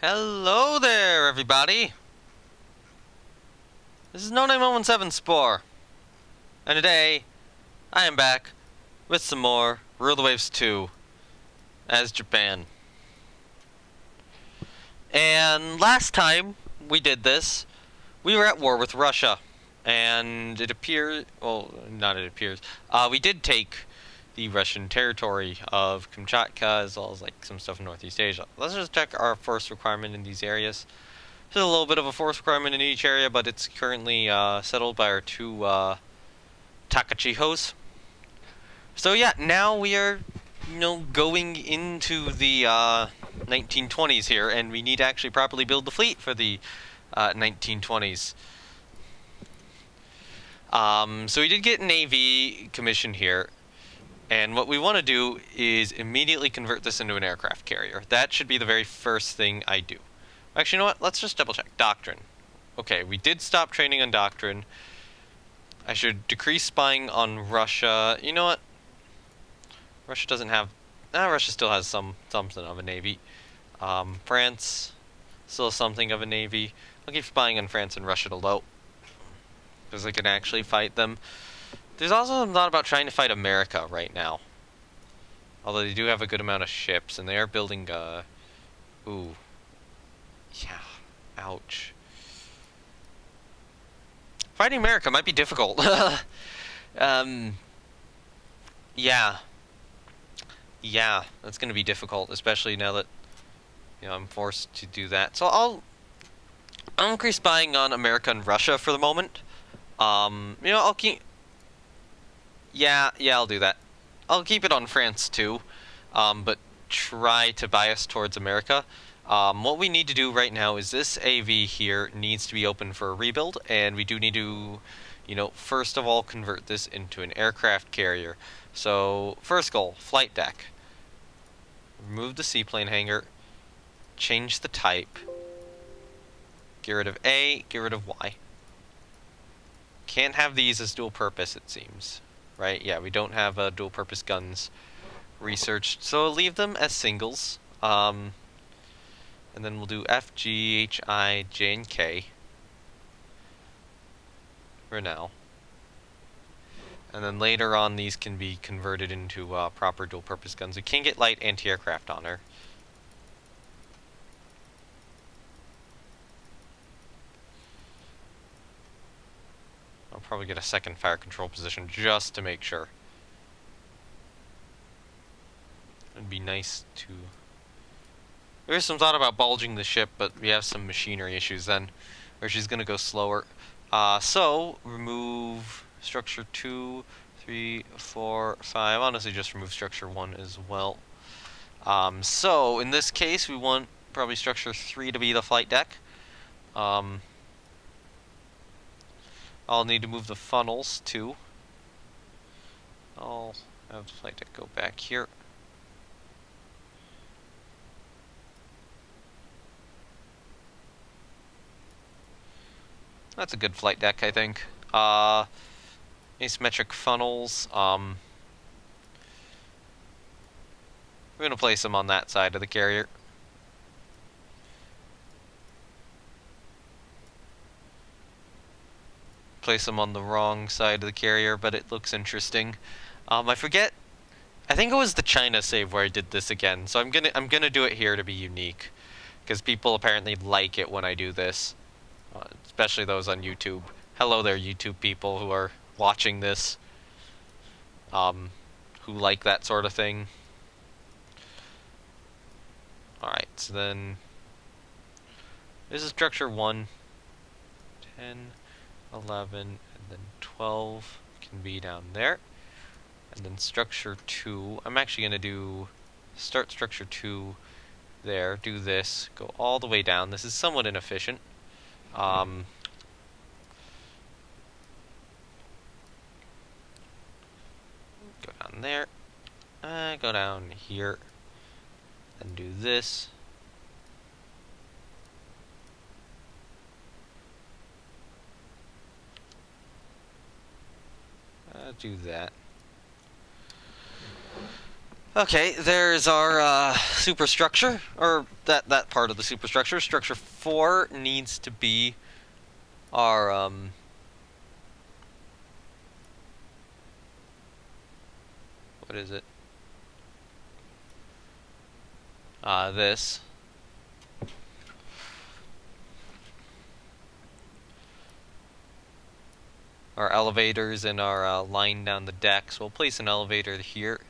Hello there, everybody! This is No Name 017 Spore, and today I am back with some more Rule the Waves 2 as Japan. And last time we did this, we were at war with Russia, and it appears, well, not it appears, we did take the Russian territory of Kamchatka as well as like some stuff in Northeast Asia. Let's just check our force requirement in these areas. There's a little bit of a force requirement in each area, but it's currently settled by our two Takachihos. So yeah, now we are, going into the 1920s here, and we need to actually properly build the fleet for the 1920s. So we did get an AV commission here, and what we want to do is immediately convert this into an aircraft carrier. That should be the very first thing I do. Actually, you know what? Let's just double check. Doctrine. Okay, we did stop training on Doctrine. I should decrease spying on Russia. You know what? Russia doesn't have... Russia still has something of a navy. France still has something of a navy. I'll keep spying on France and Russia to low, because I can actually fight them. There's also a lot about trying to fight America right now. Although they do have a good amount of ships, and they are building, ooh. Yeah. Ouch. Fighting America might be difficult. Yeah. Yeah, that's going to be difficult, especially now that, I'm forced to do that. So I'll increase spying on America and Russia for the moment. I'll keep... Yeah, I'll do that. I'll keep it on France, too. But try to bias towards America. What we need to do right now is this AV here needs to be open for a rebuild, and we do need to, first of all convert this into an aircraft carrier. So, first goal, flight deck. Remove the seaplane hangar, change the type, get rid of A, get rid of Y. Can't have these as dual purpose, it seems. Right? Yeah, we don't have dual purpose guns researched, so I'll leave them as singles. And then we'll do F, G, H, I, J, and K for now. And then later on, these can be converted into proper dual-purpose guns. We can get light anti-aircraft on her. I'll probably get a second fire control position just to make sure. It'd be nice to... There's some thought about bulging the ship, but we have some machinery issues then, where she's going to go slower. So, remove structure 2, 3, 4, 5. Honestly, just remove structure 1 as well. So, in this case, we want probably structure 3 to be the flight deck. I'll need to move the funnels, too. I'll have the flight deck go back here. That's a good flight deck, I think. Asymmetric funnels. We're going to place them on that side of the carrier. Place them on the wrong side of the carrier, but it looks interesting. I forget. I think it was the China save where I did this again, so I'm gonna do it here to be unique, because people apparently like it when I do this. Especially those on YouTube. Hello there, YouTube people who are watching this. Who like that sort of thing. Alright, so then... This is structure 1. 10, 11, and then 12 can be down there. And then structure 2, I'm actually going to do... Start structure 2 there, do this, go all the way down. This is somewhat inefficient. Go down there, go down here, and do this. Do that. Okay, there's our superstructure, or that part of the superstructure. Structure 4 needs to be our what is it? This. Our elevators and our line down the deck. So we'll place an elevator here.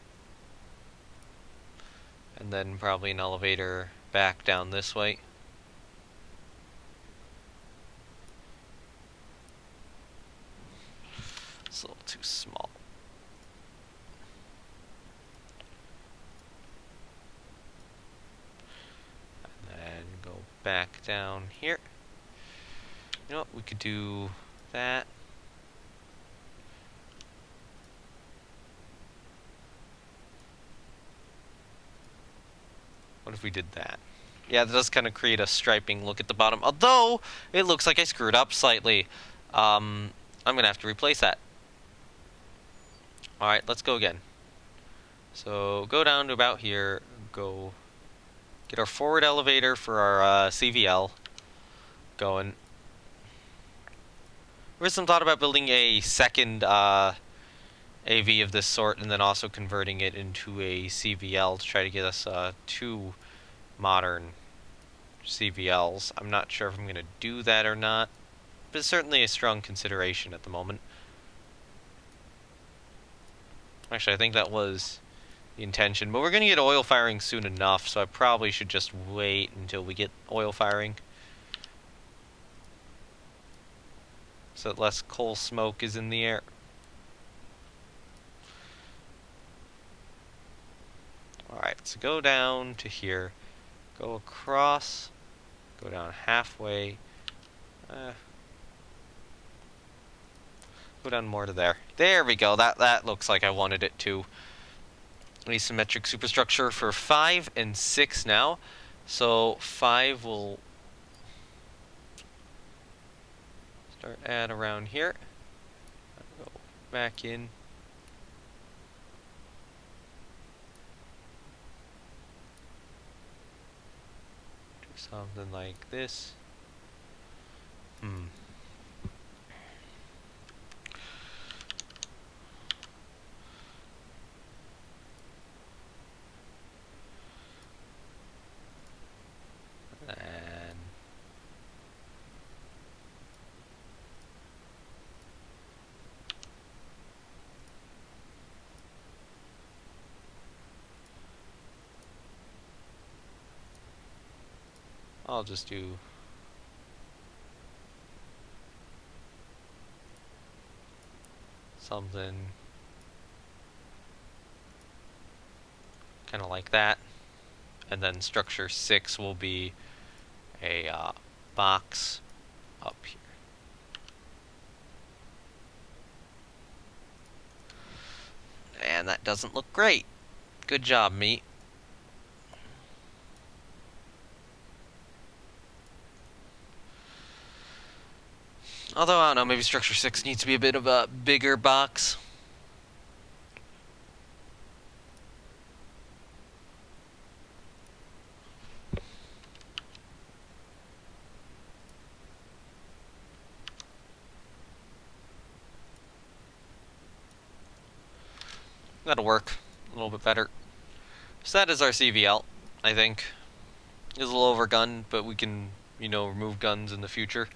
And then probably an elevator back down this way. It's a little too small. And then go back down here. You know what? We could do that. What if we did that? Yeah, that does kind of create a striping look at the bottom. Although, it looks like I screwed up slightly. I'm going to have to replace that. Alright, let's go again. So, go down to about here. Go get our forward elevator for our CVL going. There's some thought about building a second AV of this sort and then also converting it into a CVL to try to get us 2 modern CVLs. I'm not sure if I'm going to do that or not, but it's certainly a strong consideration at the moment. Actually, I think that was the intention, but we're going to get oil firing soon enough, so I probably should just wait until we get oil firing, so that less coal smoke is in the air. Alright, so go down to here, go across, go down halfway, go down more to there. There we go, that looks like I wanted it to. Asymmetric superstructure for 5 and 6 now. So 5 will start at around here. Go back in. Do something like this. And I'll just do something kind of like that. And then structure 6 will be a box up here. And that doesn't look great. Good job, me. Although, I don't know, maybe structure 6 needs to be a bit of a bigger box. That'll work a little bit better. So that is our CVL, I think. It's a little overgunned, but we can, you know, remove guns in the future.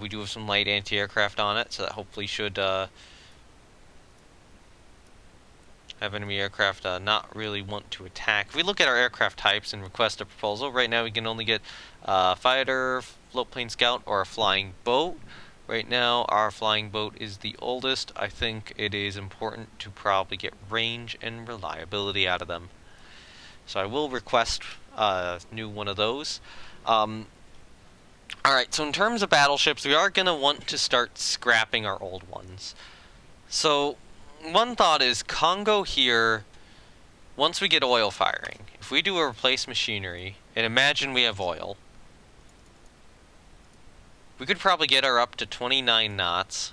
We do have some light anti-aircraft on it, so that hopefully should have enemy aircraft not really want to attack. If we look at our aircraft types and request a proposal, right now we can only get fighter, float plane scout, or a flying boat. Right now, our flying boat is the oldest. I think it is important to probably get range and reliability out of them. So I will request a new one of those. Alright, so in terms of battleships, we are going to want to start scrapping our old ones. So, one thought is Congo here, once we get oil firing, if we do a replace machinery, and imagine we have oil, we could probably get her up to 29 knots.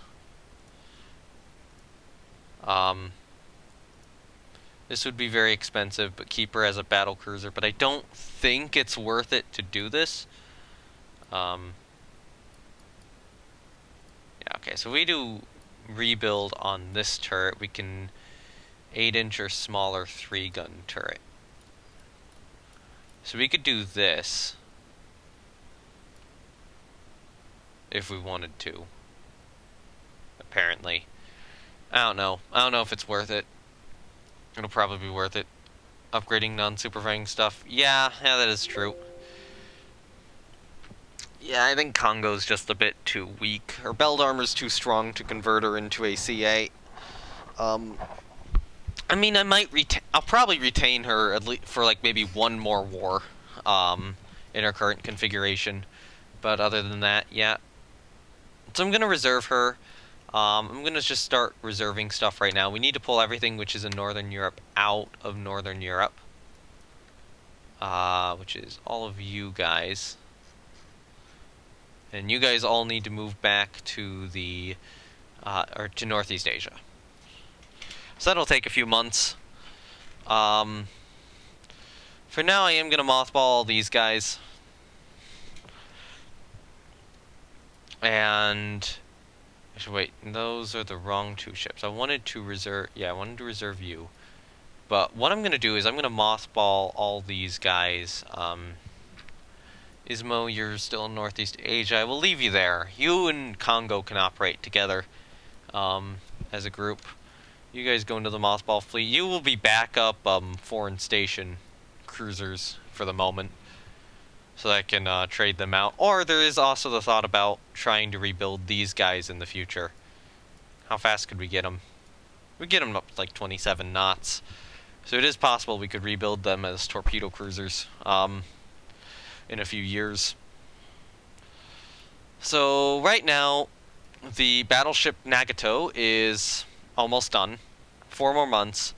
This would be very expensive, but keep her as a battle cruiser. But I don't think it's worth it to do this. Yeah, okay, so we do rebuild on this turret. We can 8-inch or smaller 3-gun turret. So we could do this if we wanted to. Apparently. I don't know. I don't know if it's worth it. It'll probably be worth it. Upgrading non-superfying stuff. Yeah, that is true. Yeah, I think Congo's just a bit too weak. Her belt armor's too strong to convert her into a CA. I mean, I'll probably retain her at least for like maybe one more war, in her current configuration. But other than that, yeah. So I'm gonna reserve her. I'm gonna just start reserving stuff right now. We need to pull everything which is in Northern Europe out of Northern Europe. Which is all of you guys. And you guys all need to move back to the, or to Northeast Asia. So that'll take a few months. For now, I am going to mothball all these guys. And, actually, wait, those are the wrong two ships. I wanted to reserve, yeah, I wanted to reserve you. But what I'm going to do is I'm going to mothball all these guys. Ismo, you're still in Northeast Asia. I will leave you there. You and Congo can operate together as a group. You guys go into the mothball fleet. You will be backup foreign station cruisers for the moment, so that I can trade them out. Or there is also the thought about trying to rebuild these guys in the future. How fast could we get them? We'd get them up to like 27 knots. So it is possible we could rebuild them as torpedo cruisers. In a few years. So right now, the battleship Nagato is almost done. 4 more months,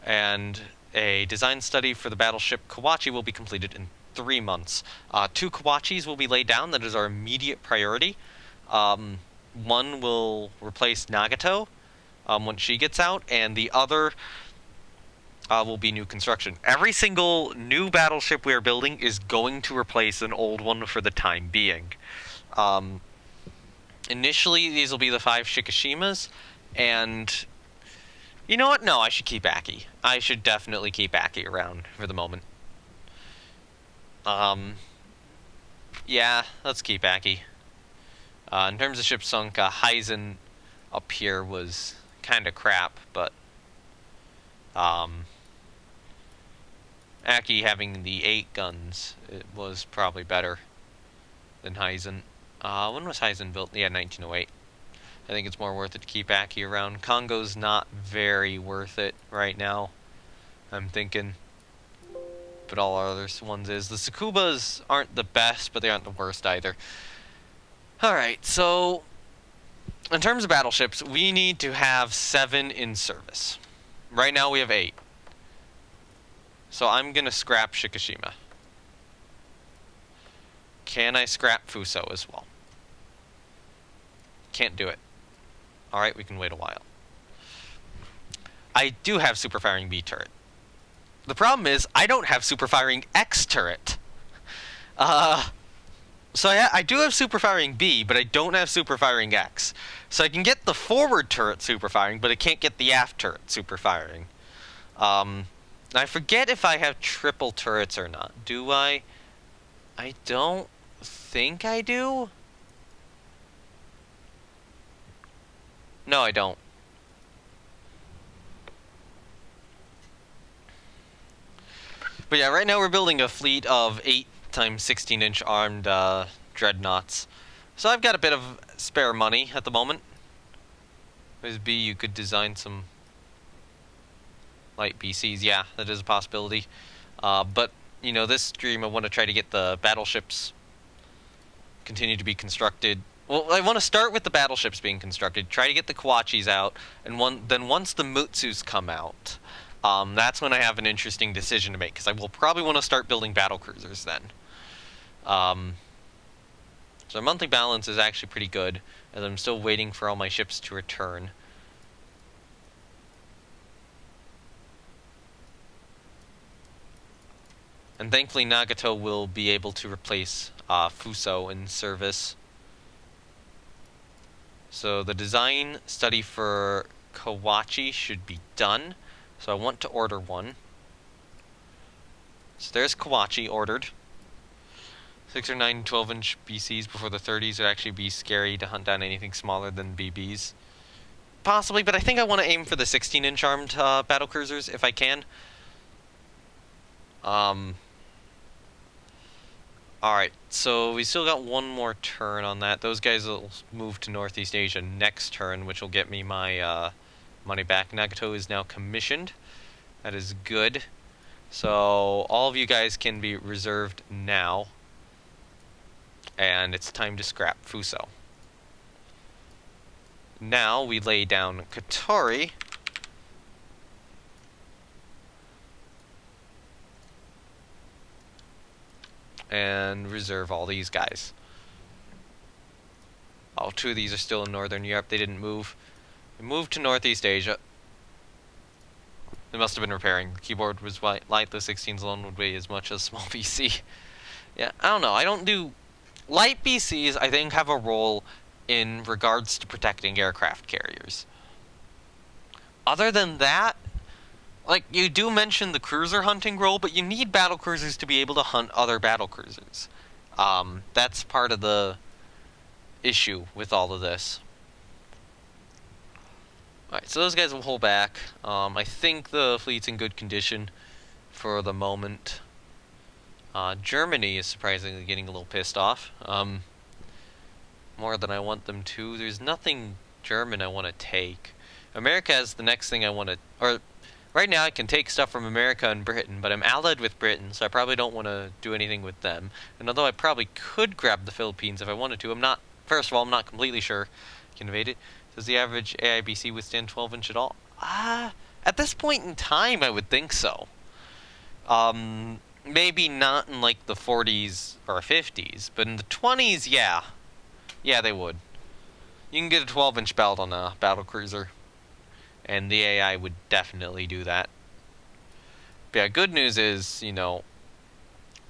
and a design study for the battleship Kawachi will be completed in 3 months. 2 Kawachis will be laid down. That is our immediate priority. One will replace Nagato when she gets out, and the other will be new construction. Every single new battleship we are building is going to replace an old one for the time being. Initially, these will be the 5 Shikishimas, and you know what? No, I should keep Aki. I should definitely keep Aki around for the moment. Yeah, let's keep Aki. In terms of ship sunk, Heisen up here was kind of crap, but Aki having the 8 guns, it was probably better than Heisen. When was Heisen built? Yeah, 1908. I think it's more worth it to keep Aki around. Congo's not very worth it right now, I'm thinking. But all our other ones is. The Tsukubas aren't the best, but they aren't the worst either. Alright, so in terms of battleships, we need to have 7 in service. Right now we have 8. So I'm going to scrap Shikishima. Can I scrap Fuso as well? Can't do it. Alright, we can wait a while. I do have super firing B turret. The problem is, I don't have super firing X turret. So I do have super firing B, but I don't have super firing X. So I can get the forward turret super firing, but I can't get the aft turret super firing. I forget if I have triple turrets or not. Do I? I don't think I do. No, I don't. But yeah, right now we're building a fleet of 8 times 16-inch armed dreadnoughts. So I've got a bit of spare money at the moment. With B, you could design some light BCs. Yeah, that is a possibility. But, you know, this stream I want to try to get the battleships continue to be constructed. Well, I want to start with the battleships being constructed, try to get the Kawachis out, and then once the Mutsus come out, that's when I have an interesting decision to make, because I will probably want to start building battle cruisers then. So our monthly balance is actually pretty good, as I'm still waiting for all my ships to return. And thankfully Nagato will be able to replace Fuso in service. So the design study for Kawachi should be done. So I want to order one. So there's Kawachi ordered. 6 or 9 12-inch BCs before the 30s would actually be scary to hunt down anything smaller than BBs. Possibly, but I think I want to aim for the 16-inch armed battlecruisers if I can. Alright, so we still got one more turn on that. Those guys will move to Northeast Asia next turn, which will get me my money back. Nagato is now commissioned. That is good. So all of you guys can be reserved now. And it's time to scrap Fuso. Now we lay down Katori. And reserve all these guys. Oh, 2 of these are still in Northern Europe. They didn't move. They moved to Northeast Asia. They must have been repairing. The keyboard was light. The 16s alone would weigh as much as small BC. Yeah, I don't know. I don't do... Light BCs, I think, have a role in regards to protecting aircraft carriers. Other than that, like, you do mention the cruiser hunting role, but you need battlecruisers to be able to hunt other battlecruisers. That's part of the issue with all of this. Alright, so those guys will hold back. I think the fleet's in good condition for the moment. Germany is surprisingly getting a little pissed off. More than I want them to. There's nothing German I want to take. America is the next thing I want to... Or, right now I can take stuff from America and Britain, but I'm allied with Britain, so I probably don't want to do anything with them. And although I probably could grab the Philippines if I wanted to, I'm not... First of all, I'm not completely sure I can invade it. Does the average AIBC withstand 12-inch at all? At this point in time, I would think so. Maybe not in, like, the 40s or 50s, but in the 20s, yeah. Yeah, they would. You can get a 12-inch belt on a battlecruiser, and the AI would definitely do that. But yeah, good news is, you know,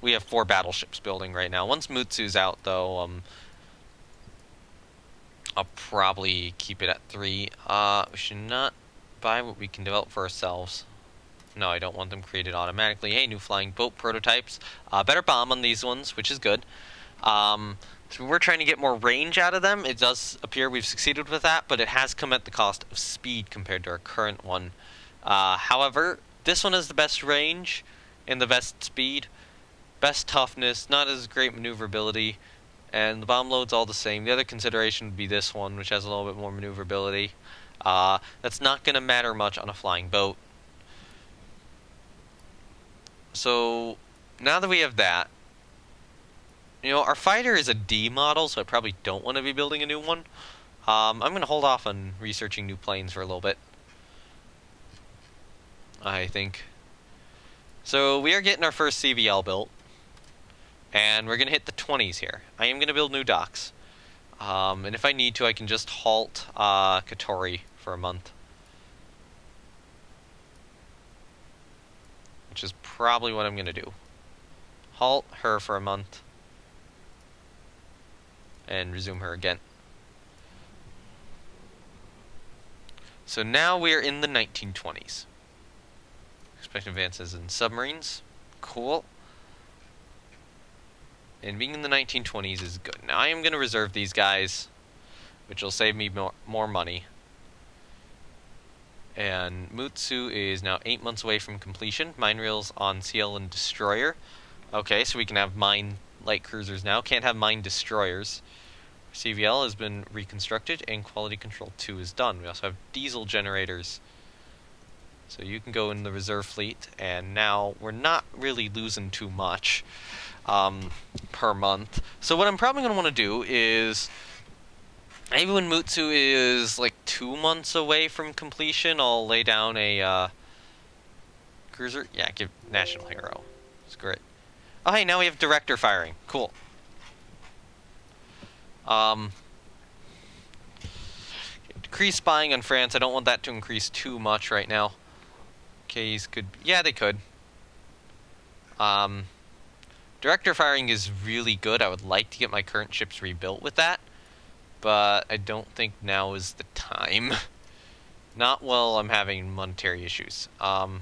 we have 4 battleships building right now. Once Mutsu's out, though, I'll probably keep it at 3. We should not buy what we can develop for ourselves. No, I don't want them created automatically. Hey, new flying boat prototypes. Better bomb on these ones, which is good. So we're trying to get more range out of them. It does appear we've succeeded with that, but it has come at the cost of speed compared to our current one. However, this one has the best range and the best speed. Best toughness, not as great maneuverability. And the bomb load's all the same. The other consideration would be this one, which has a little bit more maneuverability. That's not going to matter much on a flying boat. So, now that we have that, you know, our fighter is a D model, so I probably don't want to be building a new one. I'm going to hold off on researching new planes for a little bit, I think. So, we are getting our first CVL built, and we're going to hit the 20s here. I am going to build new docks. And if I need to, I can just halt Katori for a month. Which is probably what I'm going to do. Halt her for a month. And resume her again. So now we are in the 1920s. Expect advances in submarines. Cool. And being in the 1920s is good. Now I am going to reserve these guys, which will save me more money. And Mutsu is now 8 months away from completion. Mine reels on CL and Destroyer. Okay, so we can have mine light cruisers now. Can't have mine destroyers. CVL has been reconstructed, and quality control 2 is done. We also have diesel generators. So you can go in the reserve fleet, and now we're not really losing too much per month. So what I'm probably going to want to do is... Maybe when Mutsu is like 2 months away from completion, I'll lay down a cruiser. Yeah, give National Hero. It's great. Oh, hey, now we have director firing. Cool. Decrease spying on France. I don't want that to increase too much right now. Ks could... Yeah, they could. Director firing is really good. I would like to get my current ships rebuilt with that, but I don't think now is the time. Not while I'm having monetary issues. I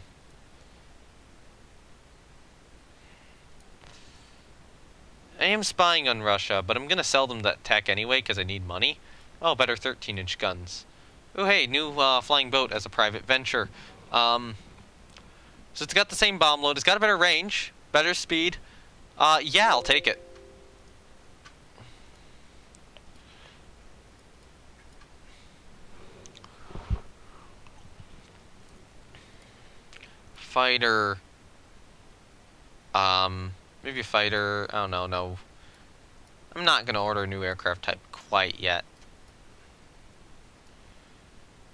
am spying on Russia, but I'm gonna sell them that tech anyway because I need money. Oh, better 13-inch guns. Oh, hey, new flying boat as a private venture. So it's got the same bomb load. It's got a better range, better speed. Yeah, I'll take it. Fighter. Maybe a fighter. Oh, no. I'm not gonna order a new aircraft type quite yet.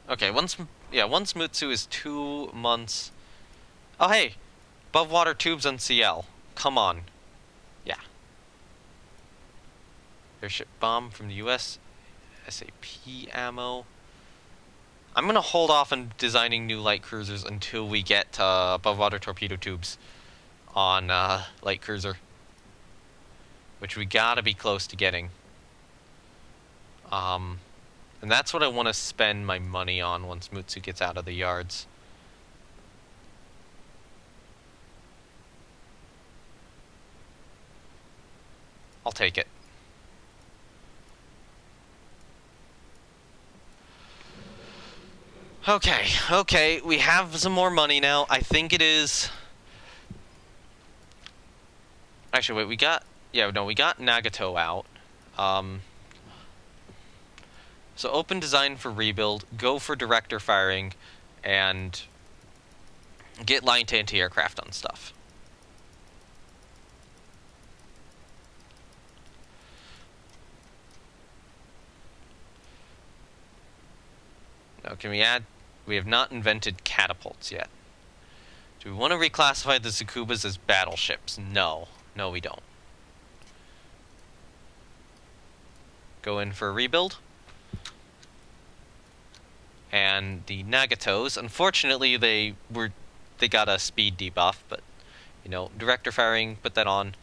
Okay, once Mutsu is 2 months. Oh, hey, above water tubes on CL. Come on. Yeah. Airship bomb from the US. SAP ammo. I'm gonna hold off on designing new light cruisers until we get above water torpedo tubes on light cruiser, which we gotta be close to getting. And that's what I want to spend my money on once Mutsu gets out of the yards. I'll take it. Okay, we have some more money now. I think it is... Actually, wait, we got Nagato out. So open design for rebuild, go for director firing, and get light anti-aircraft on stuff. Now, can we add... We have not invented catapults yet. Do we want to reclassify the Tsukubas as battleships? No. No, we don't. Go in for a rebuild. And the Nagatos, unfortunately, they got a speed debuff, but, you know, director firing, put that on,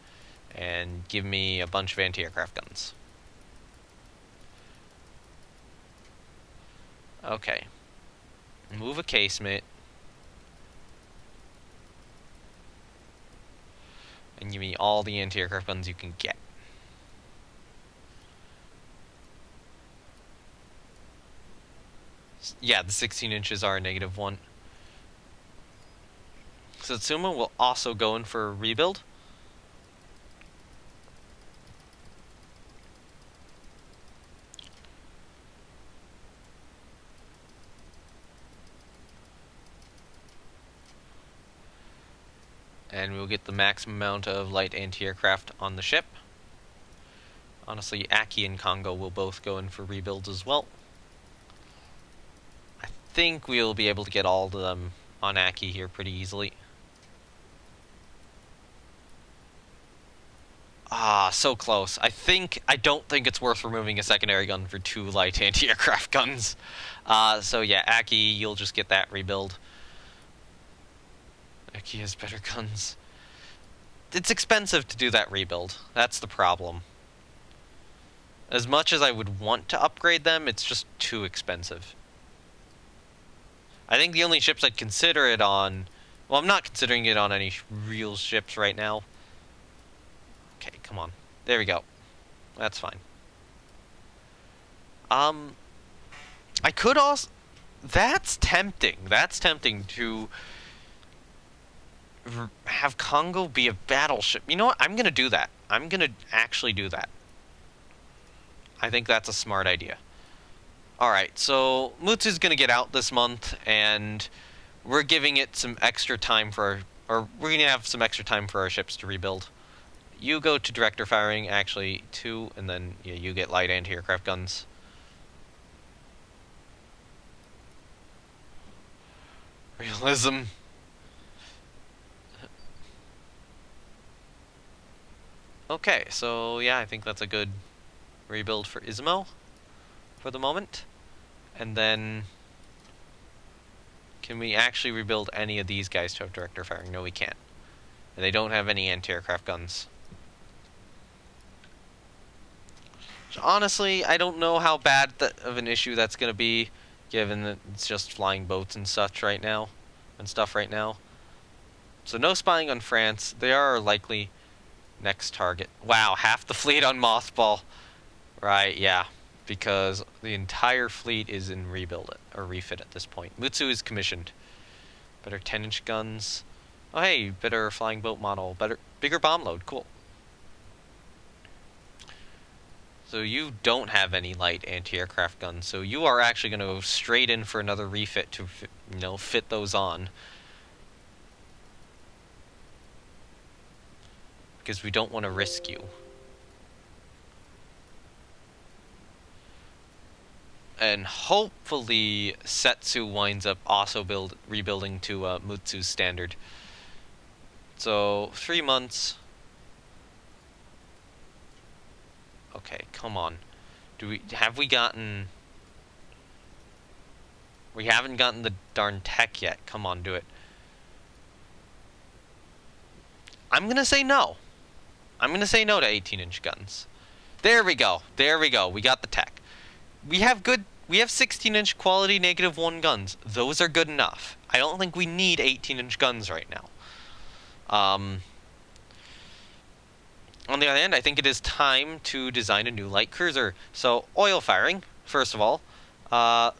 and give me a bunch of anti-aircraft guns. Okay. Move a casemate. And give me all the anti-aircraft guns you can get. Yeah, the 16 inches are a -1. Satsuma will also go in for a rebuild. And we'll get the maximum amount of light anti-aircraft on the ship. Honestly, Aki and Congo will both go in for rebuilds as well. I think we'll be able to get all of them on Aki here pretty easily. Ah, so close. I don't think it's worth removing a secondary gun for 2 light anti-aircraft guns. So yeah, Aki, you'll just get that rebuild. Aki has better guns. It's expensive to do that rebuild. That's the problem. As much as I would want to upgrade them, it's just too expensive. I think the only ships I'd consider it on... Well, I'm not considering it on any real ships right now. Okay, come on. There we go. That's fine. I could also... That's tempting. That's tempting to have Congo be a battleship. You know what? I'm gonna do that. I'm gonna actually do that. I think that's a smart idea. Alright, so Mutsu's gonna get out this month, and we're giving it some extra time for... Or we're gonna have some extra time for our ships to rebuild. You go to director firing, actually 2, and then yeah, you get light anti-aircraft guns. Realism. Okay, so yeah, I think that's a good rebuild for Izumo for the moment. And then, can we actually rebuild any of these guys to have director firing? No, we can't. And they don't have any anti-aircraft guns. Honestly, I don't know how bad of an issue that's going to be, given that it's just flying boats and such right now, and stuff right now. So no spying on France. They are our likely next target. Wow, half the fleet on mothball. Right, yeah, because the entire fleet is in rebuild or refit at this point. Mutsu is commissioned. Better 10-inch guns. Oh hey, better flying boat model. Bigger bomb load. Cool. So you don't have any light anti-aircraft guns, so you are actually going to go straight in for another refit to, fit those on. Because we don't want to risk you. And hopefully Setsu winds up also rebuilding to Mutsu's standard. So 3 months. Okay, come on. Have we gotten? We haven't gotten the darn tech yet. Come on, do it. I'm gonna say no. I'm gonna say no to 18-inch guns. There we go. There we go. We got the tech. We have 16-inch quality -1 guns. Those are good enough. I don't think we need 18-inch guns right now. On the other hand, I think it is time to design a new light cruiser. So, oil firing, first of all. I'm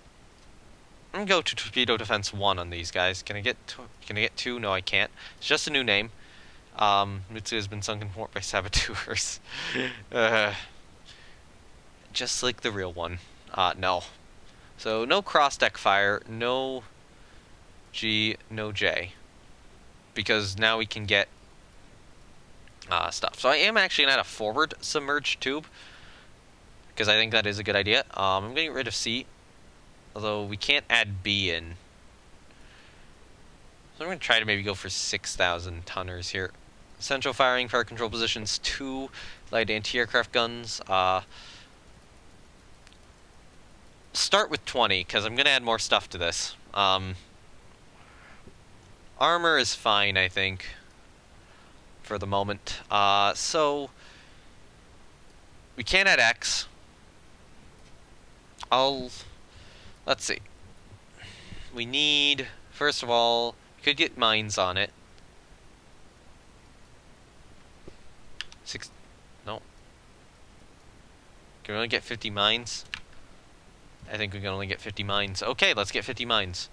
gonna go to torpedo defense 1 on these guys. Can I get 2? No, I can't. It's just a new name. Mutsu has been sunk in port by saboteurs. Just like the real one. No. So, no cross-deck fire, no G, no J. Because now we can get stuff. So I am actually going to add a forward submerged tube, because I think that is a good idea. I'm going to get rid of C, although we can't add B in. So I'm going to try to maybe go for 6,000 tonners here. Central firing, fire control positions, 2 light anti-aircraft guns. Start with 20, because I'm going to add more stuff to this. Armor is fine, I think, for the moment. So we can't add X. Let's see. We need, first of all, we could get mines on it. No. Can we only get 50 mines? I think we can only get 50 mines. Okay, let's get 50 mines.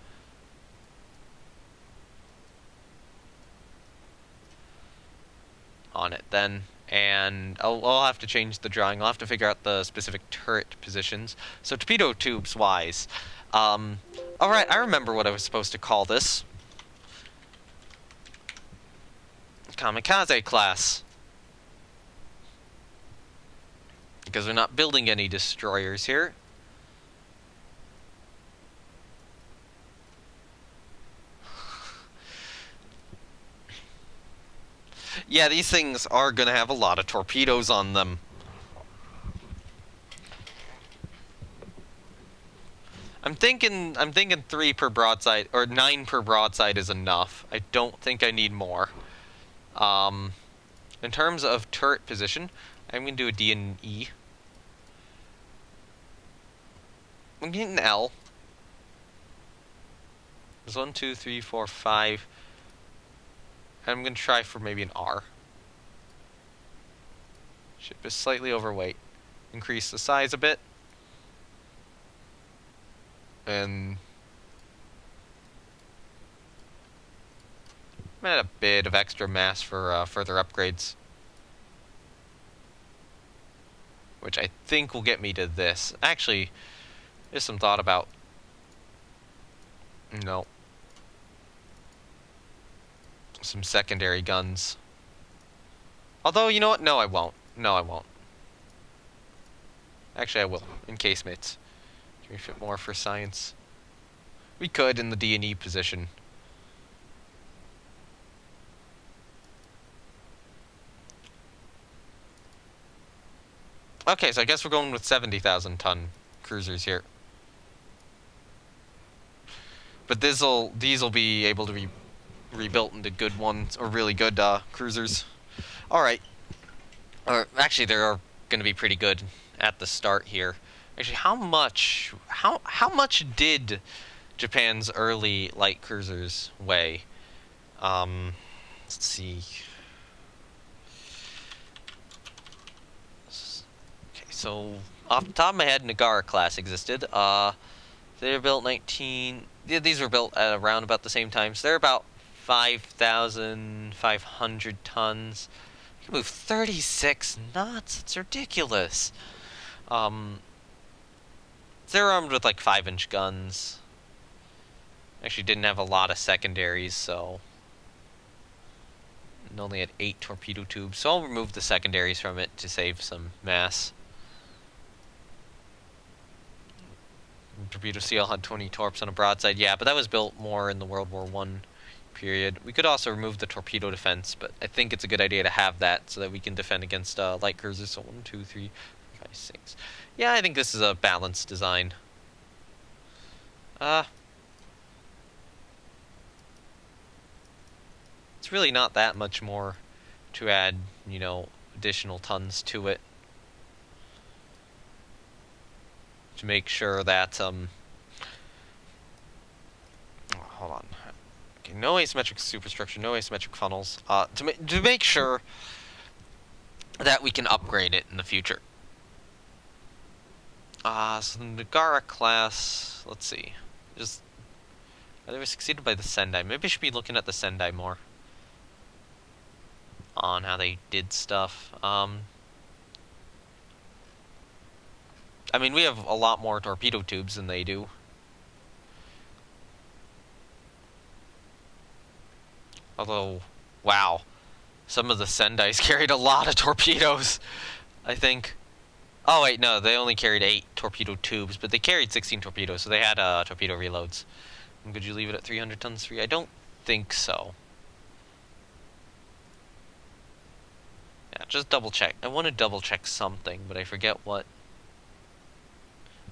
On it then, and I'll have to change the drawing. I'll have to figure out the specific turret positions. So torpedo tubes wise, all right, I remember what I was supposed to call this. Kamikaze class, because we're not building any destroyers here. Yeah, these things are gonna have a lot of torpedoes on them. I'm thinking 3 per broadside, or 9 per broadside is enough. I don't think I need more. In terms of turret position, I'm gonna do a D and E. I'm getting an L. There's 1, 2, 3, 4, 5. I'm going to try for maybe an R. Ship is slightly overweight. Increase the size a bit. And I'm at a bit of extra mass for further upgrades. Which I think will get me to this. Actually, there's some thought about... No. Some secondary guns. Although, you know what? No, I won't. No, I won't. Actually, I will. In casemates. Can we fit more for science? We could in the D and E position. Okay, so I guess we're going with 70,000 ton cruisers here. But these will be able to be rebuilt into good ones, or really good cruisers. Alright. Or actually, they are going to be pretty good at the start here. Actually, how much did Japan's early light cruisers weigh? Let's see. Okay, so off the top of my head, Nagara class existed. They were built 19. Yeah, these were built at around about the same time. So they're about 5,500 tons. You can move 36 knots. It's ridiculous. They're armed with like 5-inch guns. Actually, didn't have a lot of secondaries, so. And only had 8 torpedo tubes. So I'll remove the secondaries from it to save some mass. Torpedo seal had 20 torps on a broadside. Yeah, but that was built more in the World War I period. We could also remove the torpedo defense, but I think it's a good idea to have that so that we can defend against light cruisers. So 1, 2, 3, 5, 6. Yeah, I think this is a balanced design. It's really not that much more to add, you know, additional tons to it. To make sure that, hold on. Okay, no asymmetric superstructure, no asymmetric funnels. To make sure that we can upgrade it in the future. So the Nagara class, let's see. They were succeeded by the Sendai. Maybe I should be looking at the Sendai more. On how they did stuff. I mean, we have a lot more torpedo tubes than they do. Although, wow. Some of the Sendais carried a lot of torpedoes, I think. Oh, wait, no, they only carried 8 torpedo tubes, but they carried 16 torpedoes, so they had torpedo reloads. And could you leave it at 300 tons free? I don't think so. Yeah, just double check. I want to double check something, but I forget what.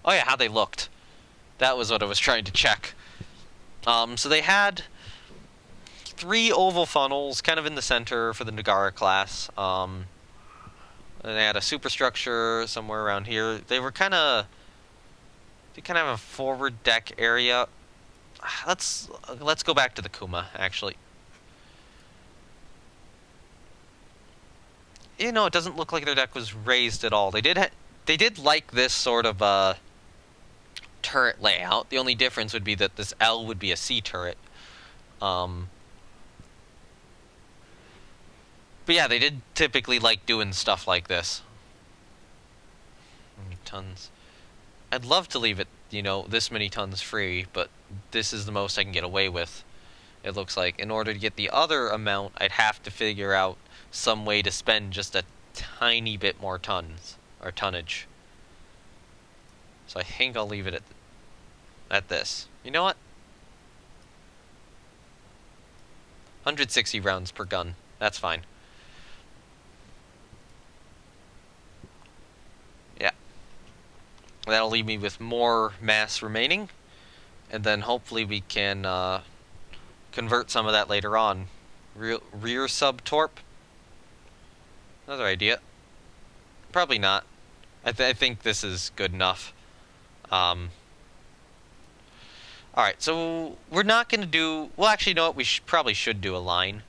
Oh yeah, how they looked. That was what I was trying to check. So they had 3 oval funnels, kind of in the center for the Nagara class. And they had a superstructure somewhere around here. They kind of have a forward deck area. Let's go back to the Kuma, actually. You know, it doesn't look like their deck was raised at all. They did like this sort of turret layout. The only difference would be that this L would be a C turret. But yeah, they did typically like doing stuff like this. How many tons? I'd love to leave it, you know, this many tons free, but this is the most I can get away with. It looks like in order to get the other amount, I'd have to figure out some way to spend just a tiny bit more tons or tonnage. So I think I'll leave it at this. You know what? 160 rounds per gun. That's fine. Yeah. That'll leave me with more mass remaining, and then hopefully we can convert some of that later on. Rear sub torp. Another idea. Probably not. I think this is good enough. Alright, so we're not going to do... Well, actually, you know what? We probably should do a line.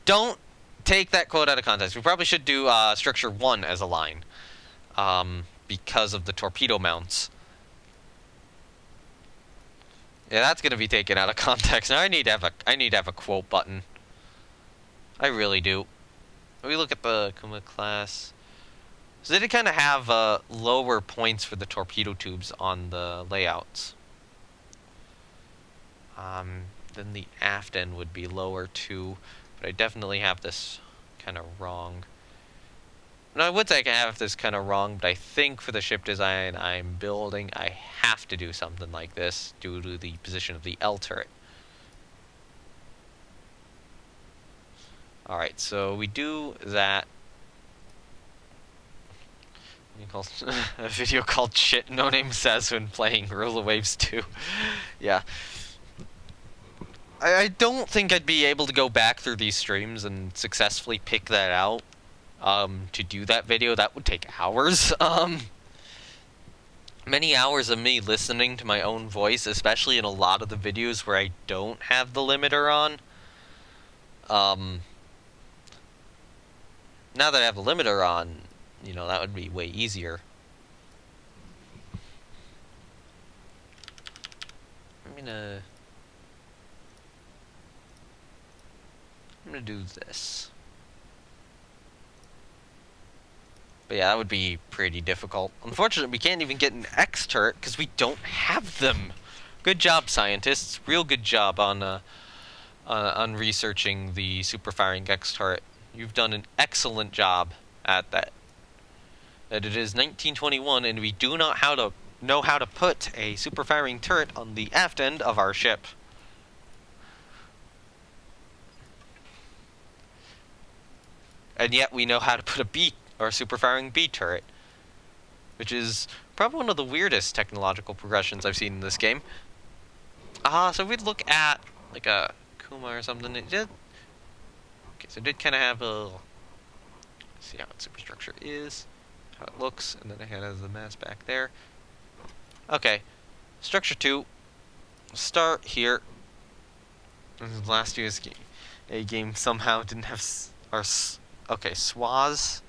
Don't take that quote out of context. We probably should do structure 1 as a line. Because of the torpedo mounts. Yeah, that's going to be taken out of context. Now I need to have a quote button. I really do. We look at the Kuma class. So they did kind of have lower points for the torpedo tubes on the layouts. Then the aft end would be lower too, but I definitely have this kind of wrong. No, I would say I can have this kind of wrong, but I think for the ship design I'm building, I have to do something like this due to the position of the L turret. Alright, so we do that. A video called Shit No Name Says when playing Rule of Waves 2. Yeah. I don't think I'd be able to go back through these streams and successfully pick that out. to do that video. That would take hours. Many hours of me listening to my own voice, especially in a lot of the videos where I don't have the limiter on. Now that I have the limiter on, you know, that would be way easier. I'm gonna do this. But yeah, that would be pretty difficult. Unfortunately, we can't even get an X turret because we don't have them. Good job, scientists. Real good job on researching the super firing X turret. You've done an excellent job at that. That it is 1921, and we do not know how to put a super firing turret on the aft end of our ship. And yet we know how to put a B or super firing B turret, which is probably one of the weirdest technological progressions I've seen in this game. So if we look at like a Kuma or something, it did. Okay, so it did kind of have a. See how its superstructure is, how it looks, and then it has the mass back there. Okay, structure 2. Start here. Last year's game somehow didn't have okay, SWAS.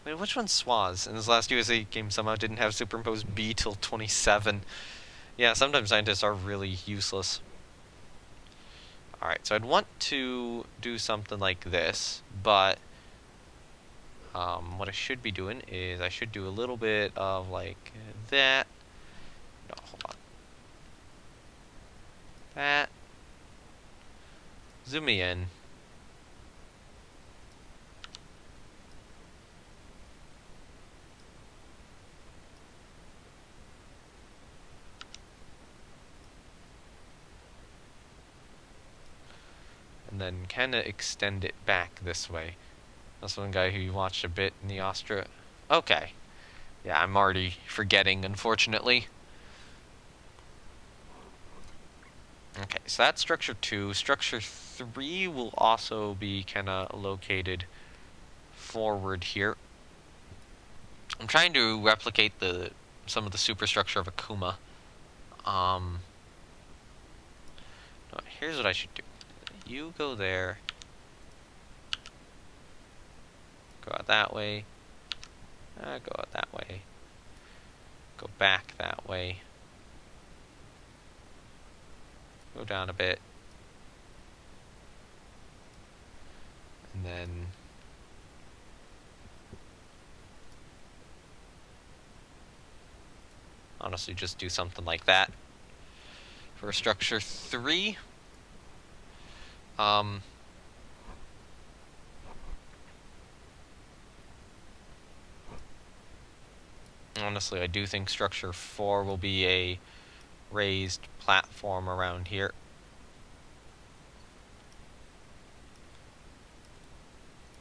Wait, which one's SWAS? And this last USA game somehow didn't have superimposed B till 27. Yeah, sometimes scientists are really useless. Alright, so I'd want to do something like this, but what I should be doing is I should do a little bit of like that. No, hold on. That. Zoom me in. And then kind of extend it back this way. That's one guy who you watched a bit in the Austria. Okay. Yeah, I'm already forgetting, unfortunately. Okay, so that's structure 2. Structure 3 will also be kind of located forward here. I'm trying to replicate some of the superstructure of a Kuma. Here's what I should do. You go there. Go out that way. Go out that way. Go back that way. Go down a bit. And then honestly just do something like that for structure 3. Honestly, I do think structure 4 will be a raised platform around here.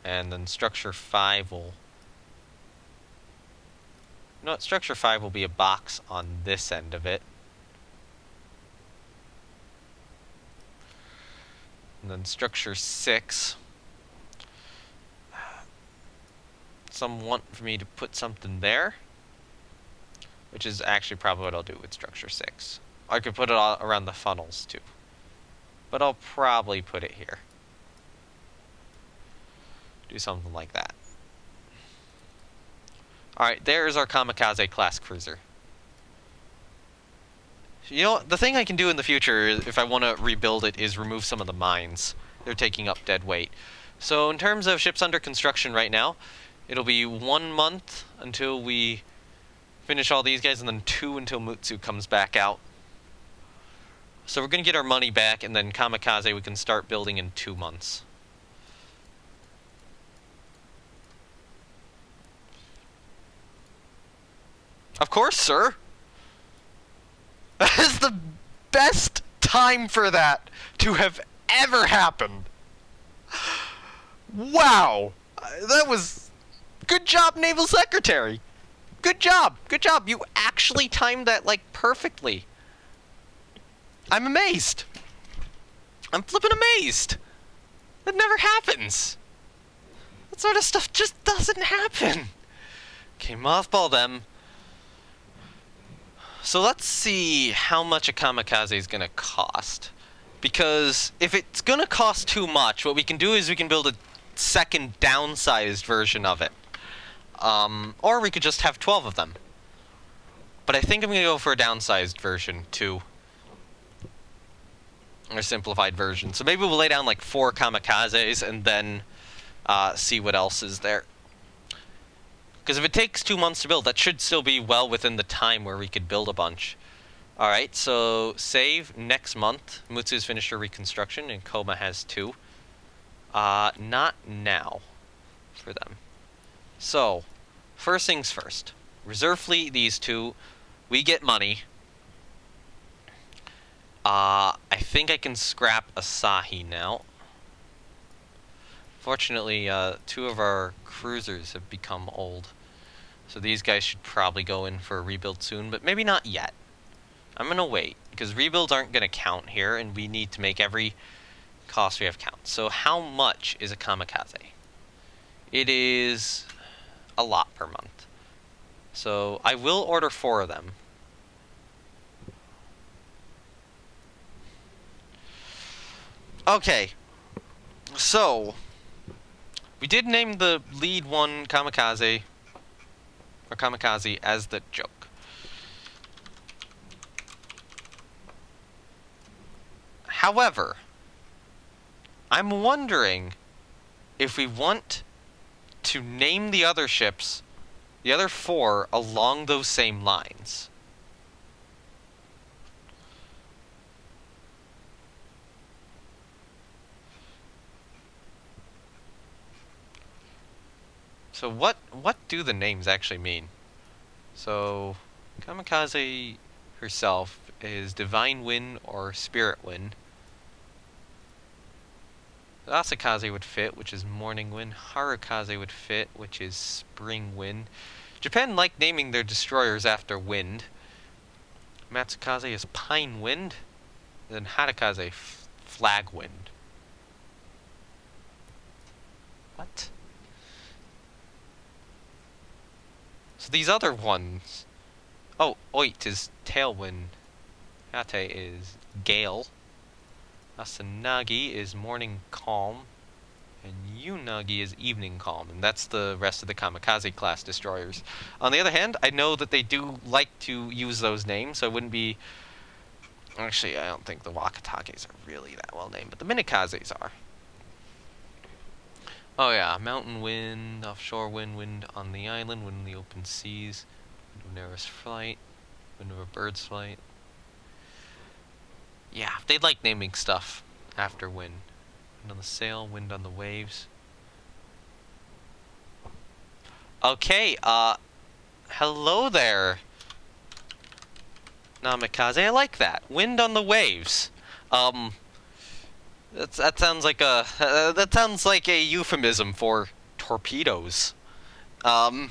And then structure 5 will... No, structure 5 will be a box on this end of it. And then structure 6... Some want for me to put something there, which is actually probably what I'll do with structure 6. I could put it all around the funnels too, but I'll probably put it here. Do something like that. Alright, there's our Kamikaze class cruiser. You know, the thing I can do in the future, if I want to rebuild it, is remove some of the mines. They're taking up dead weight. So in terms of ships under construction right now, it'll be 1 month until we finish all these guys, and then 2 until Mutsu comes back out. So we're going to get our money back, and then Kamikaze we can start building in 2 months. Of course, sir! That is the best time for that to have ever happened! Wow! That was... Good job, Naval Secretary! Good job! Good job! You actually timed that, like, perfectly. I'm amazed! I'm flippin' amazed! That never happens. That sort of stuff just doesn't happen. Okay, mothball them. So let's see how much a kamikaze is going to cost. Because if it's going to cost too much, what we can do is we can build a second downsized version of it. Or we could just have 12 of them. But I think I'm going to go for a downsized version, too. Or simplified version. So maybe we'll lay down like 4 kamikazes and then see what else is there. Because if it takes 2 months to build, that should still be well within the time where we could build a bunch. Alright, so save next month. Mutsu's finished her reconstruction and Koma has 2. Not now for them. So, first things first. Reserve fleet these 2. We get money. I think I can scrap Asahi now. Fortunately, 2 of our cruisers have become old. So these guys should probably go in for a rebuild soon, but maybe not yet. I'm going to wait, because rebuilds aren't going to count here, and we need to make every cost we have count. So how much is a kamikaze? It is a lot per month. So I will order 4 of them. Okay, so we did name the lead one kamikaze, or kamikaze, as the joke. However, I'm wondering if we want to name the other ships, the other 4, along those same lines. So what do the names actually mean? So Kamikaze herself is Divine Wind or Spirit Wind. Asakaze would fit, which is Morning Wind. Harukaze would fit, which is Spring Wind. Japan like naming their destroyers after wind. Matsukaze is Pine Wind. And then Hadakaze, Flag Wind. What? So these other ones... Oh, Oit is Tailwind. Hate is Gale. Asanagi is Morning Calm. And Unagi is Evening Calm. And that's the rest of the Kamikaze class destroyers. On the other hand, I know that they do like to use those names, so it wouldn't be... Actually, I don't think the Wakatages are really that well named, but the Minikazes are. Oh yeah, Mountain Wind, Offshore Wind, Wind on the Island, Wind in the Open Seas, Wind of an Arrow's Flight, Wind of a Bird's Flight. Yeah, they like naming stuff after wind. Wind on the sail, Wind on the waves. Okay, hello there, Namikaze. I like that. Wind on the waves. That sounds like a euphemism for torpedoes. I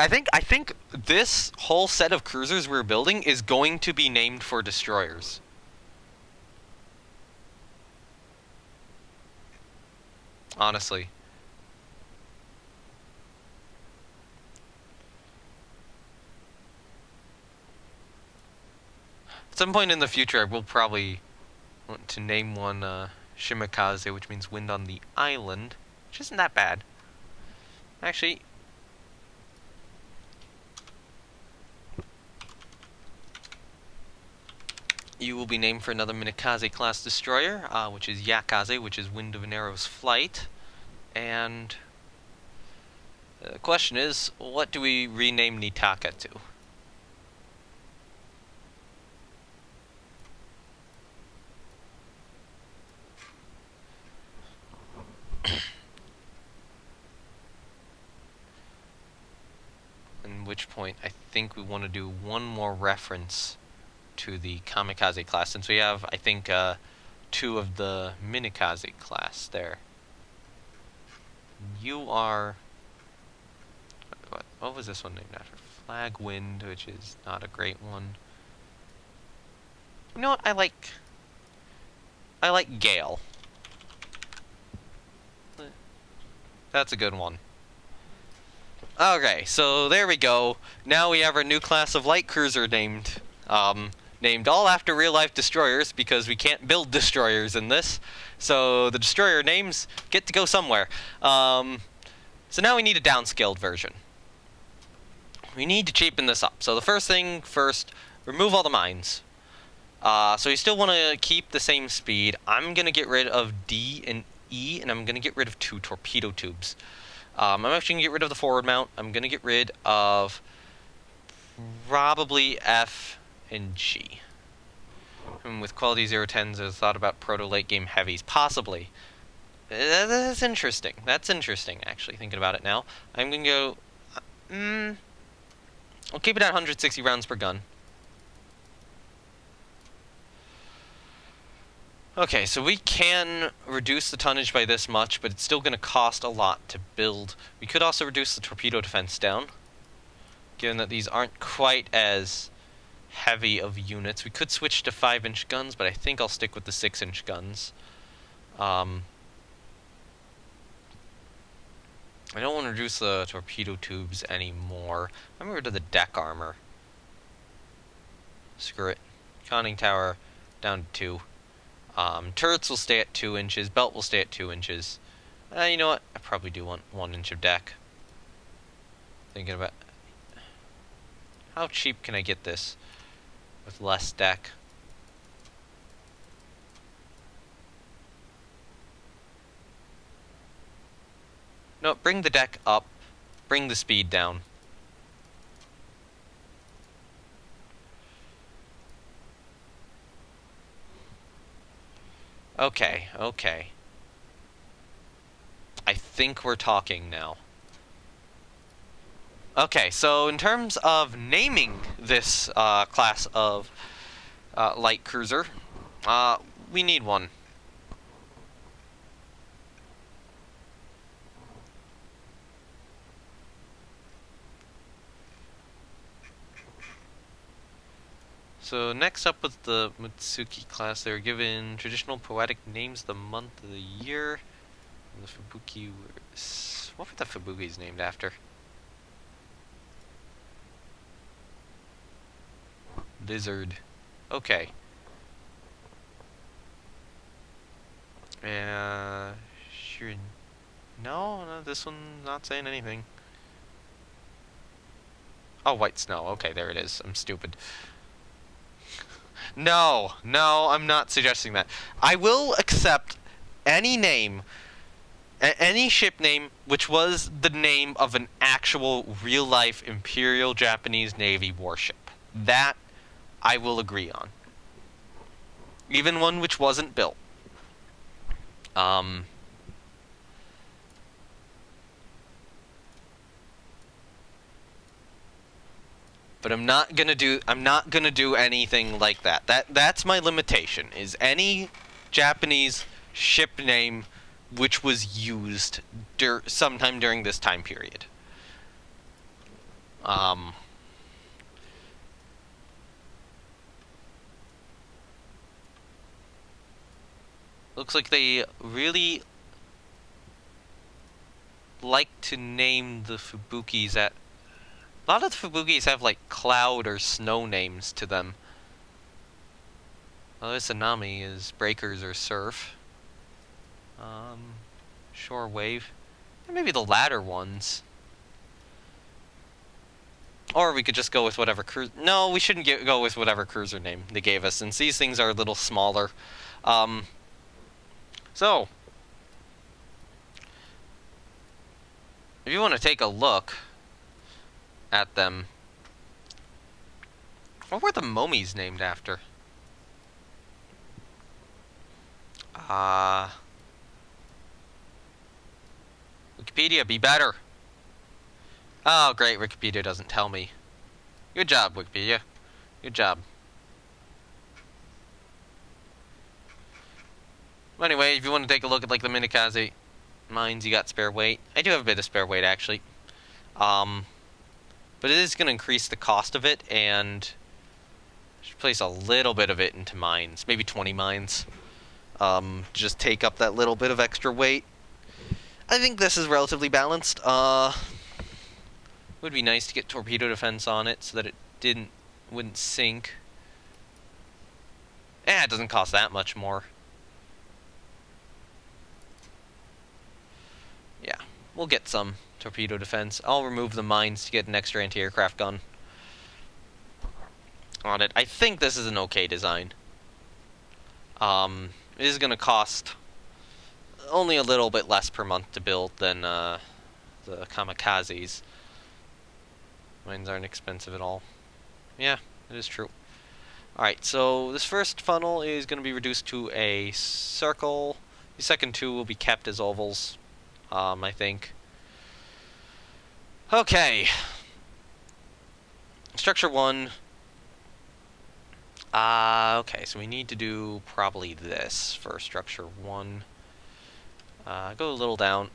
think this whole set of cruisers we're building is going to be named for destroyers. Honestly. At some point in the future, I will probably want to name one Shimikaze, which means wind on the island, which isn't that bad. Actually, you will be named for another Minikaze class destroyer, which is Yakaze, which is Wind of an Arrow's Flight. And the question is, what do we rename Nitaka to? At which point, I think we want to do one more reference to the Kamikaze class, since we have, I think, 2 of the Minikaze class there. You are... What was this one named after? Flag Wind, which is not a great one. You know what? I like Gale. That's a good one. Okay, so there we go. Now we have our new class of light cruiser named all after real-life destroyers, because we can't build destroyers in this. So the destroyer names get to go somewhere. So now we need a downscaled version. We need to cheapen this up. So the first thing first, remove all the mines. So you still want to keep the same speed. I'm going to get rid of D and E, and I'm going to get rid of 2 torpedo tubes. I'm actually going to get rid of the forward mount. I'm going to get rid of probably F and G. And with quality 010s, I thought about proto-late game heavies. Possibly. That's interesting. That's interesting, actually, thinking about it now. I'm going to go... I'll keep it at 160 rounds per gun. Okay, so we can reduce the tonnage by this much, but it's still going to cost a lot to build. We could also reduce the torpedo defense down, given that these aren't quite as heavy of units. We could switch to 5-inch guns, but I think I'll stick with the 6-inch guns. I don't want to reduce the torpedo tubes anymore. I'm rid of the deck armor. Screw it. Conning tower down to 2. Turrets will stay at 2 inches. Belt will stay at 2 inches. You know what? I probably do want 1 inch of deck. Thinking about... how cheap can I get this with less deck? No, bring the deck up. Bring the speed down. Okay, okay. I think we're talking now. Okay, so in terms of naming this class of light cruiser, we need one. So next up with the Mitsuki class, they were given traditional poetic names of the month of the year. And the Fubuki were... what were the Fubukis named after? Lizard. Okay. Sure. No, this one's not saying anything. Oh, white snow. Okay, there it is. I'm stupid. No, I'm not suggesting that. I will accept any name, any ship name, which was the name of an actual real-life Imperial Japanese Navy warship. That I will agree on. Even one which wasn't built. But I'm not gonna do anything like that. That's my limitation, is any Japanese ship name which was used sometime during this time period. Looks like they really like to name the Fubukis at... a lot of the Fubukis have, like, cloud or snow names to them. Well, Tsunami is breakers or surf. Shore wave. Maybe the latter ones. Or we could just go with whatever cruiser... no, we shouldn't go with whatever cruiser name they gave us, since these things are a little smaller. So, if you want to take a look at them, what were the Momis named after? Wikipedia, be better. Oh, great, Wikipedia doesn't tell me. Good job, Wikipedia. Good job. Anyway, if you want to take a look at, like, the Minakaze mines, you got spare weight. I do have a bit of spare weight, actually. But it is going to increase the cost of it, and I should place a little bit of it into mines. Maybe 20 mines. Just take up that little bit of extra weight. I think this is relatively balanced. Would be nice to get torpedo defense on it so that it wouldn't sink. It doesn't cost that much more. Yeah, we'll get some torpedo defense. I'll remove the mines to get an extra anti-aircraft gun on it. I think this is an okay design. It is going to cost only a little bit less per month to build than the kamikazes. Mines aren't expensive at all. Yeah, it is true. Alright, so this first funnel is going to be reduced to a circle. The second two will be kept as ovals, I think. Okay. Structure 1. Okay, so we need to do probably this for structure 1. Go a little down.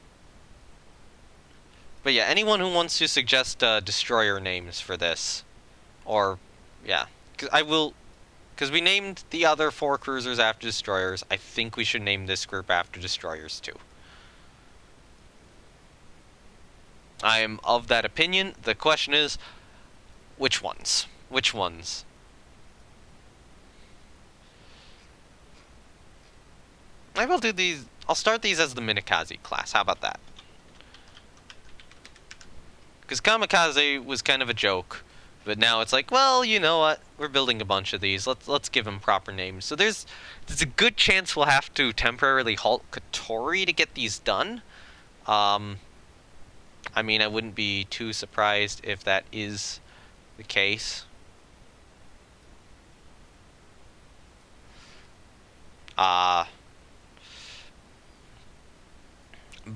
But yeah, anyone who wants to suggest destroyer names for this, or yeah, because we named the other 4 cruisers after destroyers. I think we should name this group after destroyers too. I am of that opinion. The question is, which ones? Which ones? I will do these. I'll start these as the Minikaze class. How about that? Because Kamikaze was kind of a joke, but now it's like, well, you know what? We're building a bunch of these. Let's give them proper names. So there's a good chance we'll have to temporarily halt Katori to get these done. I mean, I wouldn't be too surprised if that is the case.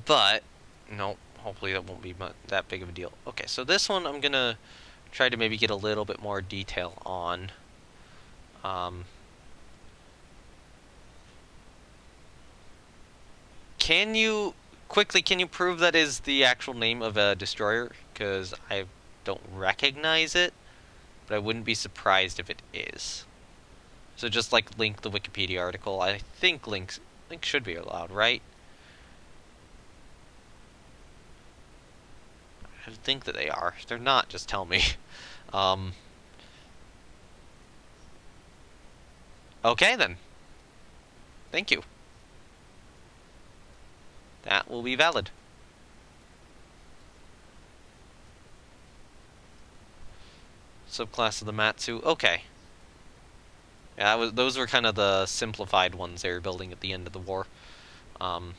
But no, hopefully that won't be that big of a deal. Okay, so this one I'm gonna try to maybe get a little bit more detail on. Can you prove that is the actual name of a destroyer? Because I don't recognize it, but I wouldn't be surprised if it is. So just like link the Wikipedia article. I think links should be allowed, right? I think that they are. If they're not, just tell me. Okay then. Thank you. That will be valid. Subclass of the Matsu. Okay. Yeah, those were kind of the simplified ones they were building at the end of the war. Kind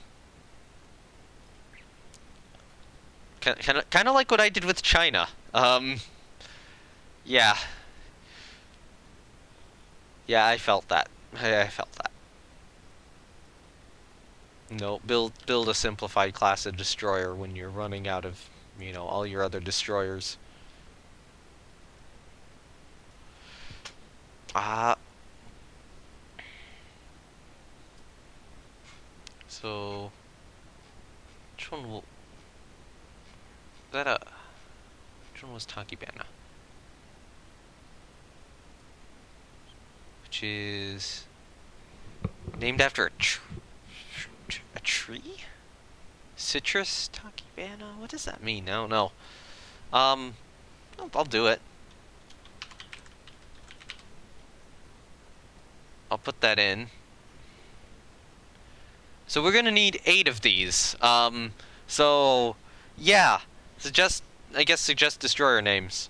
of like what I did with China. Yeah. Yeah, I felt that. I felt that. No, build a simplified class of destroyer when you're running out of, you know, all your other destroyers. So which one will which one was Takibana? Which is named after a tree? Citrus Takibana? What does that mean? I don't know. I'll do it. I'll put that in. So we're gonna need 8 of these. So yeah, I guess suggest destroyer names.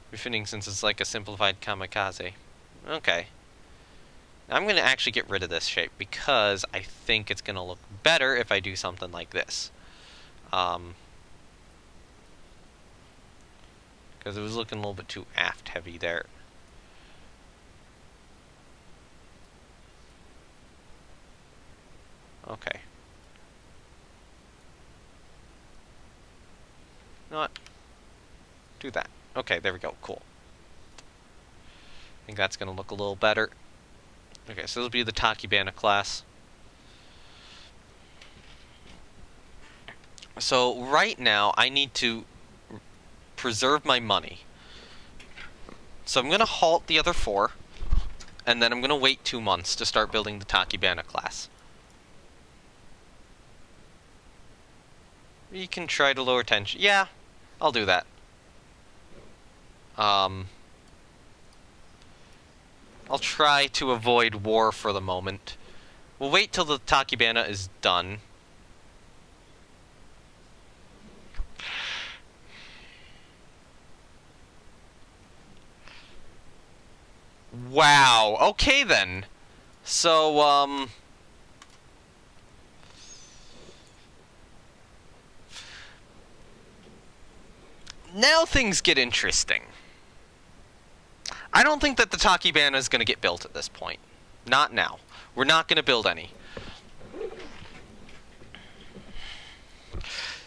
Befitting since it's like a simplified kamikaze. Okay. I'm gonna actually get rid of this shape because I think it's gonna look better if I do something like this. Because it was looking a little bit too aft heavy there. Okay. Not do that. Okay, there we go. Cool. I think that's gonna look a little better. Okay, so this will be the Takibana class. So right now I need to preserve my money. So I'm gonna halt the other 4, and then I'm gonna wait 2 months to start building the Takibana class. We can try to lower tension. Yeah, I'll do that. I'll try to avoid war for the moment. We'll wait till the Tachibana is done. Wow. Okay then. So, now things get interesting. I don't think that the Tachibana is going to get built at this point. Not now. We're not going to build any.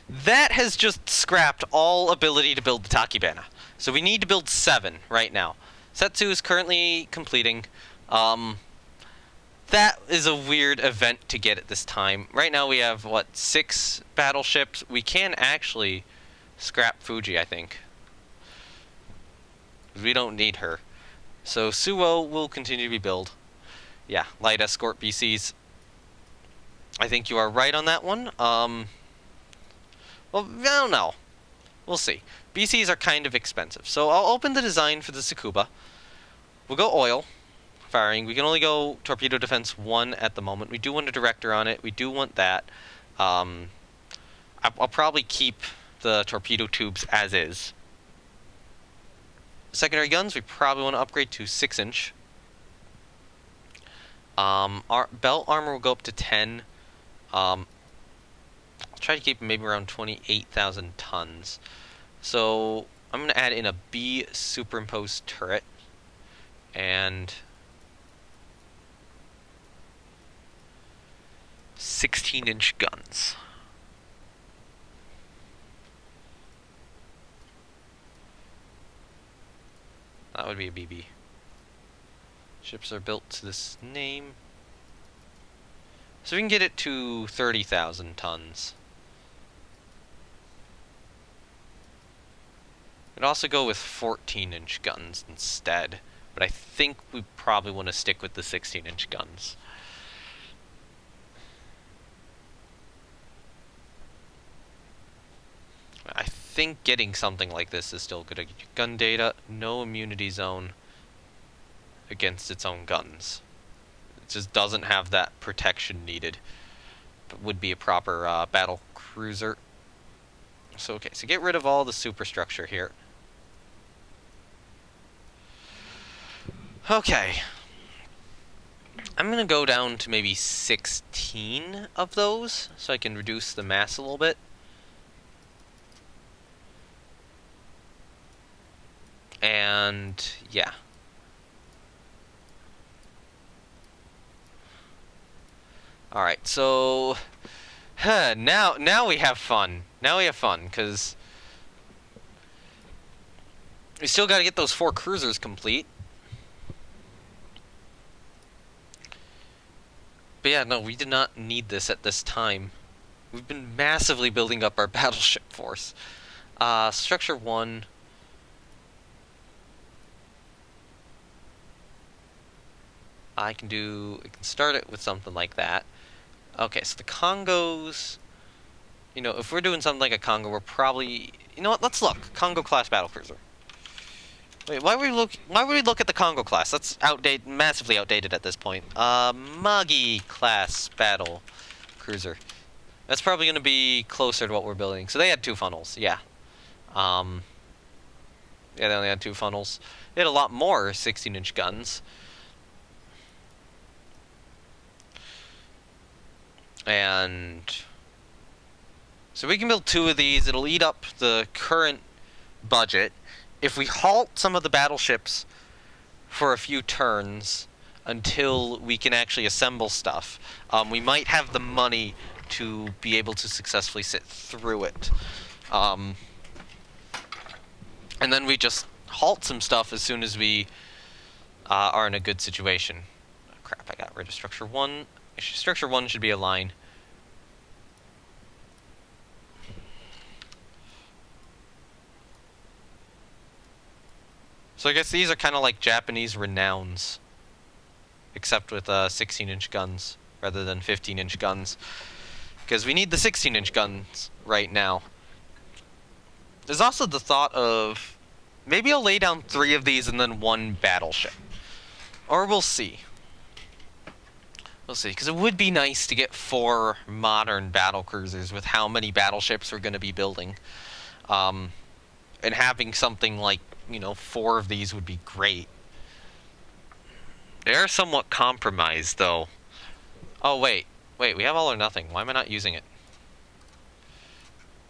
That has just scrapped all ability to build the Tachibana. So we need to build 7 right now. Setsu is currently completing. That is a weird event to get at this time. Right now we have, what, 6 battleships? We can actually scrap Fuji, I think. We don't need her. So Suwo will continue to be built. Yeah, light escort BCs. I think you are right on that one. Well, I don't know. We'll see. BCs are kind of expensive. So I'll open the design for the Tsukuba. We'll go oil firing. We can only go torpedo defense 1 at the moment. We do want a director on it. We do want that. I'll probably keep the torpedo tubes as is. Secondary guns, we probably want to upgrade to 6-inch. Our belt armor will go up to 10. I'll try to keep maybe around 28,000 tons. So I'm going to add in a B superimposed turret. And 16-inch guns. That would be a BB. Ships are built to this name. So we can get it to 30,000 tons. We'd also go with 14-inch guns instead. But I think we probably want to stick with the 16-inch guns. I think getting something like this is still good. Gun data, no immunity zone against its own guns. It just doesn't have that protection needed. But would be a proper battle cruiser. So okay, so get rid of all the superstructure here. Okay. I'm gonna go down to maybe 16 of those, so I can reduce the mass a little bit. And yeah. Alright, so now we have fun. Now we have fun, because we still gotta get those 4 cruisers complete. But yeah, no, we did not need this at this time. We've been massively building up our battleship force. Structure 1. I can start it with something like that. Okay, so the Congos, you know, if we're doing something like a Congo, we're probably, you know what, let's look. Congo class battlecruiser. Wait, why would we look at the Congo class? That's outdated, massively outdated at this point. Magi class battle cruiser. That's probably going to be closer to what we're building. So they had 2 funnels, yeah. Yeah, they only had 2 funnels. They had a lot more 16-inch guns. And so we can build 2 of these. It'll eat up the current budget. If we halt some of the battleships for a few turns until we can actually assemble stuff, we might have the money to be able to successfully sit through it. And then we just halt some stuff as soon as we are in a good situation. Oh, crap, I got rid of structure 1. Actually, structure 1 should be a line. So I guess these are kind of like Japanese renowns, except with 16-inch guns rather than 15-inch guns. because we need the 16-inch guns right now. There's also the thought of maybe I'll lay down 3 of these and then 1 battleship. Or we'll see. We'll see, because it would be nice to get 4 modern battle cruisers with how many battleships we're going to be building. And having something like, 4 of these would be great. They're somewhat compromised, though. Oh, wait. Wait, we have all or nothing. Why am I not using it?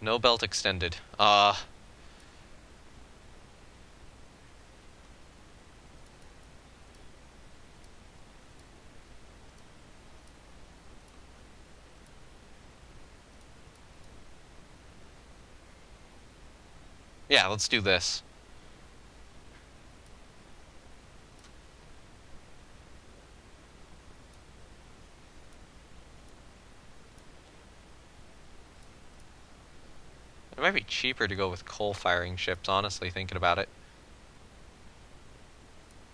No belt extended. Yeah, let's do this. It might be cheaper to go with coal-firing ships, honestly, thinking about it.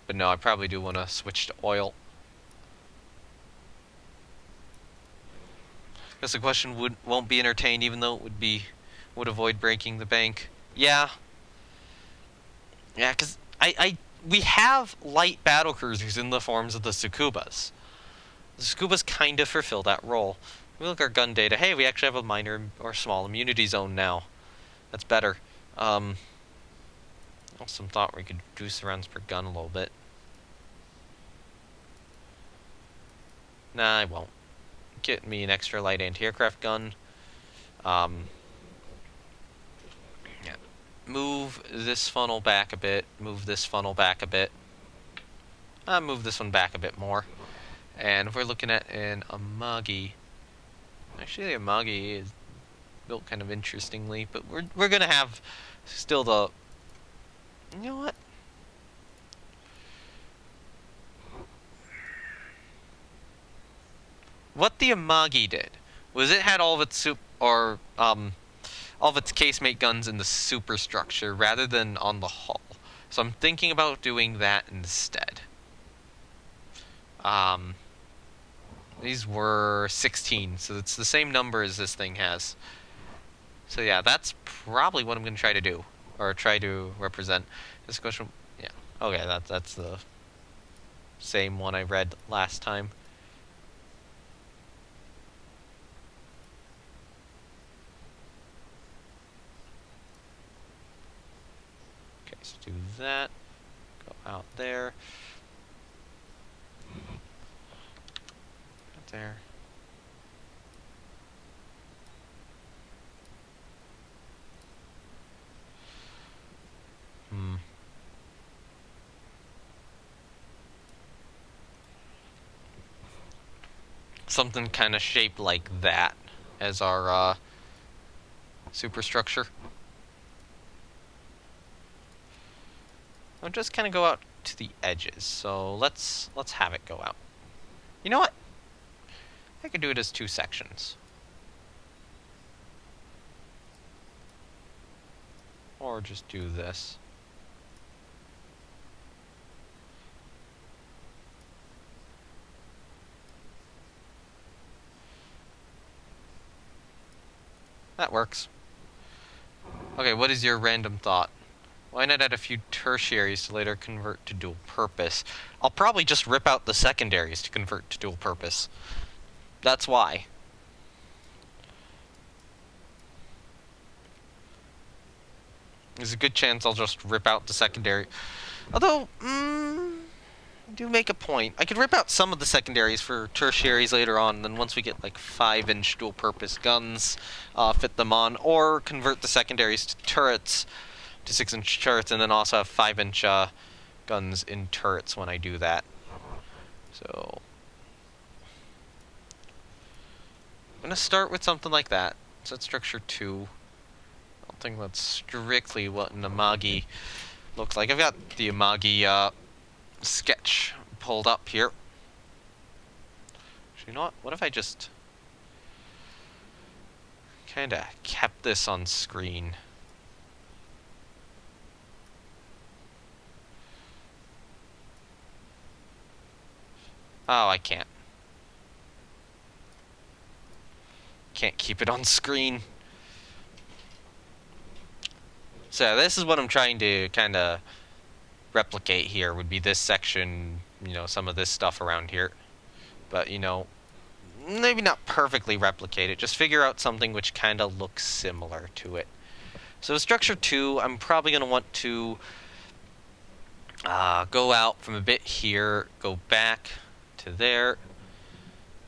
But no, I probably do want to switch to oil. Guess the question won't be entertained, even though it would avoid breaking the bank. Yeah. Yeah, because we have light battle cruisers in the forms of the Tsukubas. The Tsukubas kind of fulfill that role. We look at our gun data. Hey, we actually have a minor or small immunity zone now. That's better. Also thought we could reduce the rounds per gun a little bit. Nah, I won't. Get me an extra light anti-aircraft gun. Yeah. Move this funnel back a bit. Move this funnel back a bit. Move this one back a bit more. And if we're looking at an Amagi, actually the Amagi is built kind of interestingly, but we're gonna have still the. You know what? What the Amagi did was it had all of its all of its casemate guns in the superstructure rather than on the hull. So I'm thinking about doing that instead. These were 16, so it's the same number as this thing has. So yeah, that's probably what I'm going to try to do, or try to represent. This question, yeah, okay, that's the same one I read last time. Okay, so do that. Go out there. Out there. Something kind of shaped like that as our superstructure. I'll just kind of go out to the edges. So let's have it go out. You know what? I could do it as 2 sections. Or just do this. That works. Okay, what is your random thought? Why not add a few tertiaries to later convert to dual purpose? I'll probably just rip out the secondaries to convert to dual purpose. That's why. There's a good chance I'll just rip out the secondary. Although, do make a point. I could rip out some of the secondaries for tertiaries later on, and then once we get like 5-inch dual-purpose guns, fit them on, or convert the secondaries to turrets, to 6-inch turrets, and then also have 5-inch guns in turrets when I do that. So I'm gonna start with something like that. Set structure 2. I don't think that's strictly what an Amagi looks like. I've got the Amagi sketch pulled up here. Actually, you know what? What if I just kind of kept this on screen? Oh, I can't. can't keep it on screen. So this is what I'm trying to kind of replicate here, would be this section, you know, some of this stuff around here. But, you know, maybe not perfectly replicate it, just figure out something which kind of looks similar to it. So structure 2, I'm probably going to want to go out from a bit here, go back to there,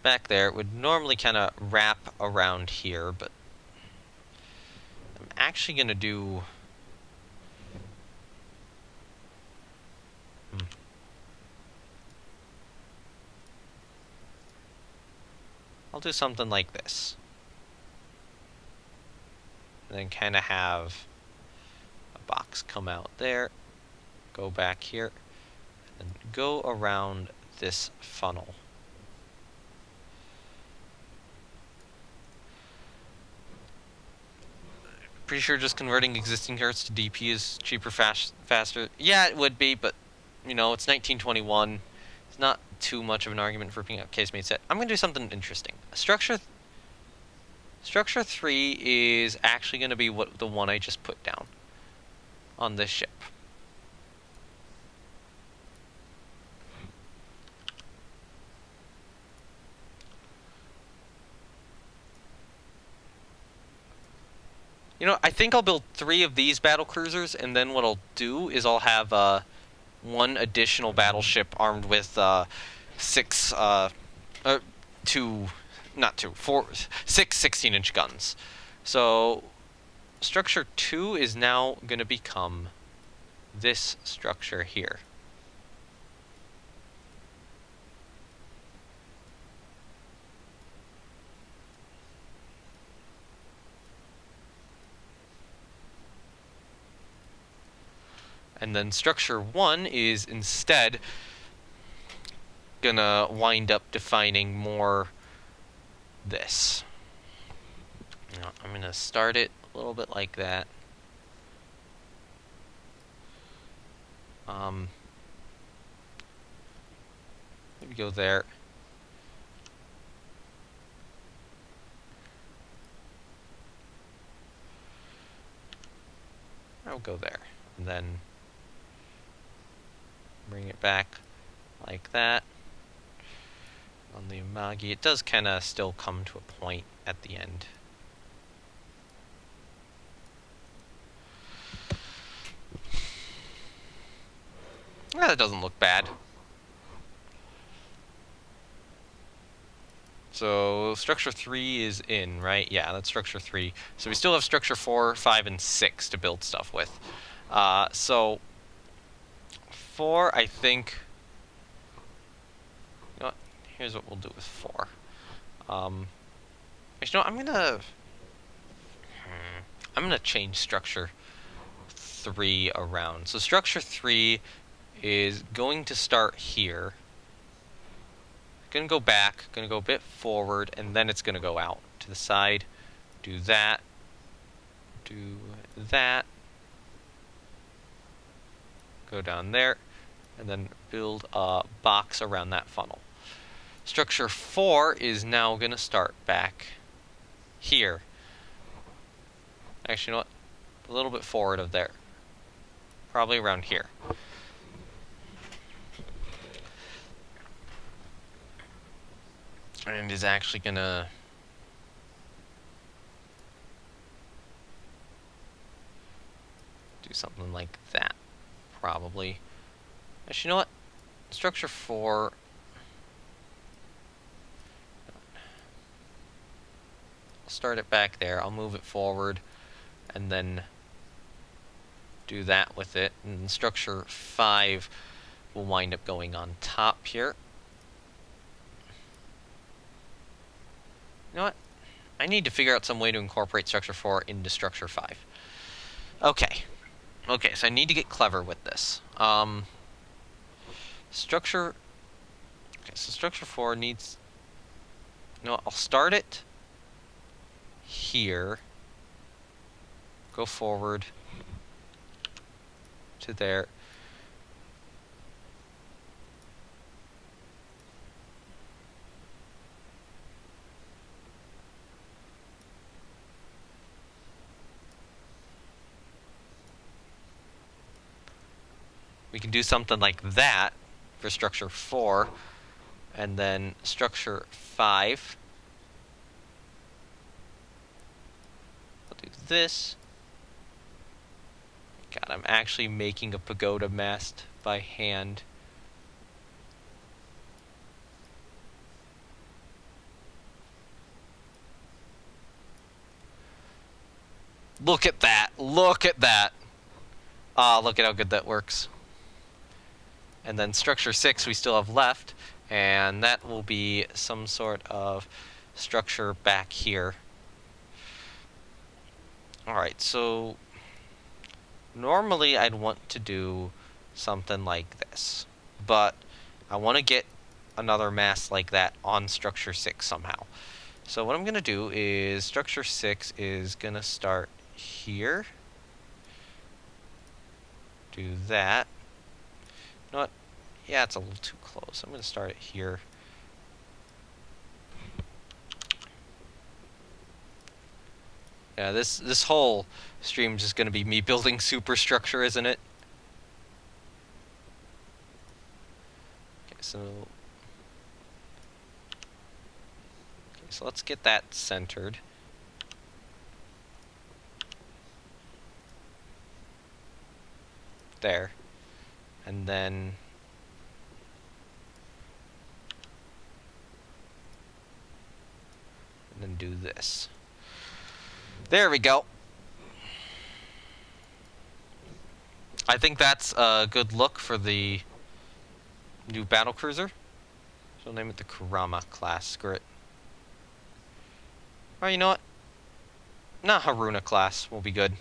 back there. It would normally kind of wrap around here, but I'm actually going to do... I'll do something like this. And then kind of have a box come out there, go back here, and go around this funnel. Pretty sure just converting existing cards to DP is cheaper, faster. Yeah, it would be, but, you know, it's 1921. It's not too much of an argument for picking up casemate set. I'm going to do something interesting. Structure 3 is actually going to be the one I just put down on this ship. You know, I think I'll build 3 of these battle cruisers, and then what I'll do is I'll have one additional battleship armed with 6 16-inch guns. So structure 2 is now going to become this structure here. And then structure 1 is instead gonna wind up defining more this. Now, I'm gonna start it a little bit like that. Maybe go there. I'll go there, and then bring it back like that. On the Amagi, it does kind of still come to a point at the end. Yeah, that doesn't look bad. So structure 3 is in, right? Yeah, that's structure 3. So we still have structure 4, 5, and 6 to build stuff with. So 4, I think... You know what? Here's what we'll do with 4. Actually, no, I'm gonna change structure 3 around. So structure 3 is going to start here. Gonna go back, gonna go a bit forward, and then it's gonna go out to the side. Do that. Do that. Go down there, and then build a box around that funnel. Structure 4 is now gonna start back here. Actually, you know what? A little bit forward of there. Probably around here. And is actually gonna do something like that, probably. Actually, you know what? Structure 4. I'll start it back there. I'll move it forward, and then do that with it. And structure 5 will wind up going on top here. You know what? I need to figure out some way to incorporate structure 4 into structure 5. Okay. Okay, so I need to get clever with this. Structure... Okay, so structure 4 needs... You know what? I'll start it here. Go forward to there. we can do something like that for structure 4, and then structure 5. I'll do this. God, I'm actually making a pagoda mast by hand. Look at that! Look at that! Ah, look at how good that works. And then structure 6 we still have left, and that will be some sort of structure back here. Alright, so normally I'd want to do something like this, but I want to get another mast like that on structure 6 somehow. So what I'm going to do is structure 6 is going to start here. Do that. You know what? Yeah, it's a little too close. I'm going to start it here. Yeah, this whole stream is just going to be me building superstructure, isn't it? Okay, so let's get that centered. There. And then do this. There we go. I think that's a good look for the new battlecruiser. So I'll name it the Kurama class. Screw it. Oh, you know what? Nah, Haruna class will be good.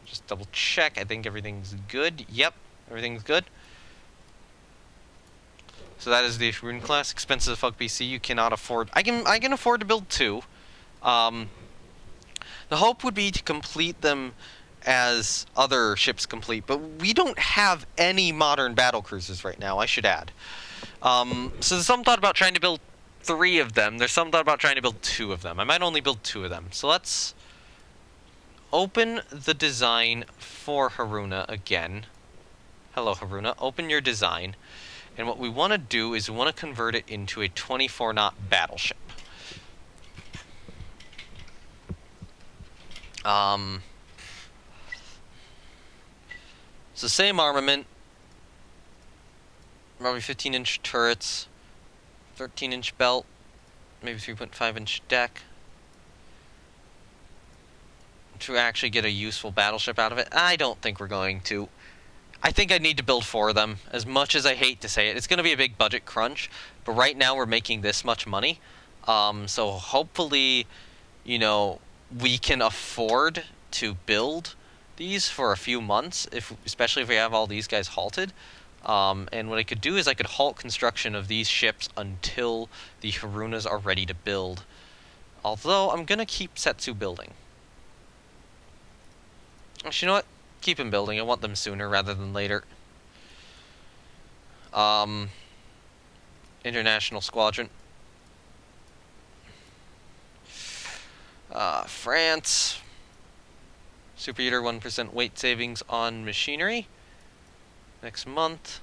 Just double check. I think everything's good. Yep, everything's good. So that is the Haruna class. Expensive as fuck BC. You cannot afford. I can afford to build 2. The hope would be to complete them as other ships complete, but we don't have any modern battle cruisers right now, I should add. So there's some thought about trying to build 3 of them. There's some thought about trying to build 2 of them. I might only build 2 of them. So let's open the design for Haruna again. Hello, Haruna. Open your design. And what we want to do is we want to convert it into a 24-knot battleship. It's the same armament. Probably 15-inch turrets, 13-inch belt, maybe 3.5-inch deck. To actually get a useful battleship out of it, I don't think we're going to. I think I need to build 4 of them, as much as I hate to say it. It's going to be a big budget crunch, but right now we're making this much money. So hopefully, you know, we can afford to build these for a few months, especially if we have all these guys halted. And what I could do is I could halt construction of these ships until the Harunas are ready to build. Although, I'm going to keep Setsu building. Actually, you know what? Keep them building. I want them sooner rather than later. International Squadron. France. Superheater 1% weight savings on machinery. Next month.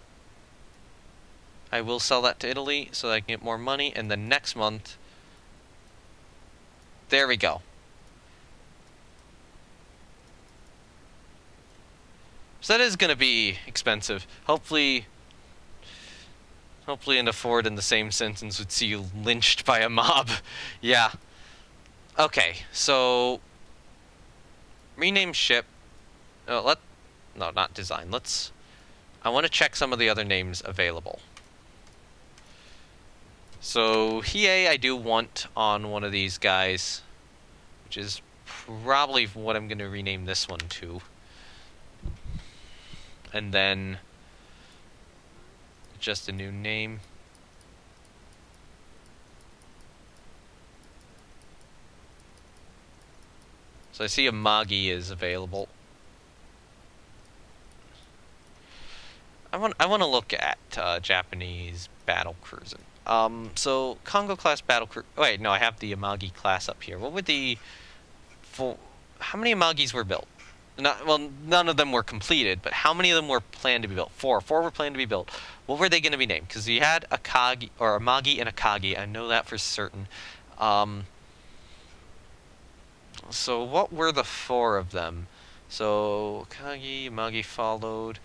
I will sell that to Italy so that I can get more money. And then next month. There we go. So that is going to be expensive. Hopefully an afford in the same sentence would see you lynched by a mob. Yeah. Okay, so rename ship. No, not design. I want to check some of the other names available. So Hiei I do want on one of these guys, which is probably what I'm going to rename this one to. And then just a new name. So I see a Magi is available. I want to look at Japanese battle cruising. So Congo class battle cruiser. Oh, wait, no, I have the Amagi class up here. What would how many Amagis were built? Not well, none of them were completed, but how many of them were planned to be built? Four. Four were planned to be built. What were they going to be named? Because you had Akagi or Amagi and Akagi. I know that for certain. Um, so what were the four of them? So Akagi, Amagi followed.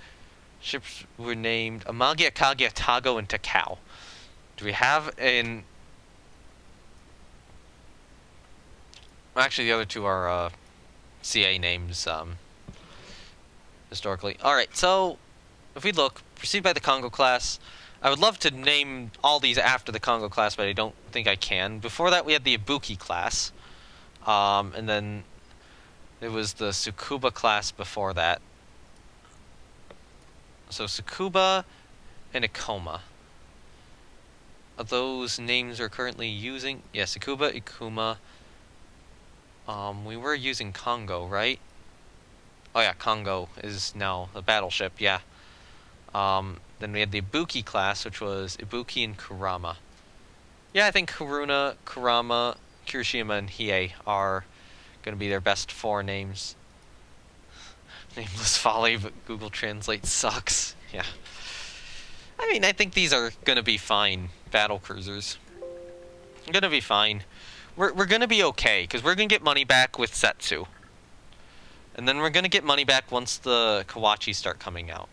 Ships were named Amagi, Akagi, Atago, and Takao. Do we have an? Actually, the other two are CA names. Historically. Alright, so if we look, preceded by the Congo class. I would love to name all these after the Congo class, but I don't think I can. Before that, we had the Ibuki class. And then it was the Tsukuba class before that. So Tsukuba and Ikoma. Are those names we're currently using? Yeah, Tsukuba, Ikuma. We were using Congo, right? Oh yeah, Congo is now a battleship, yeah. Then we had the Ibuki class, which was Ibuki and Kurama. Yeah, I think Karuna, Kurama, Kirishima, and Hiei are going to be their best four names. Nameless Folly, but Google Translate sucks. Yeah. I mean, I think these are going to be fine battle cruisers. Going to be fine. We're going to be okay, because we're going to get money back with Setsu. And then we're going to get money back once the Kawachi start coming out.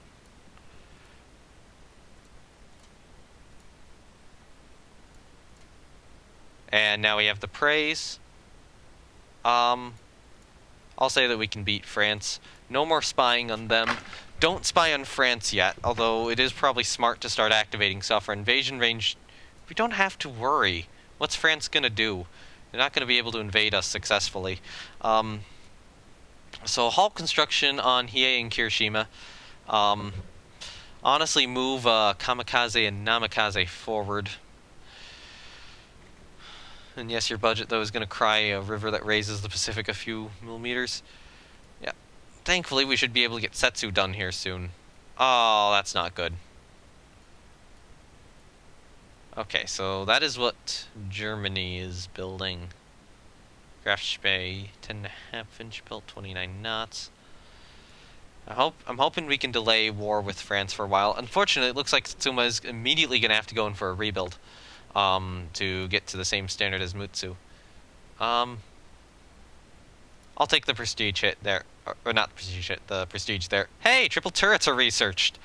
And now we have the praise. I'll say that we can beat France. No more spying on them. Don't spy on France yet, although it is probably smart to start activating stuff for invasion range. We don't have to worry. What's France gonna do? They're not gonna be able to invade us successfully. So hull construction on Hiei and Kirishima. Honestly, move Kamikaze and Namikaze forward. And yes, your budget, though, is going to cry a river that raises the Pacific a few millimeters. Yeah. Thankfully, we should be able to get Setsu done here soon. Oh, that's not good. Okay, so that is what Germany is building. Grafspee, 10.5-inch built, 29 knots. I'm hoping we can delay war with France for a while. Unfortunately, it looks like Satsuma is immediately going to have to go in for a rebuild. To get to the same standard as Mutsu. I'll take the prestige hit there. Or not the prestige hit, the prestige there. Hey, triple turrets are researched.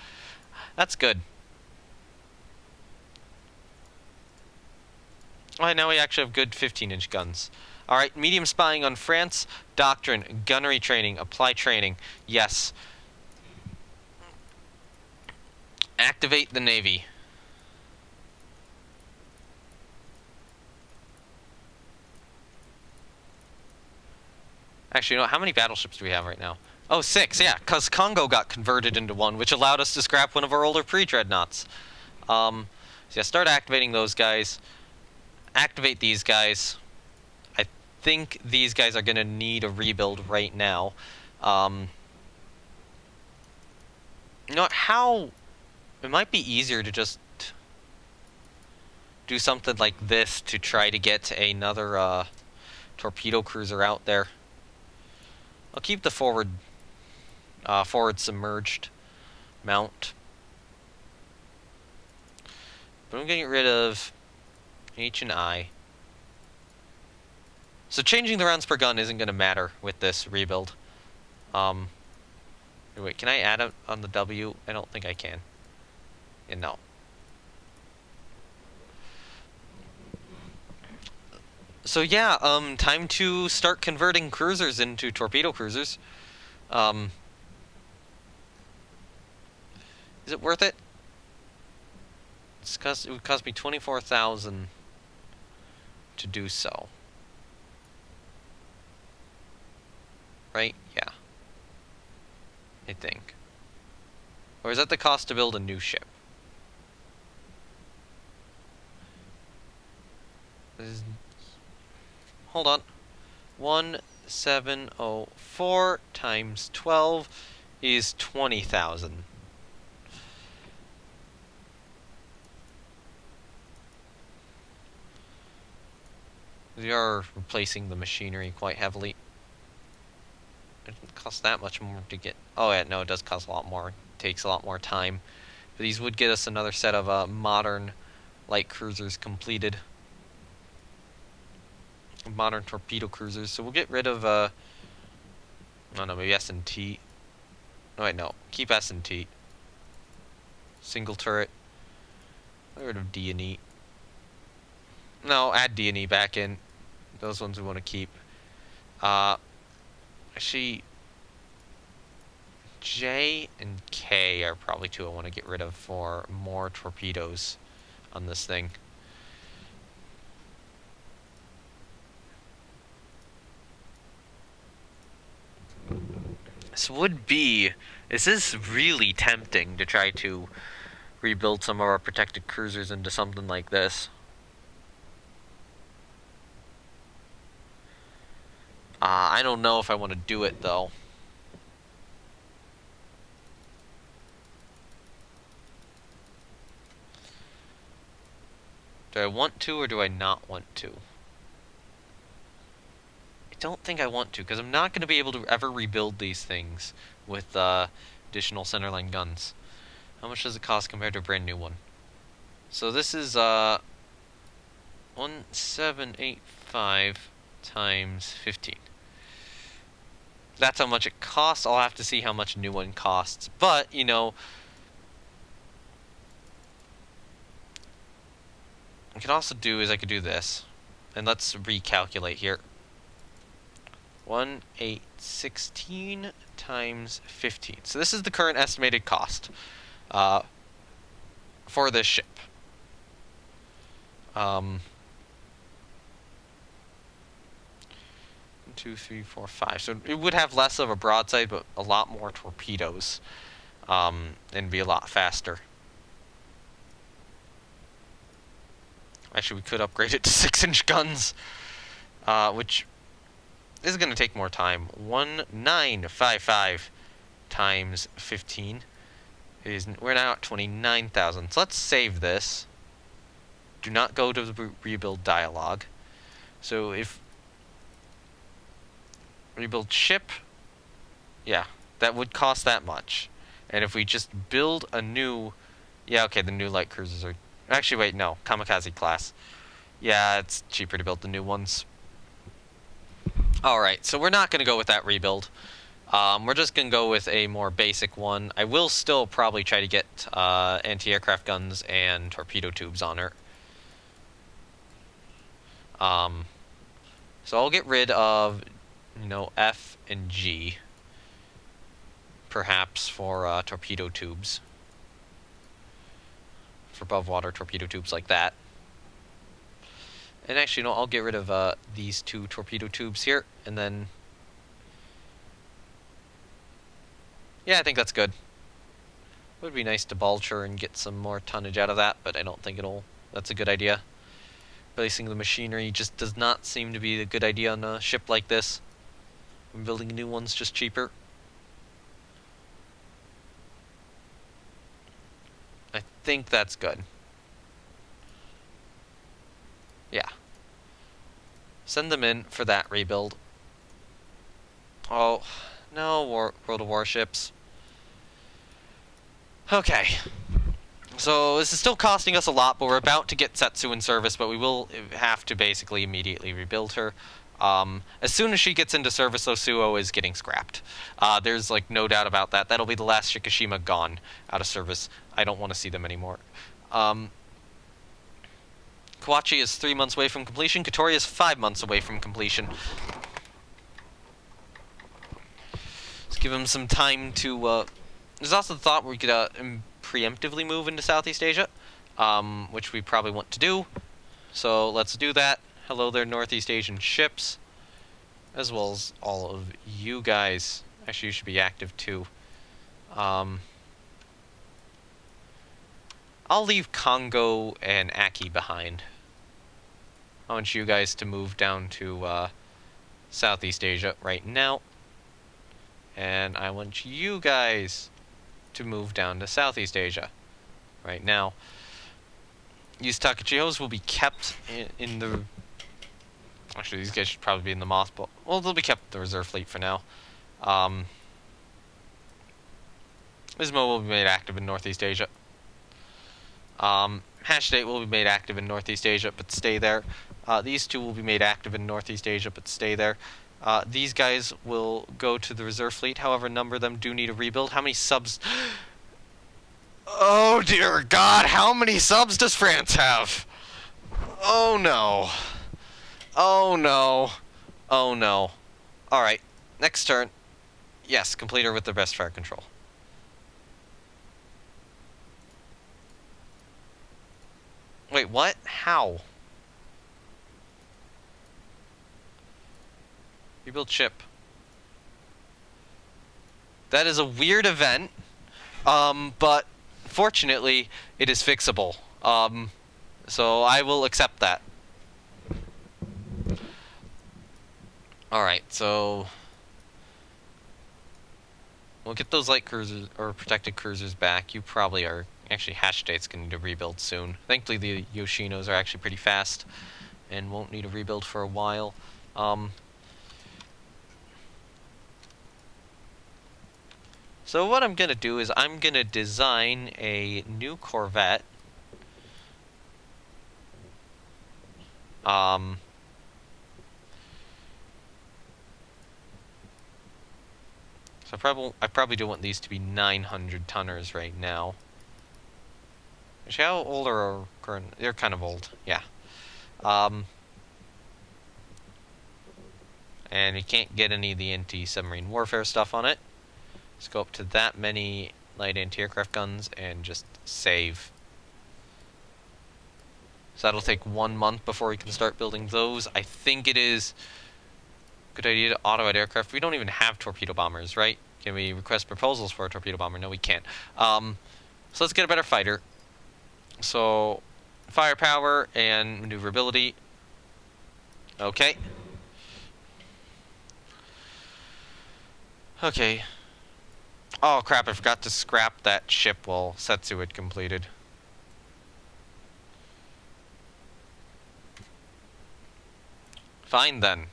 That's good. Alright, now we actually have good 15-inch guns. Alright, medium spying on France. Doctrine, gunnery training, apply training. Yes. Activate the Navy. Actually, you know, how many battleships do we have right now? Oh, 6, yeah, because Congo got converted into one, which allowed us to scrap one of our older pre-dreadnoughts. So yeah, start activating those guys. Activate these guys. I think these guys are going to need a rebuild right now. You know what, how... It might be easier to just do something like this to try to get another torpedo cruiser out there. I'll keep the forward submerged mount. But I'm getting rid of H and I. So changing the rounds per gun isn't going to matter with this rebuild. Wait, can I add it on the W? I don't think I can. Yeah, no. So yeah, time to start converting cruisers into torpedo cruisers. Is it worth it? It would cost me 24,000 to do so. Right? Yeah. I think. Or is that the cost to build a new ship? Hold on. 1704 times 12 is 20,000. We are replacing the machinery quite heavily. It doesn't cost that much more to get... Oh, yeah, no, it does cost a lot more. It takes a lot more time. But these would get us another set of modern light cruisers completed. Modern torpedo cruisers. So we'll get rid of... I don't know, maybe S&T. Oh, wait, no. Keep S&T. Single turret. Get rid of D&E. No, add D&E back in. Those ones we want to keep. Actually, J and K are probably two I want to get rid of for more torpedoes on this thing. This would be... This is really tempting to try to rebuild some of our protected cruisers into something like this. I don't know if I want to do it, though. Do I want to, or do I not want to? I don't think I want to, because I'm not going to be able to ever rebuild these things with additional centerline guns. How much does it cost compared to a brand new one? So this is 1785 times 15. That's how much it costs. I'll have to see how much a new one costs. But, you know, what I could also do is I could do this. And let's recalculate here. 1816 times 15. So this is the current estimated cost for this ship. 2, 3, 4, 5. So it would have less of a broadside, but a lot more torpedoes, and be a lot faster. Actually, we could upgrade it to 6-inch guns, which is going to take more time. 1955 times 15 is... We're now at 29,000. So let's save this. Do not go to the rebuild dialog. So if... Rebuild ship... Yeah, that would cost that much. And if we just build a new... Yeah, okay, the new light cruisers are... Actually, wait, no. Kamikaze class. Yeah, it's cheaper to build the new ones. Alright, so we're not going to go with that rebuild. We're just going to go with a more basic one. I will still probably try to get anti-aircraft guns and torpedo tubes on her. So I'll get rid of, you know, F and G. Perhaps for torpedo tubes. For above water torpedo tubes like that. And actually, no, I'll get rid of these two torpedo tubes here, and then... Yeah, I think that's good. It would be nice to bulge her and get some more tonnage out of that, but I don't think it'll... That's a good idea. Replacing the machinery just does not seem to be a good idea on a ship like this. I'm building new ones just cheaper. I think that's good. Yeah. Send them in for that rebuild. Oh, no, World of Warships. Okay. So this is still costing us a lot, but we're about to get Setsu in service, but we will have to basically immediately rebuild her. As soon as she gets into service, Osuo is getting scrapped. There's like no doubt about that. That'll be the last Shikishima gone out of service. I don't want to see them anymore. Kawachi is 3 months away from completion. Katori is 5 months away from completion. Let's give him some time to... There's also the thought we could preemptively move into Southeast Asia, which we probably want to do. So let's do that. Hello there, Northeast Asian ships, as well as all of you guys. Actually, you should be active too. I'll leave Congo and Aki behind. I want you guys to move down to Southeast Asia right now. And I want you guys to move down to Southeast Asia right now. These Takachihos will be kept in the... Actually, these guys should probably be in the mothball. Well, they'll be kept in the reserve fleet for now. Ismo will be made active in Northeast Asia. Hash State will be made active in Northeast Asia, but stay there. These two will be made active in Northeast Asia, but stay there. These guys will go to the reserve fleet. However, a number of them do need a rebuild. How many subs... Oh dear God, how many subs does France have? Oh no. Oh no. Oh no. Alright, next turn. Yes, complete her with the best fire control. Wait, what? How? Rebuild ship. That is a weird event, but fortunately, it is fixable. So I will accept that. Alright, so... we'll get those light cruisers, or protected cruisers back. You probably are... Actually, Hash State's going to need a rebuild soon. Thankfully, the Yoshinos are actually pretty fast, and won't need a rebuild for a while. So what I'm going to do is I'm going to design a new Corvette. So I probably don't want these to be 900 tonners right now. Actually, how old are our current? They're kind of old, yeah. And you can't get any of the anti-submarine warfare stuff on it. Let's go up to that many light anti-aircraft guns and just save. So that'll take 1 month before we can start building those. I think it is a good idea to auto-add aircraft. We don't even have torpedo bombers, right? Can we request proposals for a torpedo bomber? No, we can't. So let's get a better fighter. So, firepower and maneuverability. Okay. Okay. Oh crap, I forgot to scrap that ship while Setsu had completed. Fine then.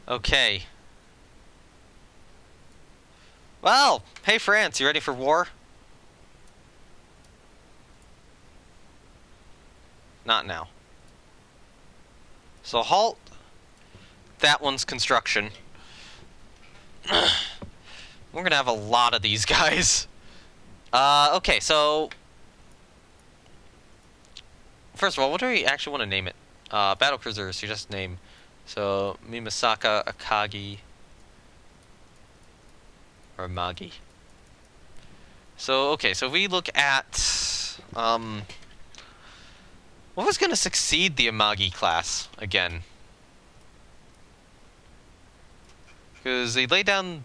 Okay. Well, hey France, you ready for war? Not now. So halt that one's construction. We're gonna have a lot of these guys. Okay, so... First of all, what do we actually want to name it? Battlecruiser, suggest name. So, Mimasaka, Akagi... or Magi. So, okay, so if we look at... what was going to succeed the Amagi class, again? Because they laid down...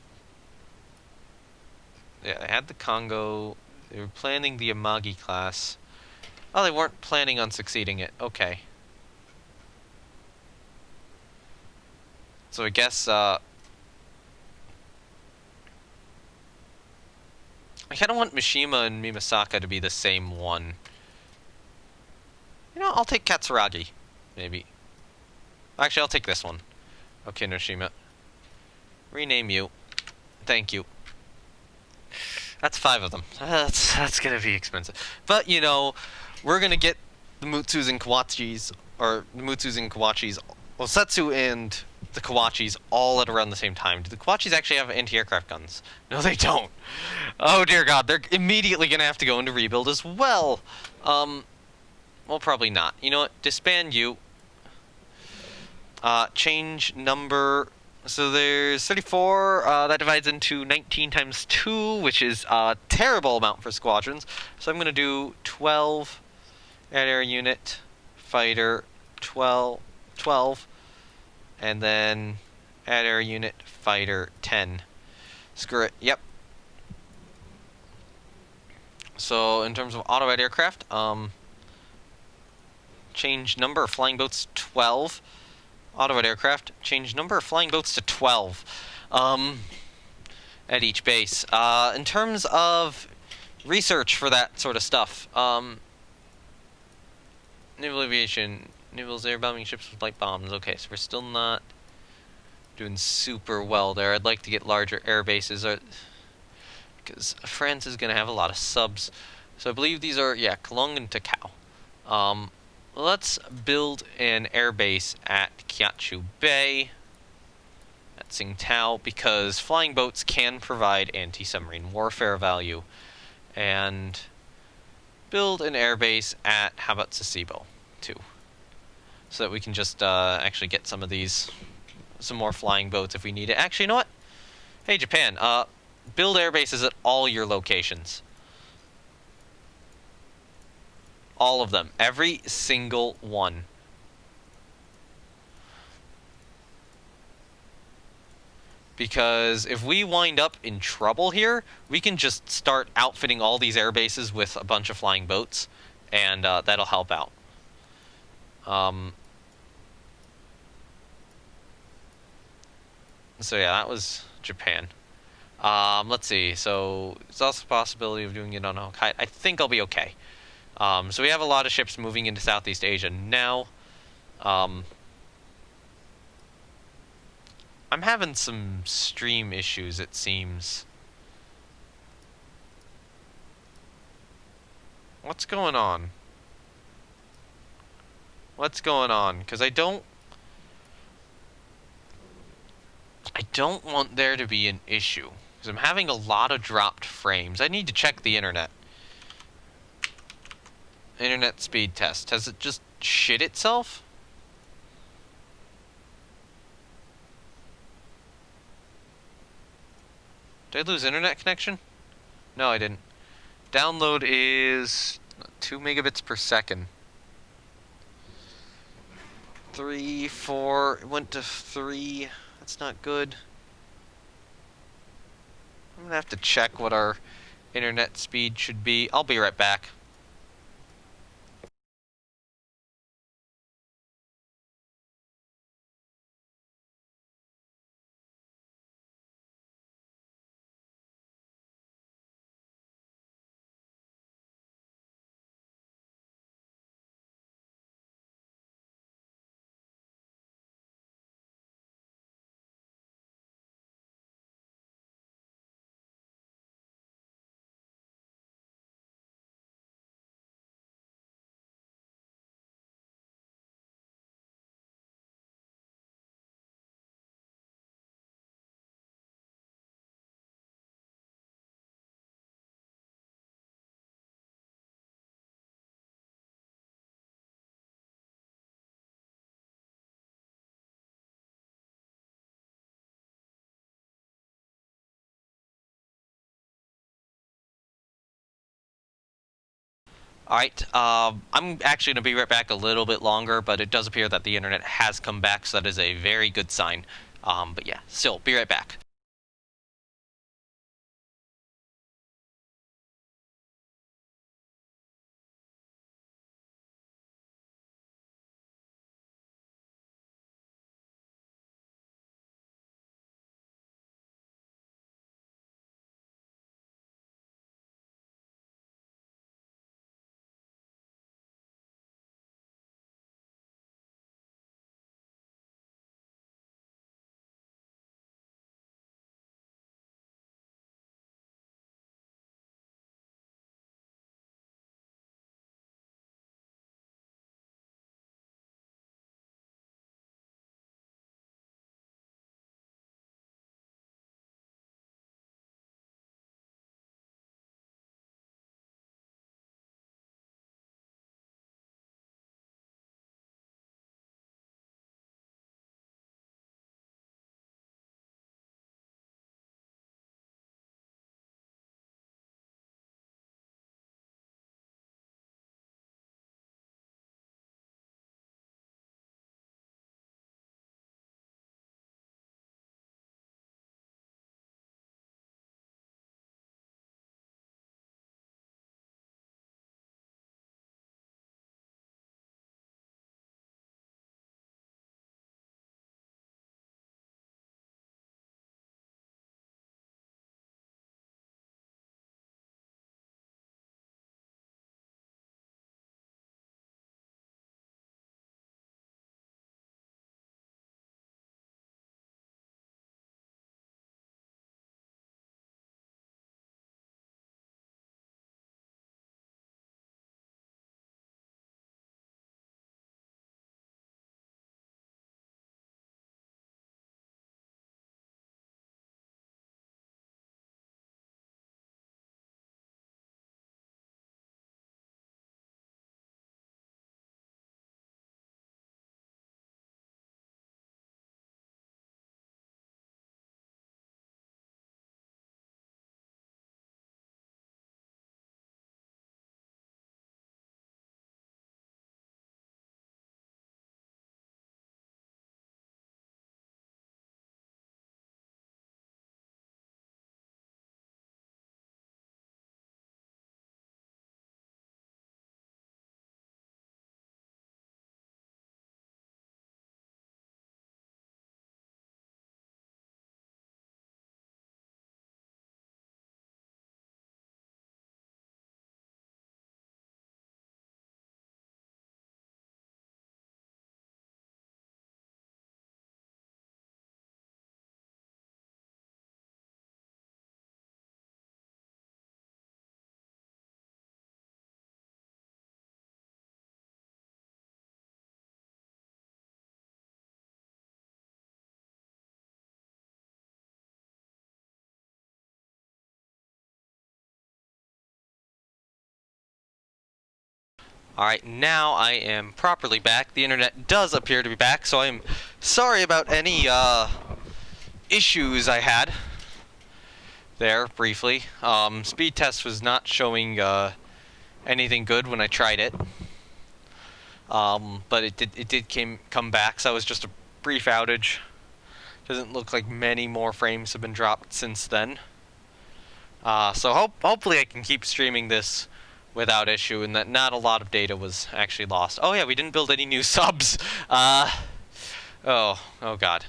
yeah, they had the Congo. They were planning the Amagi class. Oh, they weren't planning on succeeding it. Okay. So I guess, I kind of want Mishima and Mimasaka to be the same one. You know, I'll take Katsuragi, maybe. Actually, I'll take this one. Okay, Noshima. Rename you. Thank you. That's 5 of them. That's gonna be expensive. But, you know, we're gonna get the Mutsus and Kawachis, or the Mutsus and Kawachis, well, Setsu and the Kawachis all at around the same time. Do the Kawachis actually have anti-aircraft guns? No, they don't. Oh, dear God. They're immediately gonna have to go into rebuild as well. Well, probably not. You know what? Disband you. Change number... So there's 34, that divides into 19 times 2, which is a terrible amount for squadrons. So I'm going to do 12 air unit, fighter, 12, and then air unit, fighter, 10. Screw it, yep. So in terms of auto-add aircraft, change number of flying boats 12. Auto-add aircraft, change number of flying boats to 12 at each base. In terms of research for that sort of stuff, naval aviation, Enables air bombing ships with light bombs. Okay, so we're still not doing super well there. I'd like to get larger air bases, because France is going to have a lot of subs. So I believe these are, yeah, Cologne and Takao. Let's build an air base at Kiachu Bay, at Tsingtao, because flying boats can provide anti-submarine warfare value. And build an air base at, how about Sasebo, too? So that we can just actually get some of these, some more flying boats if we need it. Actually, you know what? Hey, Japan, build air bases at all your locations. All of them. Every single one. Because if we wind up in trouble here, we can just start outfitting all these air bases with a bunch of flying boats, and that'll help out. So yeah, that was Japan. Let's see. So there's also a possibility of doing it on Hokkaido. I think I'll be okay. So we have a lot of ships moving into Southeast Asia now. I'm having some stream issues, it seems. What's going on? What's going on? Because I don't want there to be an issue. Because I'm having a lot of dropped frames. I need to check the internet. Internet speed test. Has it just shit itself? Did I lose internet connection? No, I didn't. Download is 2 megabits per second. 3, 4, it went to 3. That's not good. I'm gonna have to check what our internet speed should be. I'll be right back. Alright, I'm actually going to be right back a little bit longer, but it does appear that the internet has come back, so that is a very good sign. But yeah, still, be right back. Alright, now I am properly back. The internet does appear to be back, so I'm sorry about any issues I had there briefly. Speed test was not showing anything good when I tried it. But it did come back, so it was just a brief outage. Doesn't look like many more frames have been dropped since then. So hopefully I can keep streaming this without issue, and that not a lot of data was actually lost. Oh yeah, we didn't build any new subs. Oh god.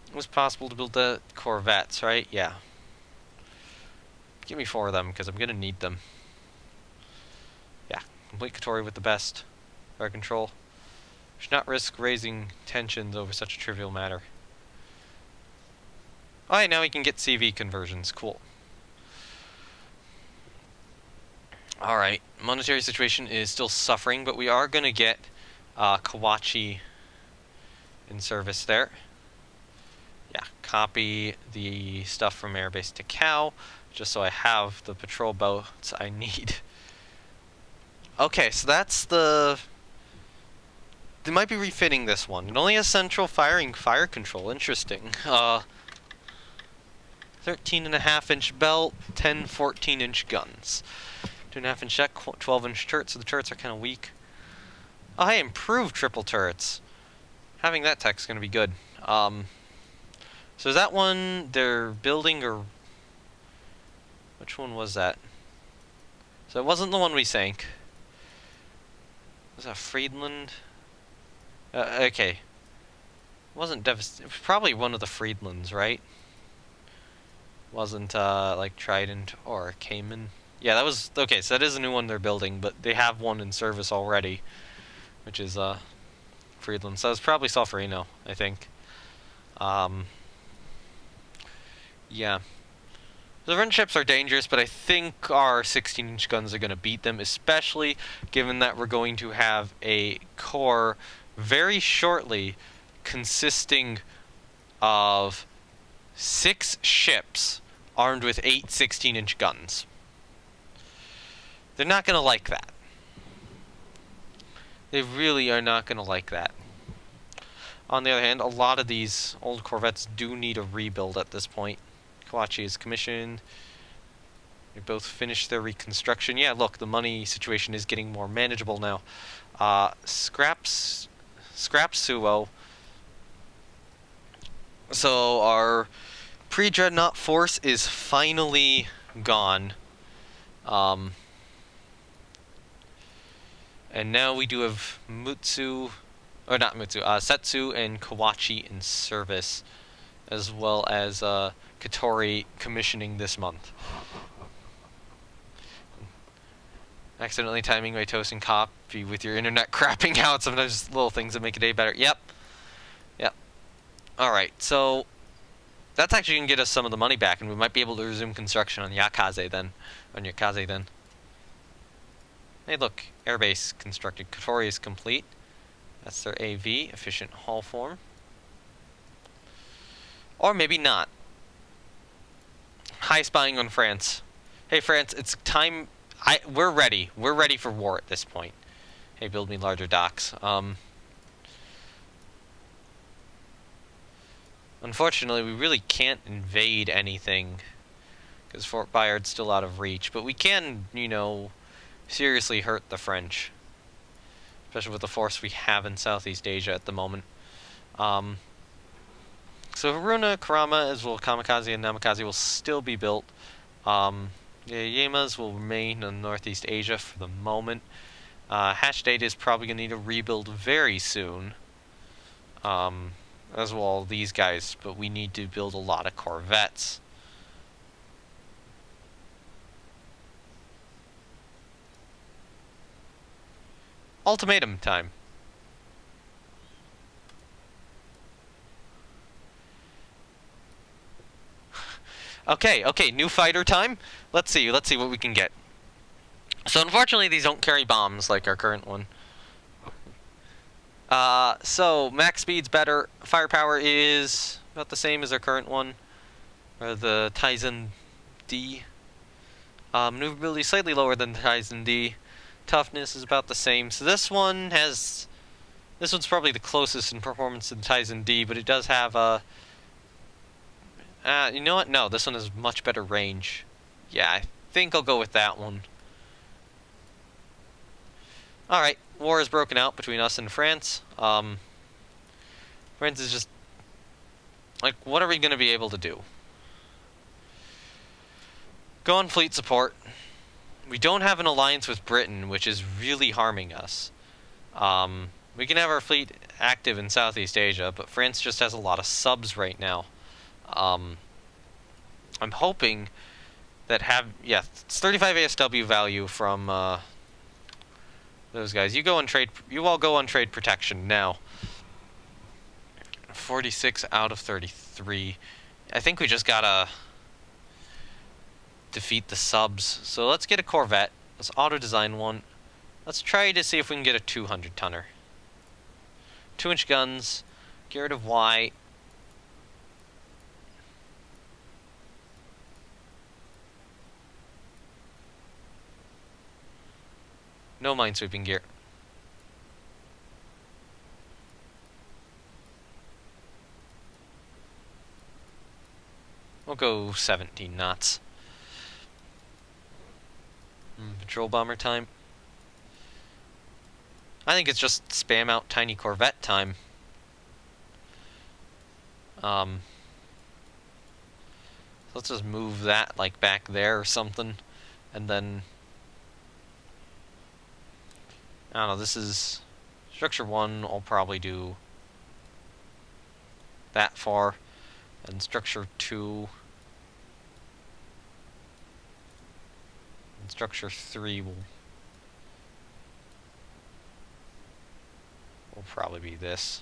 It was possible to build the corvettes, right? Yeah. Give me 4 of them, because I'm gonna need them. Yeah, complete Katori with the best fire control. Should not risk raising tensions over such a trivial matter. Alright, now we can get CV conversions. Cool. Alright, monetary situation is still suffering, but we are going to get Kawachi in service there. Yeah, copy the stuff from airbase to Cal, just so I have the patrol boats I need. Okay, so that's the... They might be refitting this one. It only has central firing fire control. Interesting. 13.5-inch belt, 10 14-inch guns. 2.5-inch deck, 12-inch turrets, so the turrets are kind of weak. Oh, hey, improved triple turrets. Having that tech's going to be good. So is that one they're building, or... Which one was that? So it wasn't the one we sank. Was that Friedland? Okay. It wasn't it was probably one of the Friedlands, right? Wasn't, like, Trident or Cayman. Yeah, that was... Okay, so that is a new one they're building, but they have one in service already, which is, Friedland. So it's probably Solferino, I think. Yeah. The French ships are dangerous, but I think our 16-inch guns are going to beat them, especially given that we're going to have a core very shortly consisting of 6 ships armed with 8 16-inch guns. They're not going to like that. They really are not going to like that. On the other hand, a lot of these old corvettes do need a rebuild at this point. Kawachi is commissioned. They both finished their reconstruction. Yeah, look, the money situation is getting more manageable now. Scrap Suo. So our pre-dreadnought force is finally gone. And now we do have Setsu and Kawachi in service, as well as Katori commissioning this month. Accidentally timing my toast and copy with your internet crapping out. Sometimes little things that make a day better. Yep. Alright, so that's actually going to get us some of the money back, and we might be able to resume construction on Yakaze then. Hey, look, airbase constructed. Katori is complete. That's their AV, efficient hull form. Or maybe not. High spying on France. Hey, France, it's time. We're ready. We're ready for war at this point. Hey, build me larger docks. Unfortunately, we really can't invade anything because Fort Bayard's still out of reach. But we can, seriously hurt the French, especially with the force we have in Southeast Asia at the moment. So Haruna, Karama, as well as Kamikaze and Namikaze will still be built. The Yamas will remain in Northeast Asia for the moment. Hatch Data is probably going to need a rebuild very soon. As well as these guys, but we need to build a lot of corvettes. Ultimatum time. Okay, new fighter time. Let's see what we can get. So unfortunately these don't carry bombs like our current one. So max speed's better. Firepower is about the same as our current one, or the Tizen D. Maneuverability slightly lower than the Tizen D. Toughness is about the same. So this one has... This one's probably the closest in performance to the Tizen D, but it does have a... you know what? No, this one has much better range. Yeah, I think I'll go with that one. Alright, war has broken out between us and France. France is just... Like, what are we going to be able to do? Go on fleet support. We don't have an alliance with Britain, which is really harming us. We can have our fleet active in Southeast Asia, but France just has a lot of subs right now. I'm hoping that yeah, it's 35 ASW value from those guys. You all go on trade protection now. 46 out of 33. I think we just gotta defeat the subs. So let's get a Corvette. Let's auto-design one. Let's try to see if we can get a 200-tonner. 2-inch guns. Get rid of Y. No minesweeping gear. We'll go 17 knots. Patrol bomber time. I think it's just spam out tiny Corvette time. Let's just move that like back there or something, and then I don't know. This is structure 1. I'll probably do that far, and structure 2 and structure 3 will probably be this.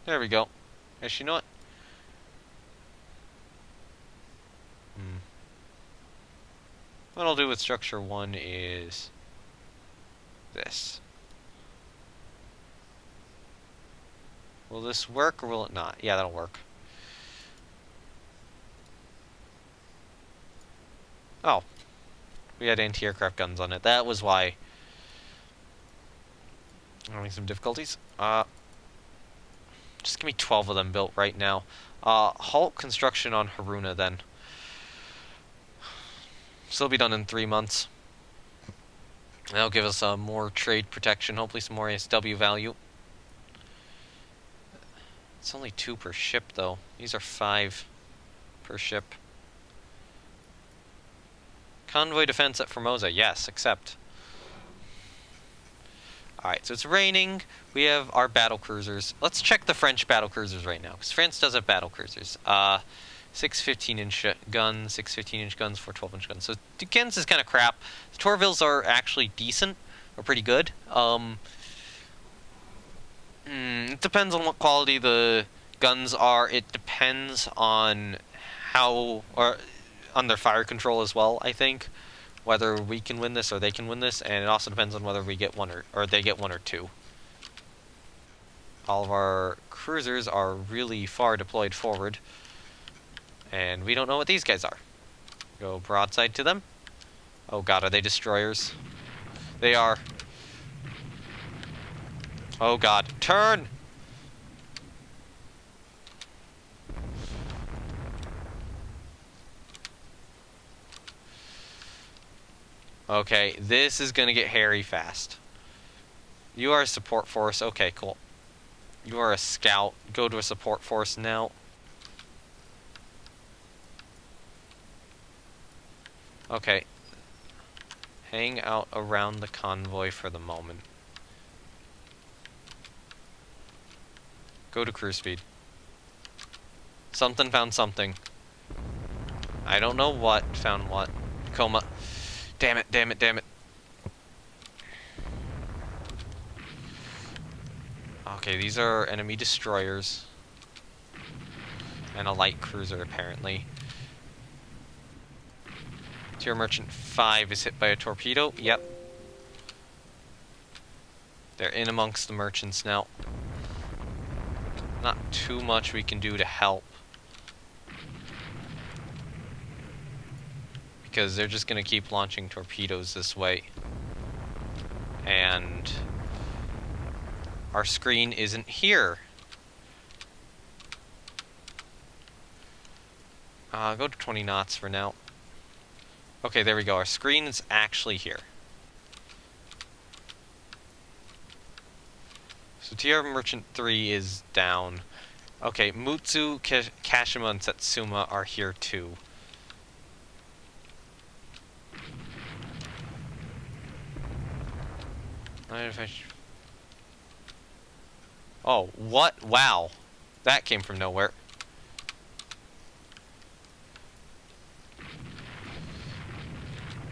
There we go. Actually, you know what? What I'll do with structure 1 is this. Will this work or will it not? Yeah, that'll work. Oh. We had anti-aircraft guns on it. That was why I'm having some difficulties. Just give me 12 of them built right now. Halt construction on Haruna then. Still be done in 3 months. That'll give us more trade protection, hopefully some more ASW value. It's only 2 per ship though. These are 5 per ship. Convoy defense at Formosa, yes, accept. Alright, so it's raining. We have our battle cruisers. Let's check the French battle cruisers right now, because France does have battle cruisers. 6 15-inch guns, 6 15-inch guns, 4 12-inch guns. So Duquesne's is kind of crap. The Tourvilles are actually decent, or pretty good. It depends on what quality the guns are. It depends on how, or on their fire control as well, I think. Whether we can win this or they can win this, and it also depends on whether we get one or they get 1 or 2. All of our cruisers are really far deployed forward, and we don't know what these guys are. Go broadside to them. Oh god, are they destroyers? They are. Oh god, turn! Okay, this is gonna get hairy fast. You are a support force. Okay, cool. You are a scout. Go to a support force now. Okay. Hang out around the convoy for the moment. Go to cruise speed. Something found something. I don't know what found what. Coma. Damn it, damn it, damn it. Okay, these are enemy destroyers. And a light cruiser, apparently. Tier Merchant 5 is hit by a torpedo. Yep. They're in amongst the merchants now. Not too much we can do to help. because they're just going to keep launching torpedoes this way. And our screen isn't here. Go to 20 knots for now. Okay, there we go. Our screen is actually here. So TR Merchant 3 is down. Okay, Mutsu, Kashima, and Satsuma are here too. Oh, what? Wow. That came from nowhere.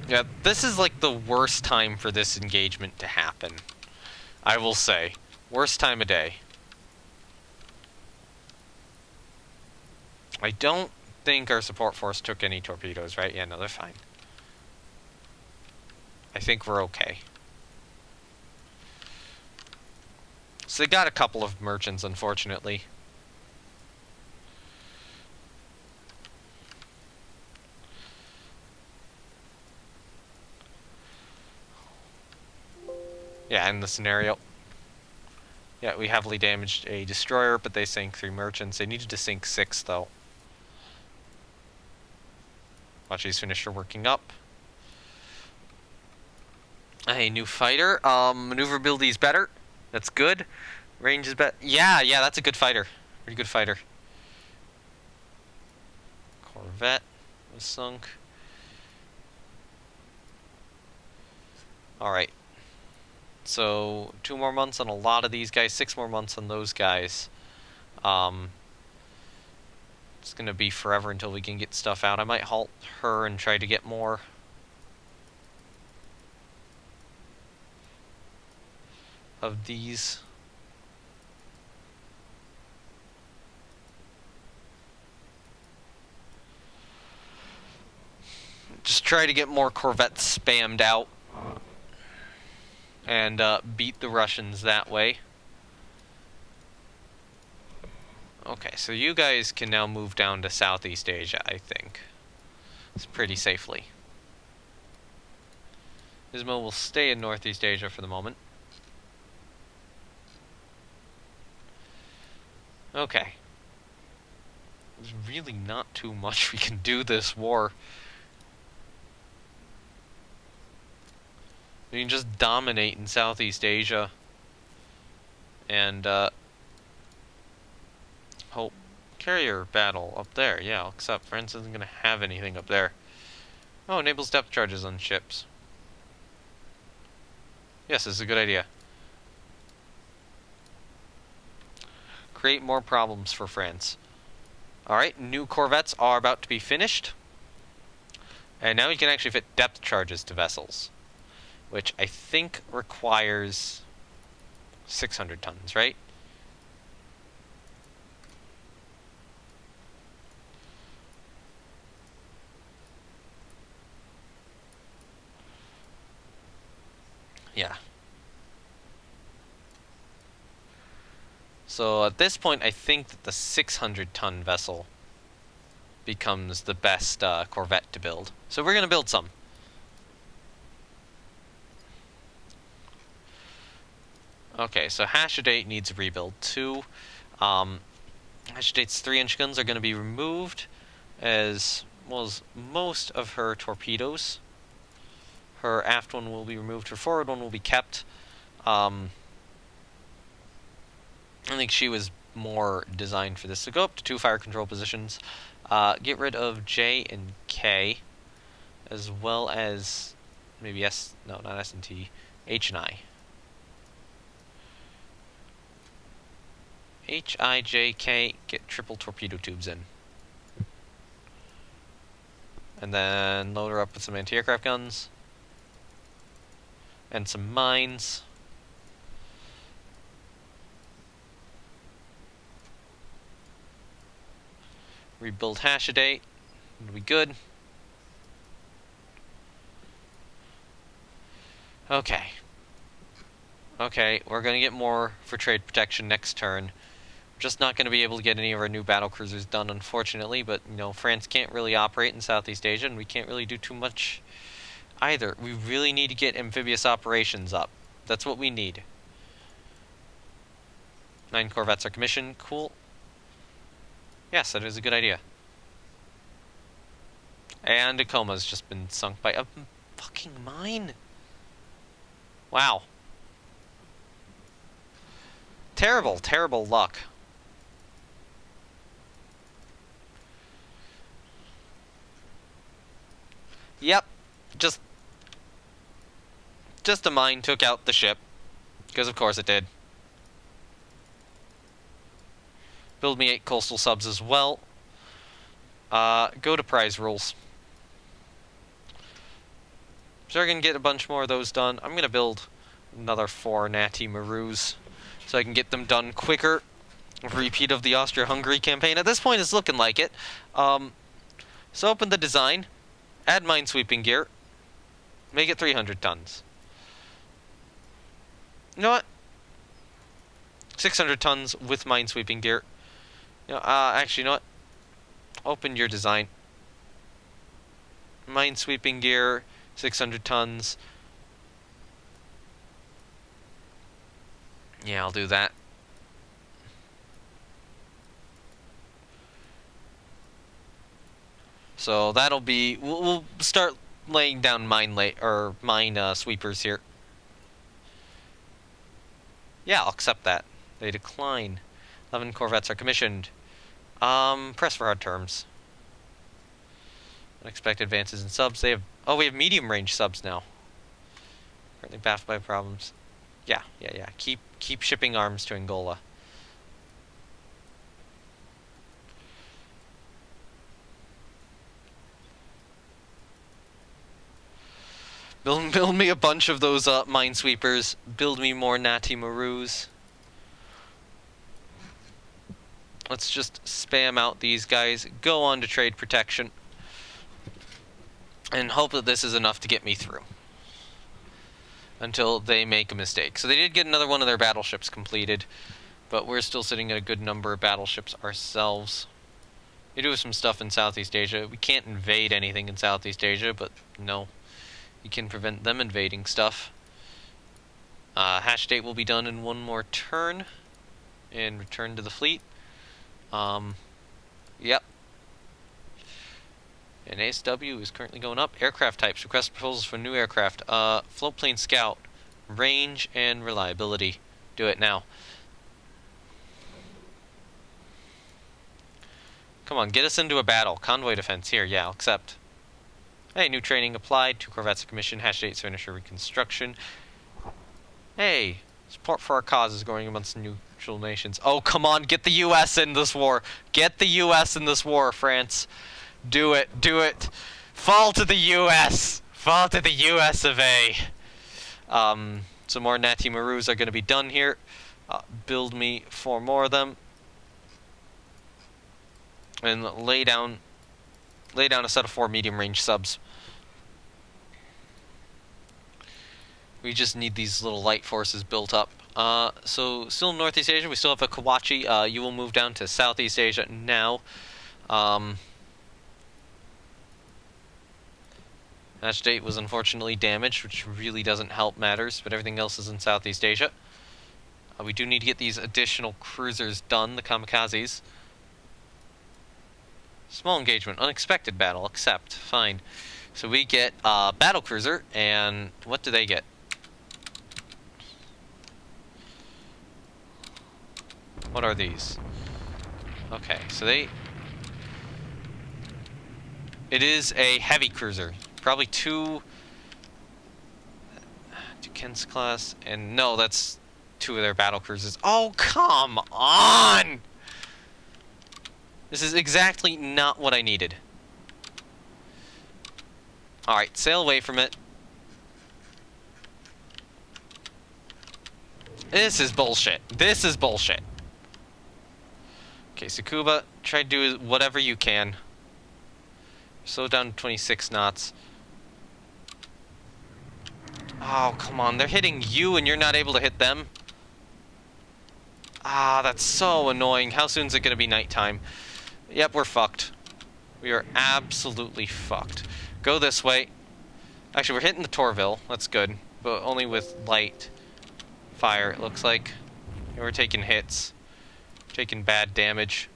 Yeah, this is like the worst time for this engagement to happen. I will say. Worst time of day. I don't think our support force took any torpedoes, right? Yeah, no, they're fine. I think we're okay. So they got a couple of merchants, unfortunately. Yeah, in the scenario. Yeah, we heavily damaged a destroyer, but they sank 3 merchants. They needed to sink 6, though. Watch these finisher working up. A new fighter. Maneuverability is better. That's good. Range is better. Yeah, that's a good fighter. Pretty good fighter. Corvette was sunk. Alright. So, 2 more months on a lot of these guys, 6 more months on those guys. It's gonna be forever until we can get stuff out. I might halt her and try to get more. Of these. Just try to get more Corvettes spammed out. And beat the Russians that way. Okay, so you guys can now move down to Southeast Asia, I think. It's pretty safely. Ismo will stay in Northeast Asia for the moment. Okay. There's really not too much we can do this war. We can just dominate in Southeast Asia. And, hope. Carrier battle up there. Yeah, except France isn't going to have anything up there. Oh, enables depth charges on ships. Yes, this is a good idea. Create more problems for France. Alright, new corvettes are about to be finished. And now we can actually fit depth charges to vessels. Which I think requires 600 tons, right? Yeah. So at this point, I think that the 600-ton vessel becomes the best corvette to build. So we're going to build some. Okay, so Hashidate needs a rebuild too. Hashidate's 3-inch guns are going to be removed, as well as most of her torpedoes. Her aft one will be removed, her forward one will be kept. I think she was more designed for this. So go up to 2 fire control positions. Get rid of J and K, as well as maybe S, no, not S and T, H and I. H, I, J, K, get triple torpedo tubes in. And then load her up with some anti-aircraft guns. And some mines. Rebuild Hashidate. It'll be good. Okay. Okay, we're gonna get more for trade protection next turn. Just not going to be able to get any of our new battle cruisers done, unfortunately. But, you know, France can't really operate in Southeast Asia, and we can't really do too much either. We really need to get amphibious operations up. That's what we need. 9 corvettes are commissioned. Cool. Yes, that is a good idea. And Tacoma's just been sunk by a fucking mine. Wow. Terrible, terrible luck. Yep. Just a mine took out the ship. Because of course it did. Build me 8 coastal subs as well. Go to prize rules. So we're going to get a bunch more of those done. I'm going to build another 4 Natty Maroos so I can get them done quicker. A repeat of the Austria-Hungary campaign. At this point, it's looking like it. So open the design. Add minesweeping gear. Make it 300 tons. You know what? 600 tons with minesweeping gear. You know, actually, you know what? Open your design. Minesweeping gear, 600 tons. Yeah, I'll do that. So that'll be. We'll start laying down mine sweepers here. Yeah, I'll accept that. They decline. 11 corvettes are commissioned. Press for hard terms. Unexpected advances in subs. They have. Oh, we have medium range subs now. Currently baffled by problems. Yeah. Keep shipping arms to Angola. Build me a bunch of those minesweepers. Build me more Natty Maroos. Let's just spam out these guys. Go on to trade protection. And hope that this is enough to get me through. Until they make a mistake. So they did get another one of their battleships completed. But we're still sitting at a good number of battleships ourselves. We do have some stuff in Southeast Asia. We can't invade anything in Southeast Asia, but no. You can prevent them invading stuff. Hatch date will be done in one more turn. And return to the fleet. Yep. And ASW is currently going up. Aircraft types. Request proposals for new aircraft. Floatplane scout. Range and reliability. Do it now. Come on, get us into a battle. Convoy defense. Here, yeah, I'll accept. Hey, new training applied. 2 corvettes commissioned. Hatch date to finish reconstruction. Hey, support for our cause is growing amongst neutral nations. Oh, come on, get the U.S. in this war. Get the U.S. in this war, France. Do it, do it. Fall to the U.S. Fall to the U.S. of A. Some more Natty Maroos are going to be done here. Build me 4 more of them. And lay down a set of 4 medium-range subs. We just need these little light forces built up. So still in Northeast Asia, we still have a Kawachi. You will move down to Southeast Asia now. Hatch date was unfortunately damaged, which really doesn't help matters, but everything else is in Southeast Asia. We do need to get these additional cruisers done, the kamikazes. Small engagement, unexpected battle, accept, fine. So we get battle cruiser, and what do they get? What are these? Okay, so it is a heavy cruiser. Probably 2 Duquesne's class, and no, that's 2 of their battle cruisers. Oh, come on! This is exactly not what I needed. Alright, sail away from it. This is bullshit. This is bullshit. Okay, Tsukuba, try to do whatever you can. Slow down to 26 knots. Oh, come on. They're hitting you and you're not able to hit them. Ah, that's so annoying. How soon is it going to be nighttime? Yep, we're fucked. We are absolutely fucked. Go this way. Actually, we're hitting the Torville. That's good. But only with light fire, it looks like. And we're taking hits. Taking bad damage.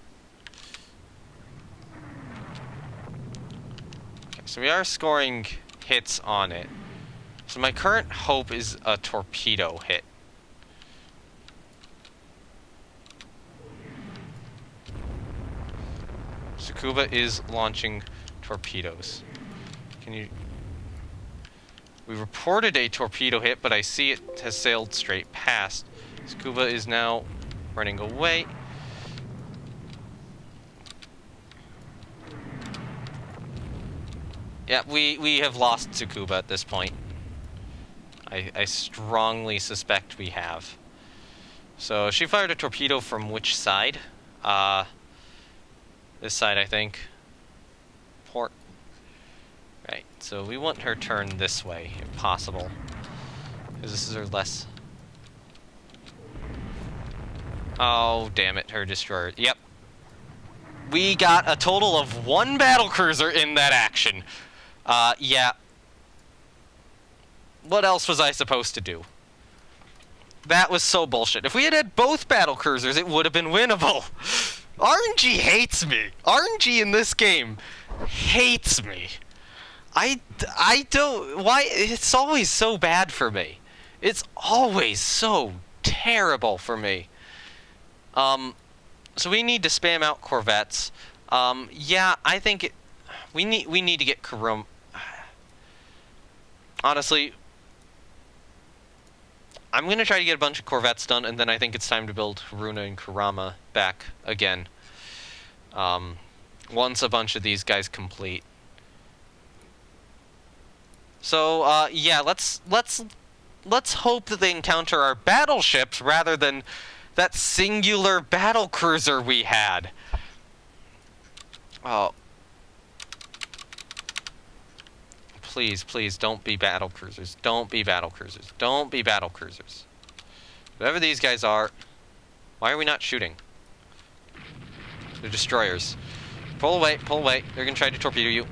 Okay, so we are scoring hits on it. So my current hope is a torpedo hit. Tsukuba is launching torpedoes. Can you... We reported a torpedo hit, but I see it has sailed straight past. Tsukuba is now running away. Yeah, we have lost Tsukuba at this point. I strongly suspect we have. So she fired a torpedo from which side? This side, I think. Port. Right, so we want her turned this way, if possible. Because this is her less... Oh, damn it, her destroyer. Yep. We got a total of 1 battlecruiser in that action. Yeah. What else was I supposed to do? That was so bullshit. If we had had both battlecruisers, it would have been winnable. RNG hates me. RNG in this game hates me. I don't... Why? It's always so bad for me. It's always so terrible for me. So we need to spam out corvettes. Yeah, I think we need to get Kurum. Honestly, I'm gonna try to get a bunch of corvettes done, and then I think it's time to build Haruna and Kurama back again. Once a bunch of these guys complete. So yeah, let's hope that they encounter our battleships rather than that singular battlecruiser we had. Oh. Please, please, don't be battlecruisers. Don't be battlecruisers. Don't be battlecruisers. Whatever these guys are, why are we not shooting? They're destroyers. Pull away, pull away. They're gonna try to torpedo you.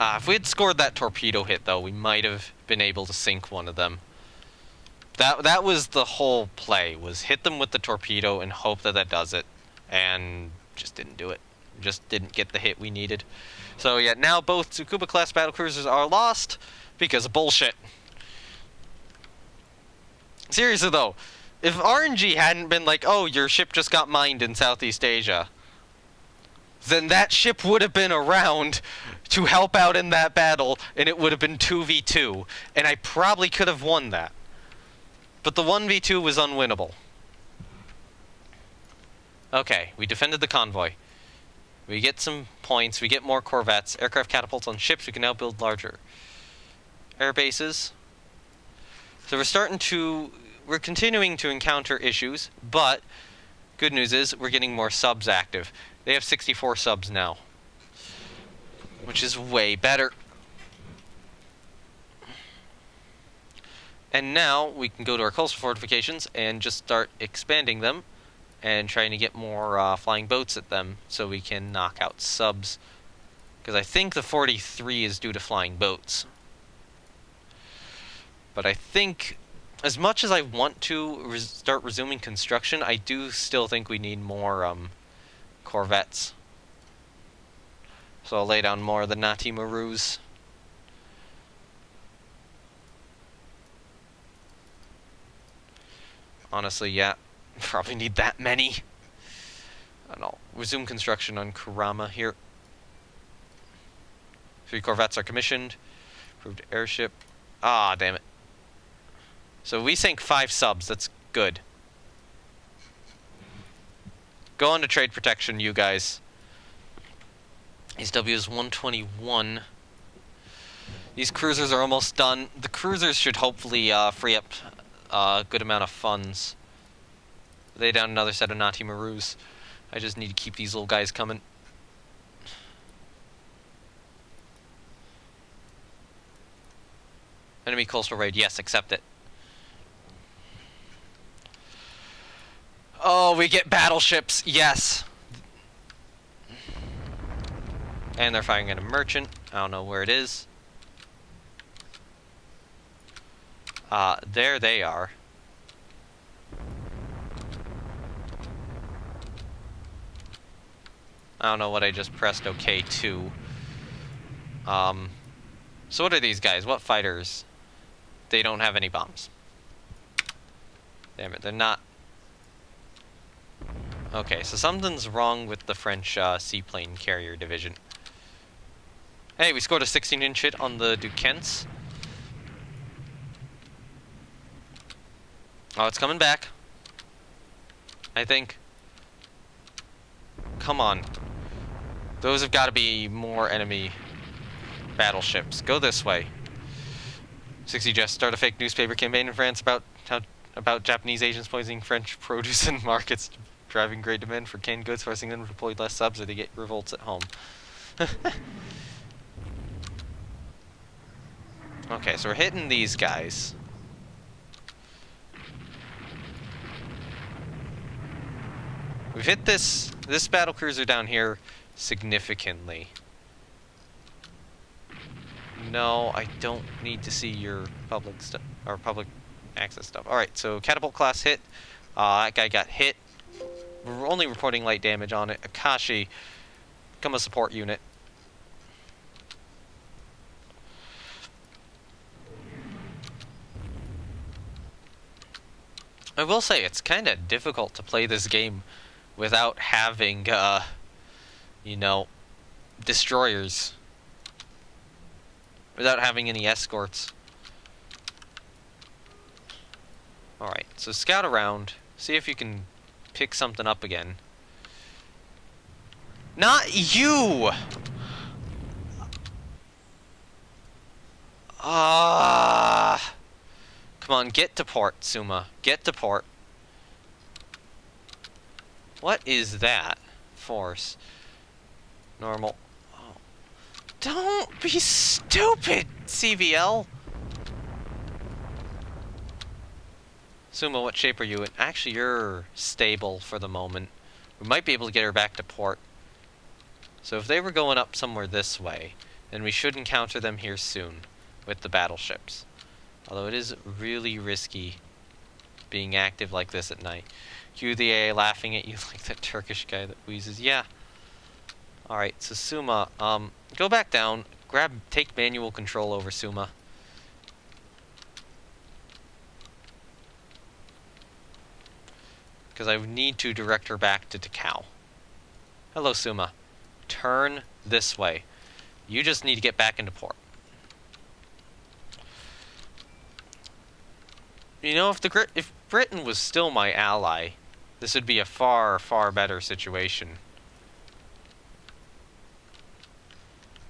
If we had scored that torpedo hit, though, we might have been able to sink one of them. That was the whole play, was hit them with the torpedo and hope that that does it. And just didn't do it. Just didn't get the hit we needed. So yeah, now both Tsukuba-class battlecruisers are lost because of bullshit. Seriously, though, if RNG hadn't been like, oh, your ship just got mined in Southeast Asia, then that ship would have been around to help out in that battle, and it would have been 2v2, and I probably could have won that. But the 1v2 was unwinnable. Okay, we defended the convoy. We get some points, we get more corvettes, aircraft catapults on ships, we can now build larger air bases. So we're continuing to encounter issues, but good news is we're getting more subs active. They have 64 subs now, which is way better. And now we can go to our coastal fortifications and just start expanding them and trying to get more flying boats at them so we can knock out subs. Because I think the 43 is due to flying boats. But I think, as much as I want to start resuming construction, I do still think we need more corvettes. So I'll lay down more of the Nati Marus. Honestly, yeah, probably need that many. And I'll resume construction on Kurama here. 3 corvettes are commissioned. Approved airship. Ah, damn it. So we sank 5 subs, that's good. Go on to trade protection, you guys. SW is 121. These cruisers are almost done. The cruisers should hopefully free up a good amount of funds. Lay down another set of Nati Marus. I just need to keep these little guys coming. Enemy coastal raid. Yes, accept it. Oh, we get battleships. Yes. And they're firing at a merchant. I don't know where it is. There they are. I don't know what I just pressed OK to. So what are these guys? What fighters? They don't have any bombs. Damn it, they're not... Okay, so something's wrong with the French seaplane carrier division. Hey, we scored a 16-inch hit on the Duquesnes. Oh, it's coming back. I think. Come on. Those have got to be more enemy battleships. Go this way. 60 Jets start a fake newspaper campaign in France about Japanese agents poisoning French produce in markets, driving great demand for canned goods, forcing them to deploy less subs or they get revolts at home. Okay, so we're hitting these guys. We've hit this battlecruiser down here significantly. No, I don't need to see your public stuff or public access stuff. All right, so catapult class hit. That guy got hit. We're only reporting light damage on it. Akashi, become a support unit. I will say it's kind of difficult to play this game without having, you know, destroyers. Without having any escorts. Alright, so scout around. See if you can pick something up again. Not you! Come on, get to port, Suma. Get to port. What is that? Force. Normal. Oh. Don't be stupid, CVL! Suma, what shape are you in? Actually, you're stable for the moment. We might be able to get her back to port. So if they were going up somewhere this way, then we should encounter them here soon with the battleships. Although it is really risky being active like this at night. Cue the AA laughing at you like that Turkish guy that wheezes. Yeah. Alright, so Suma, go back down. Take manual control over Suma. Because I need to direct her back to Takao. Hello, Suma. Turn this way. You just need to get back into port. You know, if Britain was still my ally, this would be a far, far better situation.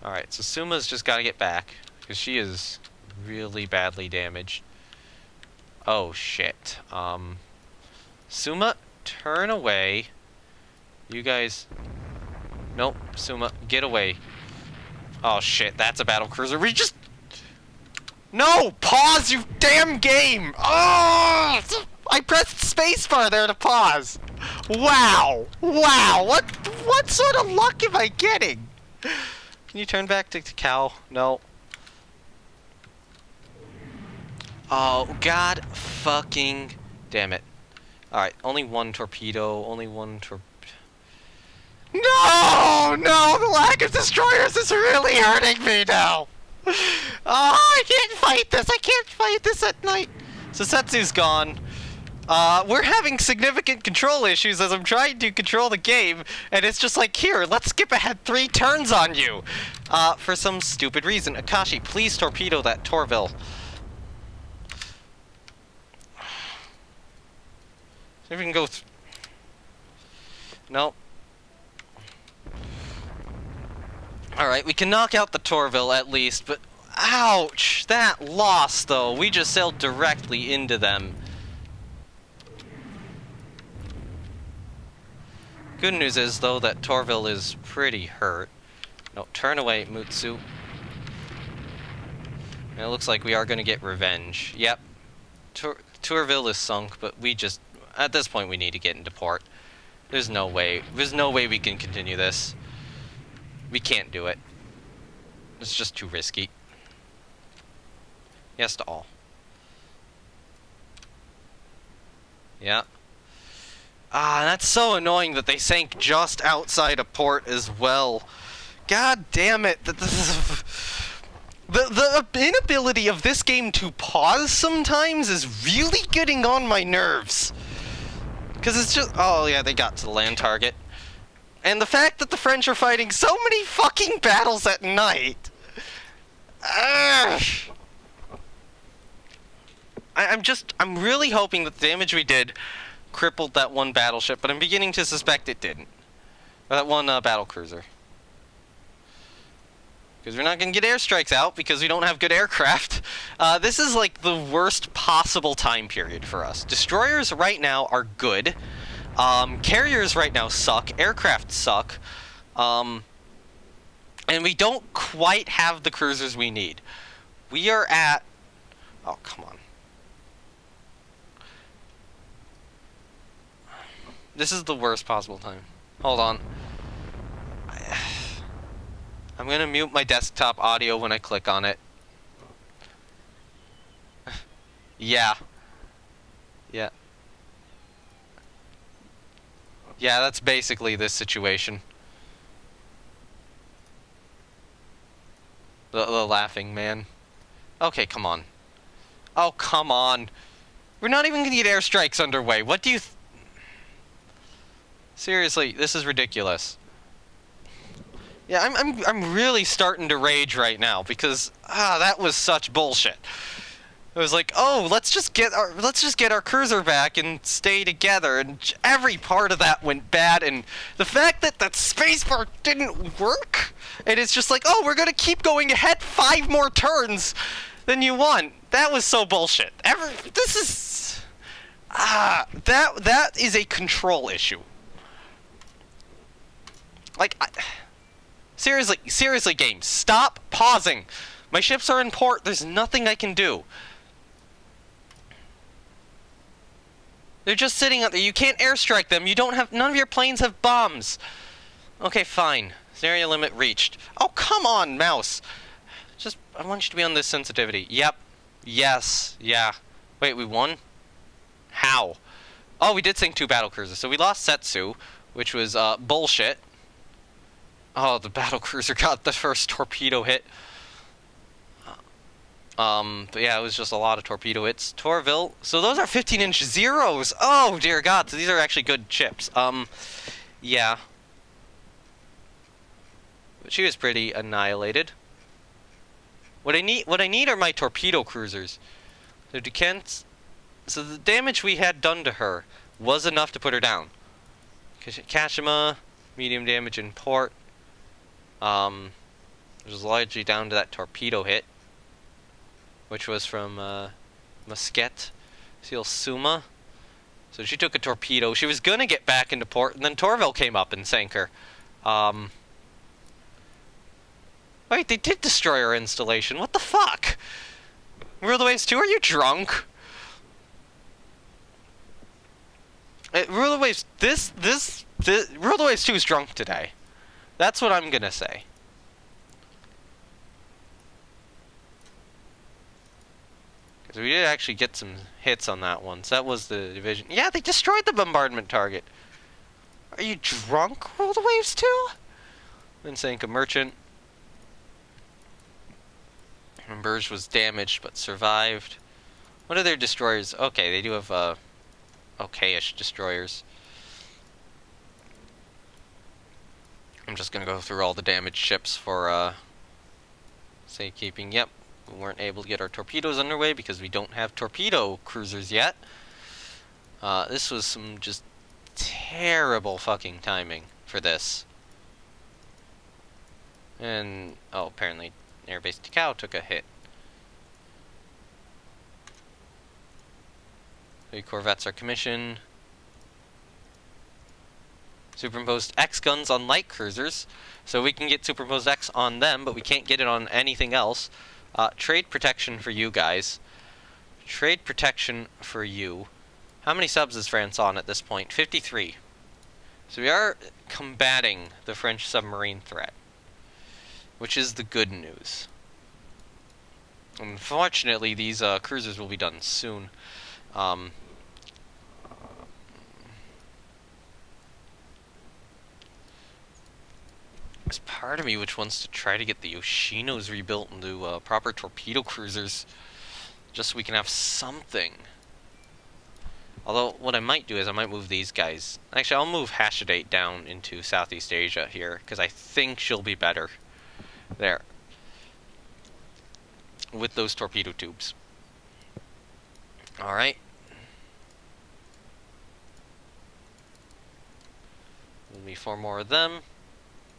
Alright, so Suma's just got to get back, because she is really badly damaged. Oh, shit. Suma, turn away. You guys... Nope, Suma, get away. Oh, shit, that's a battlecruiser. We just... No! Pause, you damn game! Oh! I pressed spacebar there to pause. Wow! Wow! What sort of luck am I getting? Can you turn back to Cal? No. Oh, god fucking damn it. Alright, only one torpedo, only one No! No! The lack of destroyers is really hurting me now! Oh, I can't fight this! I can't fight this at night! So Setsu's gone. We're having significant control issues as I'm trying to control the game, and it's just like, here, let's skip ahead 3 turns on you! For some stupid reason. Akashi, please torpedo that Torville. See if we can go Nope. Alright, we can knock out the Torville at least, but ouch! That loss, though. We just sailed directly into them. Good news is, though, that Torville is pretty hurt. No, turn away, Mutsu. And it looks like we are going to get revenge. Yep. Tourville is sunk, but we just... At this point, we need to get into port. There's no way. There's no way we can continue this. We can't do it. It's just too risky. Yes to all. Yeah. Ah, that's so annoying that they sank just outside a port as well. God damn it. The inability of this game to pause sometimes is really getting on my nerves. Because it's just... Oh, yeah, they got to the land target. And the fact that the French are fighting so many fucking battles at night. I'm really hoping that the damage we did crippled that one battleship, but I'm beginning to suspect it didn't. That one battle cruiser. Because we're not going to get airstrikes out because we don't have good aircraft. This is like the worst possible time period for us. Destroyers right now are good. Carriers right now suck. Aircraft suck. And we don't quite have the cruisers we need. We are at... Oh, come on. This is the worst possible time. Hold on. I'm gonna mute my desktop audio when I click on it. Yeah. Yeah. Yeah, that's basically this situation. The laughing man. Okay, come on. Oh, come on. We're not even gonna get airstrikes underway. What do you... Seriously, this is ridiculous. Yeah, I'm really starting to rage right now because that was such bullshit. It was like, oh, let's just get our cruiser back and stay together, and every part of that went bad. And the fact that that spacebar didn't work, and it's just like, oh, we're gonna keep going ahead 5 more turns than you want. That was so bullshit. This is that is a control issue. Like, seriously, game, stop pausing. My ships are in port. There's nothing I can do. They're just sitting out there. You can't airstrike them. You don't have... None of your planes have bombs. Okay, fine. Area limit reached. Oh, come on, mouse. Just... I want you to be on this sensitivity. Yep. Yes. Yeah. Wait, we won? How? Oh, we did sink 2 battlecruisers. So we lost Setsu, which was, bullshit. Oh, the battlecruiser got the first torpedo hit. But yeah, it was just a lot of torpedo hits. Torville. So those are 15-inch zeros. Oh, dear God. So these are actually good ships. Yeah. But she was pretty annihilated. What I need are my torpedo cruisers. The Kent. So the damage we had done to her was enough to put her down. Kashima, medium damage in port. It was largely down to that torpedo hit, which was from Musquet, Seal Suma. So she took a torpedo. She was gonna get back into port, and then Torville came up and sank her. Wait, they did destroy our installation. What the fuck? Rule the Waves 2, are you drunk? Rule the Waves, Rule the Waves 2 is drunk today. That's what I'm gonna say. Because we did actually get some hits on that one. So that was the division. Yeah, they destroyed the bombardment target. Are you drunk, Rule the Waves 2? Then sank a merchant. And Burge was damaged but survived. What are their destroyers? Okay, they do have okay-ish destroyers. I'm just gonna go through all the damaged ships for safekeeping. Yep, we weren't able to get our torpedoes underway because we don't have torpedo cruisers yet. This was some just terrible fucking timing for this. And oh, apparently Airbase Tikau took a hit. 3 corvettes are commissioned. Superimposed X guns on light cruisers, so we can get superimposed X on them, but we can't get it on anything else. Trade protection for you guys. Trade protection for you. How many subs is France on at this point? 53. So we are combating the French submarine threat, which is the good news. Unfortunately, these cruisers will be done soon. There's part of me which wants to try to get the Yoshinos rebuilt into proper torpedo cruisers, just so we can have something. Although, what I might do is I might move these guys. Actually, I'll move Hashidate down into Southeast Asia here, because I think she'll be better there with those torpedo tubes. Alright. We'll need 4 more of them.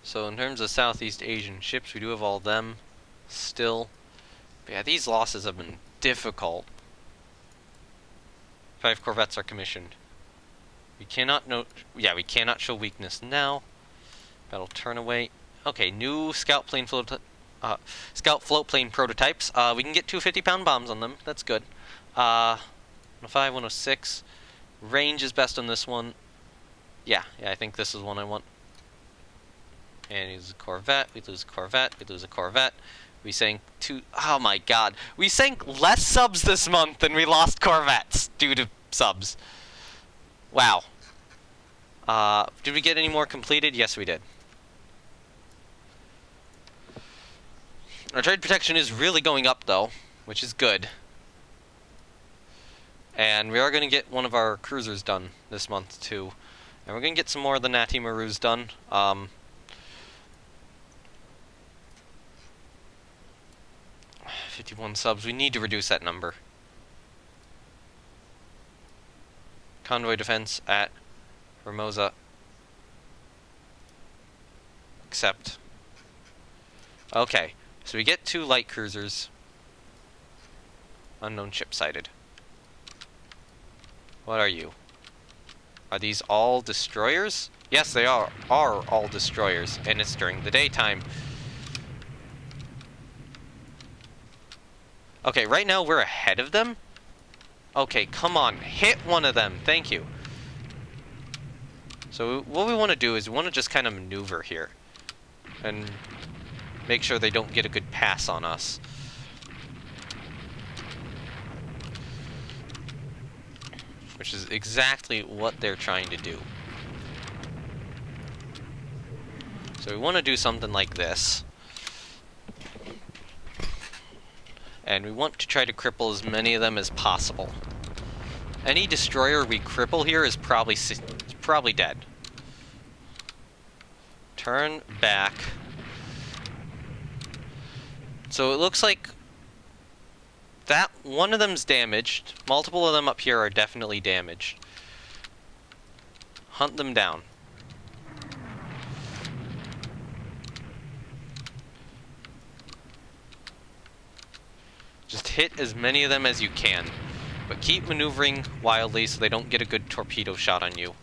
So in terms of Southeast Asian ships, we do have all of them still. But yeah, these losses have been difficult. 5 corvettes are commissioned. We cannot we cannot show weakness now. Battle turn away. Okay, new scout float plane prototypes. We can get 2 50-pound bombs on them. That's good. 105, 106. Range is best on this one. Yeah, I think this is one I want. And he loses a corvette, we lose a corvette, we lose a corvette. We sank 2... Oh my god. We sank less subs this month than we lost corvettes due to subs. Wow. Did we get any more completed? Yes, we did. Our trade protection is really going up, though, which is good. And we are going to get one of our cruisers done this month, too. And we're going to get some more of the Nati Marus done. 51 subs. We need to reduce that number. Convoy defense at Formosa. Accept. Okay, so we get 2 light cruisers. Unknown ship sighted. What are you? Are these all destroyers? Yes, they are all destroyers, and it's during the daytime. Okay, right now we're ahead of them. Okay, come on. Hit one of them. Thank you. So what we want to do is we want to just kind of maneuver here. And make sure they don't get a good pass on us. Which is exactly what they're trying to do. So we want to do something like this. And we want to try to cripple as many of them as possible. Any destroyer we cripple here is probably dead. Turn back. So it looks like that one of them's damaged. Multiple of them up here are definitely damaged. Hunt them down. Just hit as many of them as you can. But keep maneuvering wildly so they don't get a good torpedo shot on you.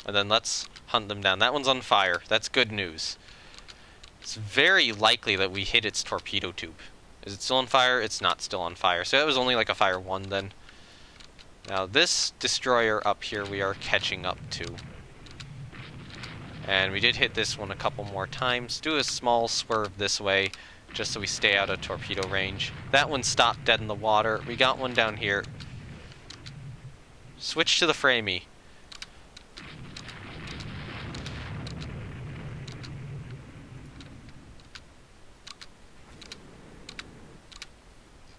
And then let's hunt them down. That one's on fire. That's good news. It's very likely that we hit its torpedo tube. Is it still on fire? It's not still on fire. So that was only like a fire 1 then. Now this destroyer up here we are catching up to. And we did hit this one a couple more times. Do a small swerve this way, just so we stay out of torpedo range. That one stopped dead in the water. We got one down here. Switch to the framey.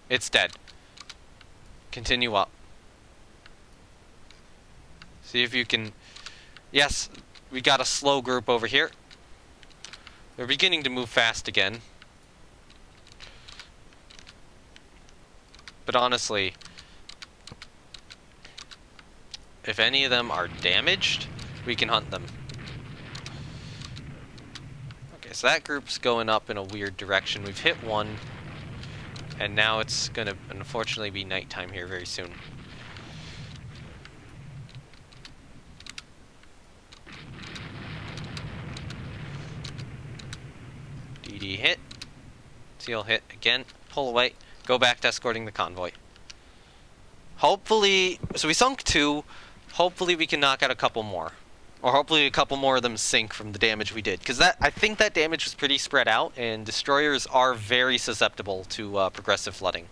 It's dead. Continue up. See if you can... Yes, we got a slow group over here. They're beginning to move fast again. But honestly, if any of them are damaged, we can hunt them. Okay, so that group's going up in a weird direction. We've hit one, and now it's gonna unfortunately be nighttime here very soon. Seal hit again. Pull away. Go back to escorting the convoy. Hopefully... So we sunk 2. Hopefully we can knock out a couple more. Or hopefully a couple more of them sink from the damage we did. Because I think that damage was pretty spread out, and destroyers are very susceptible to progressive flooding.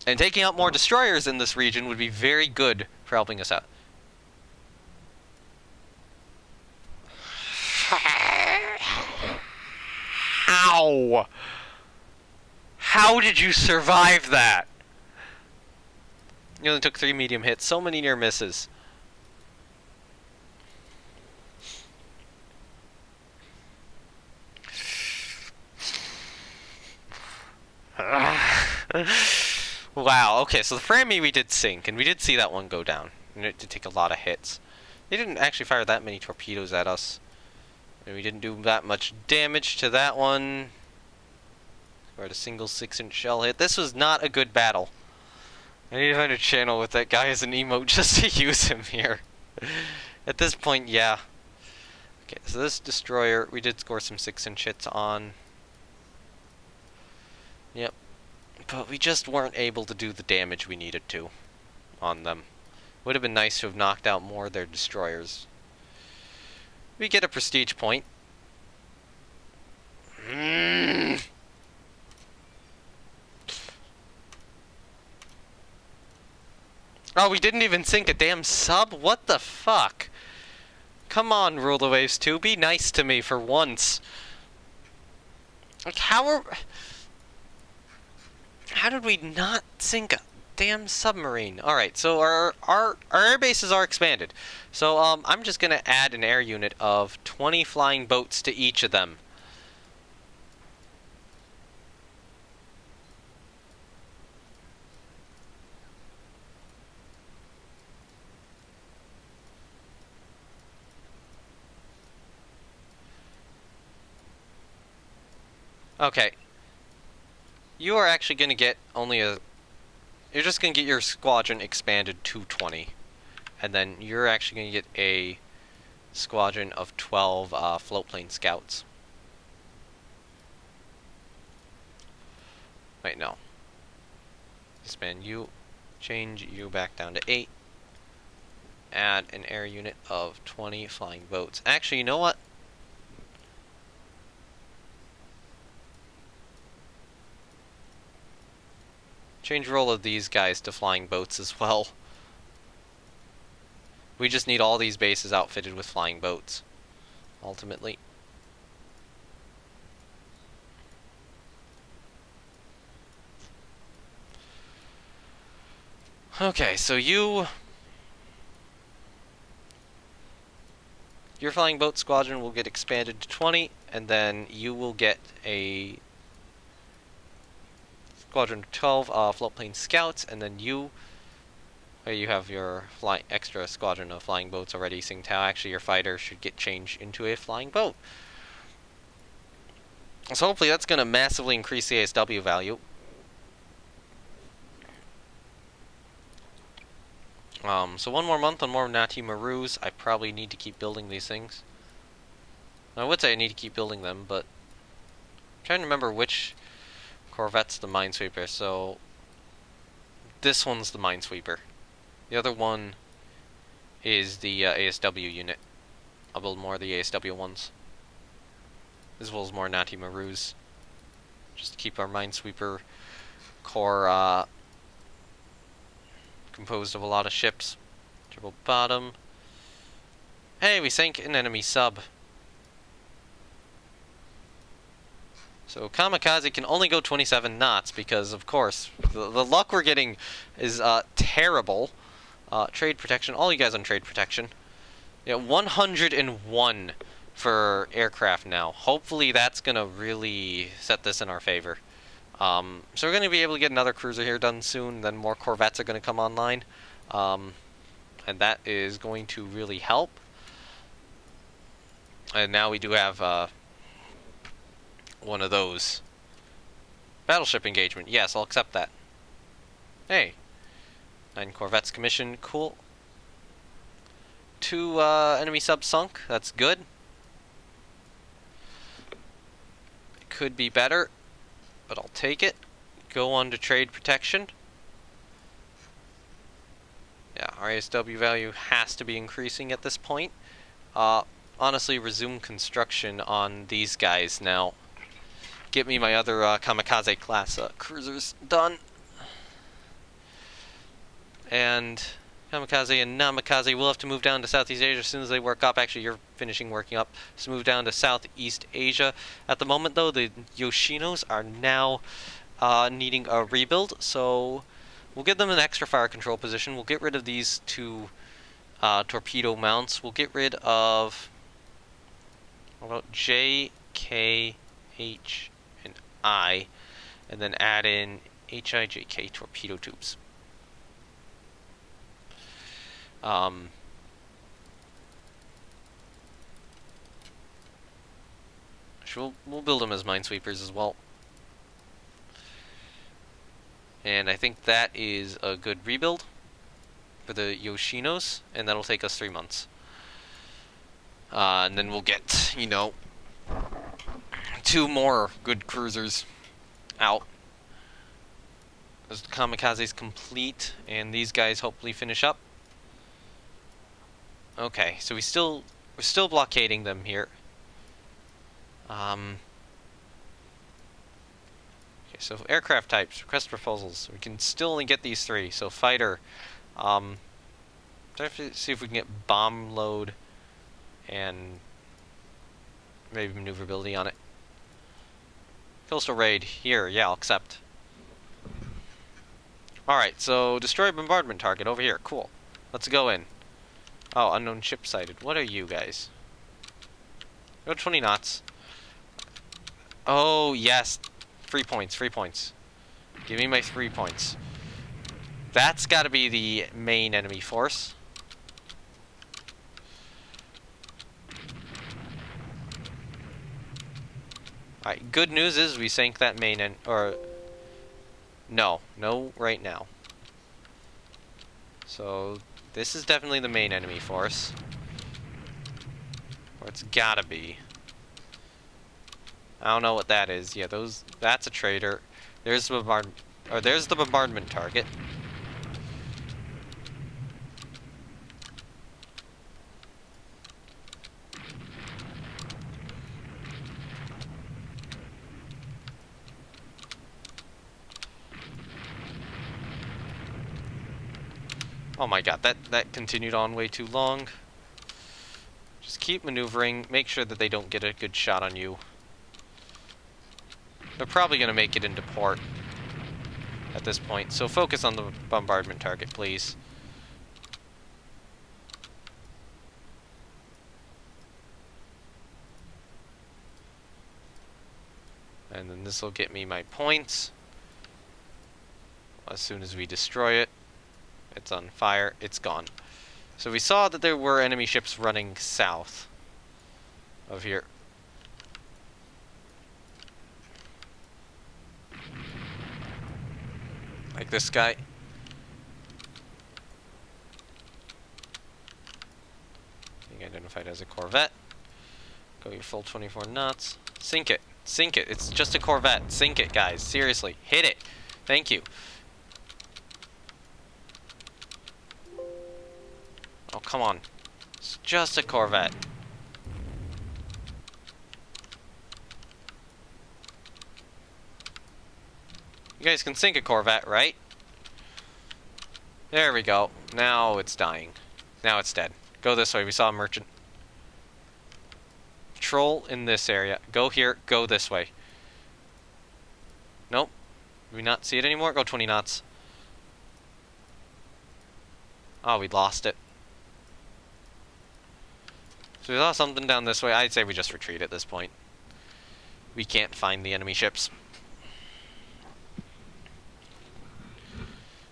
And taking out more destroyers in this region would be very good for helping us out. Ow! How did you survive that? You only took 3 medium hits, so many near misses. Wow, okay, so the Frammy we did sink, and we did see that one go down. And it did take a lot of hits. They didn't actually fire that many torpedoes at us. And we didn't do that much damage to that one. Or a single 6-inch shell hit. This was not a good battle. I need to find a channel with that guy as an emote just to use him here. At this point, yeah. Okay, so this destroyer, we did score some 6-inch hits on. Yep. But we just weren't able to do the damage we needed to on them. Would have been nice to have knocked out more of their destroyers. We get a prestige point. Oh, we didn't even sink a damn sub? What the fuck? Come on, Rule the Waves 2. Be nice to me for once. Like, how did we not sink a damn submarine? Alright, so our air bases are expanded. So, I'm just gonna add an air unit of 20 flying boats to each of them. Okay. You are actually going to get only a... You're just going to get your squadron expanded to 20. And then you're actually going to get a squadron of 12 floatplane scouts. Wait, no. Expand you. Change you back down to 8. Add an air unit of 20 flying boats. Actually, you know what? Change role of these guys to flying boats as well. We just need all these bases outfitted with flying boats, ultimately. Okay, so your flying boat squadron will get expanded to 20, and then you will get a squadron of 12 floatplane scouts, and then you have your extra squadron of flying boats already. Tsingtao, actually your fighter should get changed into a flying boat. So hopefully that's going to massively increase the ASW value. So one more month on more Nati Marus. I probably need to keep building these things. I would say I need to keep building them, but I'm trying to remember which corvette's the minesweeper. So this one's the minesweeper. The other one is the ASW unit. I'll build more of the ASW ones, as well as more Nati Marus, just to keep our minesweeper corps composed of a lot of ships. Triple bottom. Hey, we sank an enemy sub. So Kamikaze can only go 27 knots because, of course, the luck we're getting is terrible. Trade protection. All you guys on trade protection. Yeah, 101 for aircraft now. Hopefully that's going to really set this in our favor. So we're going to be able to get another cruiser here done soon. Then more corvettes are going to come online. And that is going to really help. And now we do have one of those. Battleship engagement. Yes, I'll accept that. Hey. 9 corvettes commissioned. Cool. 2 enemy subs sunk. That's good. It could be better. but I'll take it. Go on to trade protection. Yeah, our ASW value has to be increasing at this point. Honestly, resume construction on these guys now. Get me my other kamikaze class cruisers done. And kamikaze and namikaze will have to move down to Southeast Asia as soon as they work up. Actually, you're finishing working up. So move down to Southeast Asia. At the moment, though, the Yoshinos are now needing a rebuild. So we'll give them an extra fire control position. We'll get rid of these two torpedo mounts. We'll get rid of... What about J, K, H, and I, and then add in HIJK torpedo tubes. We'll build them as minesweepers as well. And I think that is a good rebuild for the Yoshinos, and that'll take us 3 months. And then we'll get, you know, 2 more good cruisers out. As the kamikaze's complete, and these guys hopefully finish up. Okay, so we're still blockading them here. Okay, so aircraft types, request proposals. We can still only get these 3. So fighter. See if we can get bomb load and maybe maneuverability on it. Coastal raid here. Yeah, I'll accept. Alright, so destroy bombardment target over here. Cool. Let's go in. Oh, unknown ship sighted. What are you guys? Go 20 knots. Oh, yes. 3 points, 3 points. Give me my 3 points. That's got to be the main enemy force. Alright, good news is we sank that main No, right now. So, this is definitely the main enemy force. Or it's gotta be. I don't know what that is. Yeah, that's a trader. There's the bombardment target. Oh my god, that continued on way too long. Just keep maneuvering, make sure that they don't get a good shot on you. They're probably going to make it into port at this point, so focus on the bombardment target, please. And then this will get me my points. As soon as we destroy it, it's on fire, it's gone. So we saw that there were enemy ships running south of here. Like this guy. Being identified as a corvette. Go your full 24 knots. Sink it. Sink it. It's just a corvette. Sink it, guys. Seriously. Hit it. Thank you. Oh, come on. It's just a corvette. You guys can sink a corvette, right? There we go. Now it's dying. Now it's dead. Go this way. We saw a merchant. Patrol in this area. Go here. Go this way. Nope. Do we not see it anymore? Go 20 knots. Oh, we lost it. So we saw something down this way. I'd say we just retreat at this point. We can't find the enemy ships.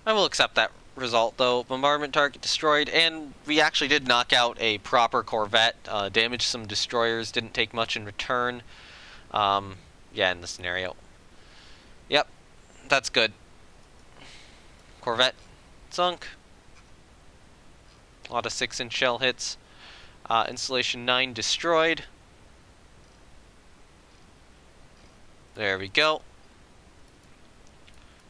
I will accept that result, though. Bombardment target destroyed, and we actually did knock out a proper corvette. Damaged some destroyers, didn't take much in return. Yeah, in the scenario. Yep, that's good. Corvette sunk. A lot of 6-inch shell hits. Installation 9 destroyed. There we go.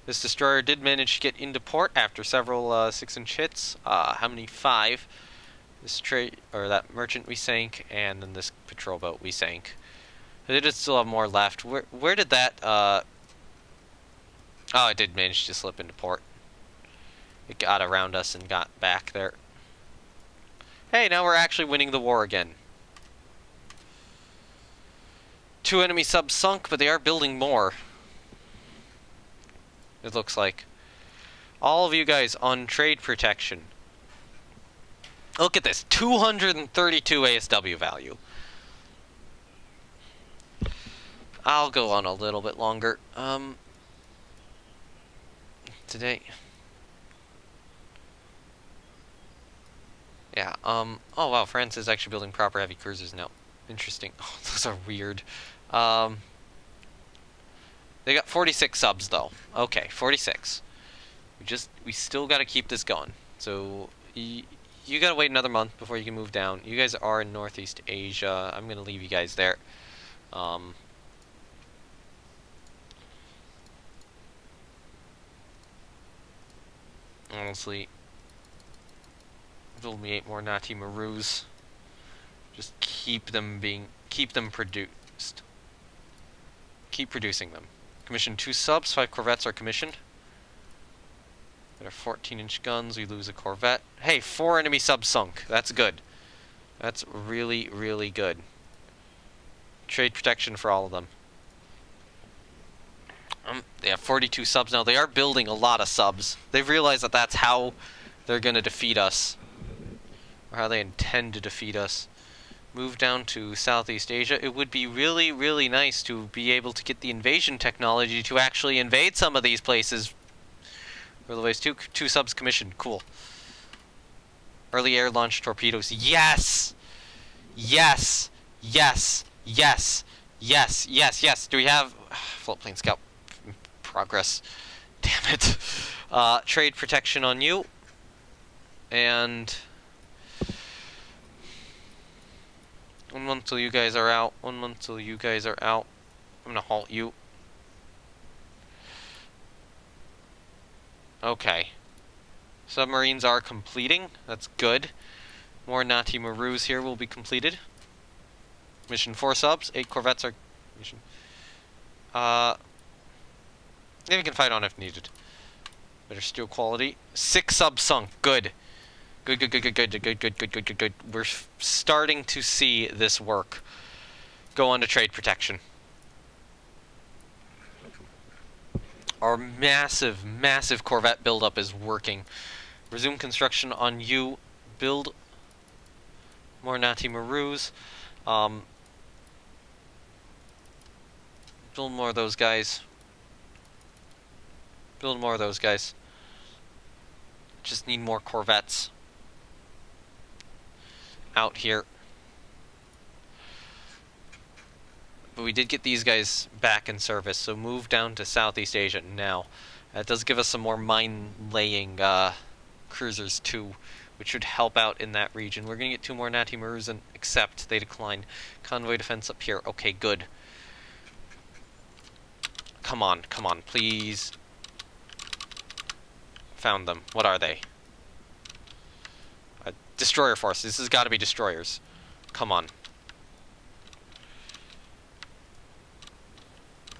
This destroyer did manage to get into port after several 6-inch hits. How many? 5. This that merchant we sank, and then this patrol boat we sank. They did still have more left. Where did that? Oh, it did manage to slip into port. It got around us and got back there. Hey, now we're actually winning the war again. 2 enemy subs sunk, but they are building more. It looks like. All of you guys on trade protection. Look at this. 232 ASW value. I'll go on a little bit longer. Today. Yeah, oh wow, France is actually building proper heavy cruisers now. Interesting. Oh, those are weird. They got 46 subs though. Okay, 46. We still gotta keep this going. So, you gotta wait another month before you can move down. You guys are in Northeast Asia. I'm gonna leave you guys there. Honestly, build me 8 more Nati Marus. Just keep them produced. Keep producing them. Commission 2 subs, 5 corvettes are commissioned. Got our 14-inch guns, we lose a corvette. Hey, 4 enemy subs sunk. That's good. That's really, really good. Trade protection for all of them. They have 42 subs now. They are building a lot of subs. They've realized that that's how they're going to defeat us. Or how they intend to defeat us. Move down to Southeast Asia. It would be really, really nice to be able to get the invasion technology to actually invade some of these places. Otherwise, 2 subs commissioned. Cool. Early air launch torpedoes. Yes! Yes! Yes! Yes! Yes! Yes! Yes! Do we have floatplane scout progress? Damn it. Trade protection on you. And 1 month till you guys are out. 1 month till you guys are out. I'm gonna halt you. Okay. Submarines are completing. That's good. More Nati Marus here will be completed. Mission 4 subs. 8 corvettes are mission. Maybe we can fight on if needed. Better steel quality. 6 subs sunk. Good. Good, good, good, good, good, good, good, good, good, good, good. We're starting to see this work. Go on to trade protection. Our massive, massive corvette buildup is working. Resume construction on you. Build more Nati Marus. Build more of those guys. Build more of those guys. Just need more corvettes out here. But we did get these guys back in service, so move down to Southeast Asia now. That does give us some more mine-laying cruisers too, which should help out in that region. We're going to get 2 more Nati Marus, and except they decline. Convoy defense up here. Okay, good. Come on, please. Found them. What are they? Destroyer force. This has got to be destroyers. Come on.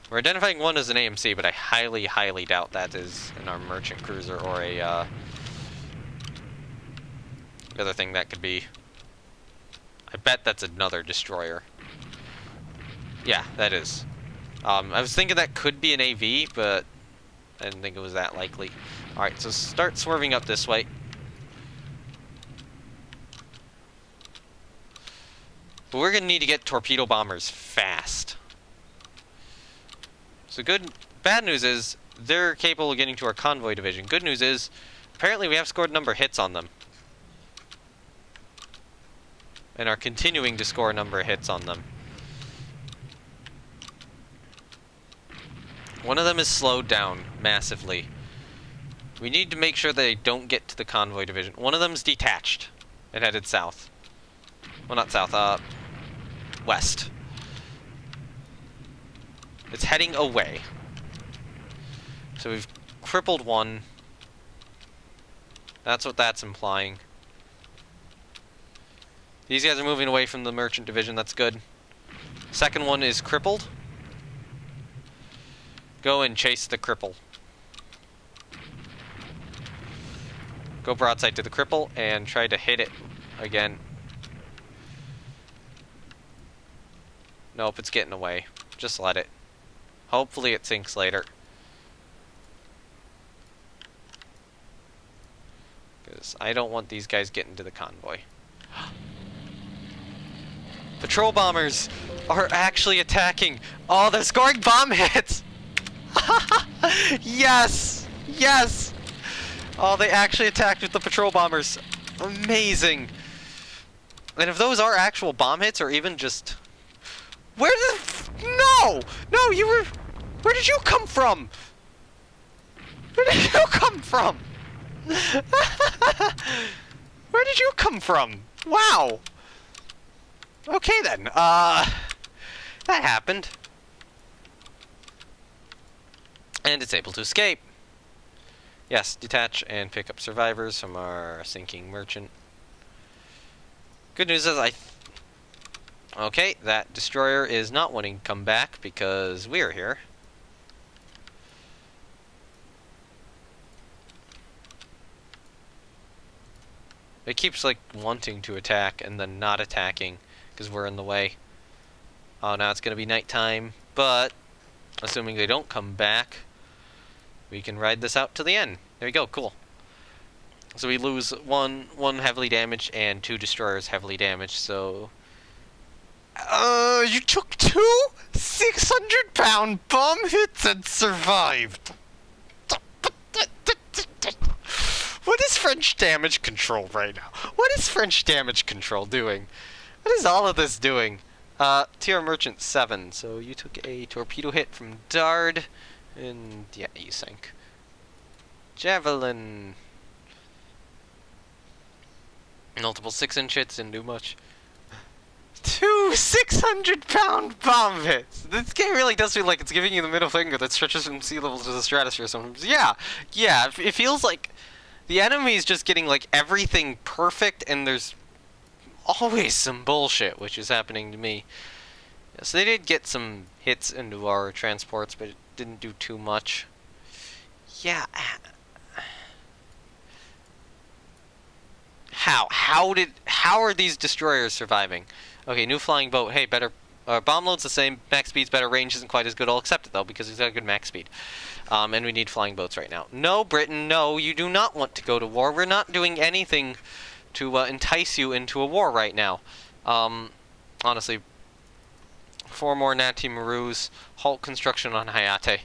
We're identifying one as an AMC, but I highly, highly doubt that is an armed merchant cruiser or a the other thing that could be. I bet that's another destroyer. Yeah, that is. I was thinking that could be an AV, but I didn't think it was that likely. Alright, so start swerving up this way. But we're going to need to get torpedo bombers fast. So bad news is, they're capable of getting to our convoy division. Good news is, apparently we have scored a number of hits on them. And are continuing to score a number of hits on them. One of them is slowed down massively. We need to make sure they don't get to the convoy division. One of them's detached and headed south. Well, not south, west. It's heading away. So we've crippled one. That's what that's implying. These guys are moving away from the merchant division. That's good. Second one is crippled. Go and chase the cripple. Go broadside to the cripple and try to hit it again. Nope, it's getting away. Just let it. Hopefully it sinks later. Because I don't want these guys getting to the convoy. Patrol bombers are actually attacking. Oh, they're scoring bomb hits! Yes! Yes! Oh, they actually attacked with the patrol bombers. Amazing. And if those are actual bomb hits or even just... Where did... No! No, you were... Where did you come from? Where did you come from? Where did you come from? Wow. Okay then. That happened. And it's able to escape. Yes, detach and pick up survivors from our sinking merchant. Good news is okay, that destroyer is not wanting to come back because we are here. It keeps, like, wanting to attack and then not attacking because we're in the way. Oh, now it's going to be nighttime, but assuming they don't come back, we can ride this out to the end. There we go, cool. So we lose one heavily damaged and 2 destroyers heavily damaged, so... you took 2 600-pound bomb hits and survived! What is French damage control right now? What is French damage control doing? What is all of this doing? TR Merchant 7, so you took a torpedo hit from Dard, and yeah, you sank. Javelin. Multiple 6-inch hits didn't do much. 2 600-pound bomb hits! This game really does feel like it's giving you the middle finger that stretches from sea level to the stratosphere sometimes. Yeah, it feels like the enemy's just getting, like, everything perfect, and there's always some bullshit, which is happening to me. Yeah, so they did get some hits into our transports, but it didn't do too much. Yeah. How are these destroyers surviving? Okay, new flying boat. Hey, better... bomb load's the same, max speed's better, range isn't quite as good. I'll accept it, though, because he's got a good max speed. And we need flying boats right now. No, Britain, no, you do not want to go to war. We're not doing anything to entice you into a war right now. Honestly, 4 more Nati Marus, halt construction on Hayate.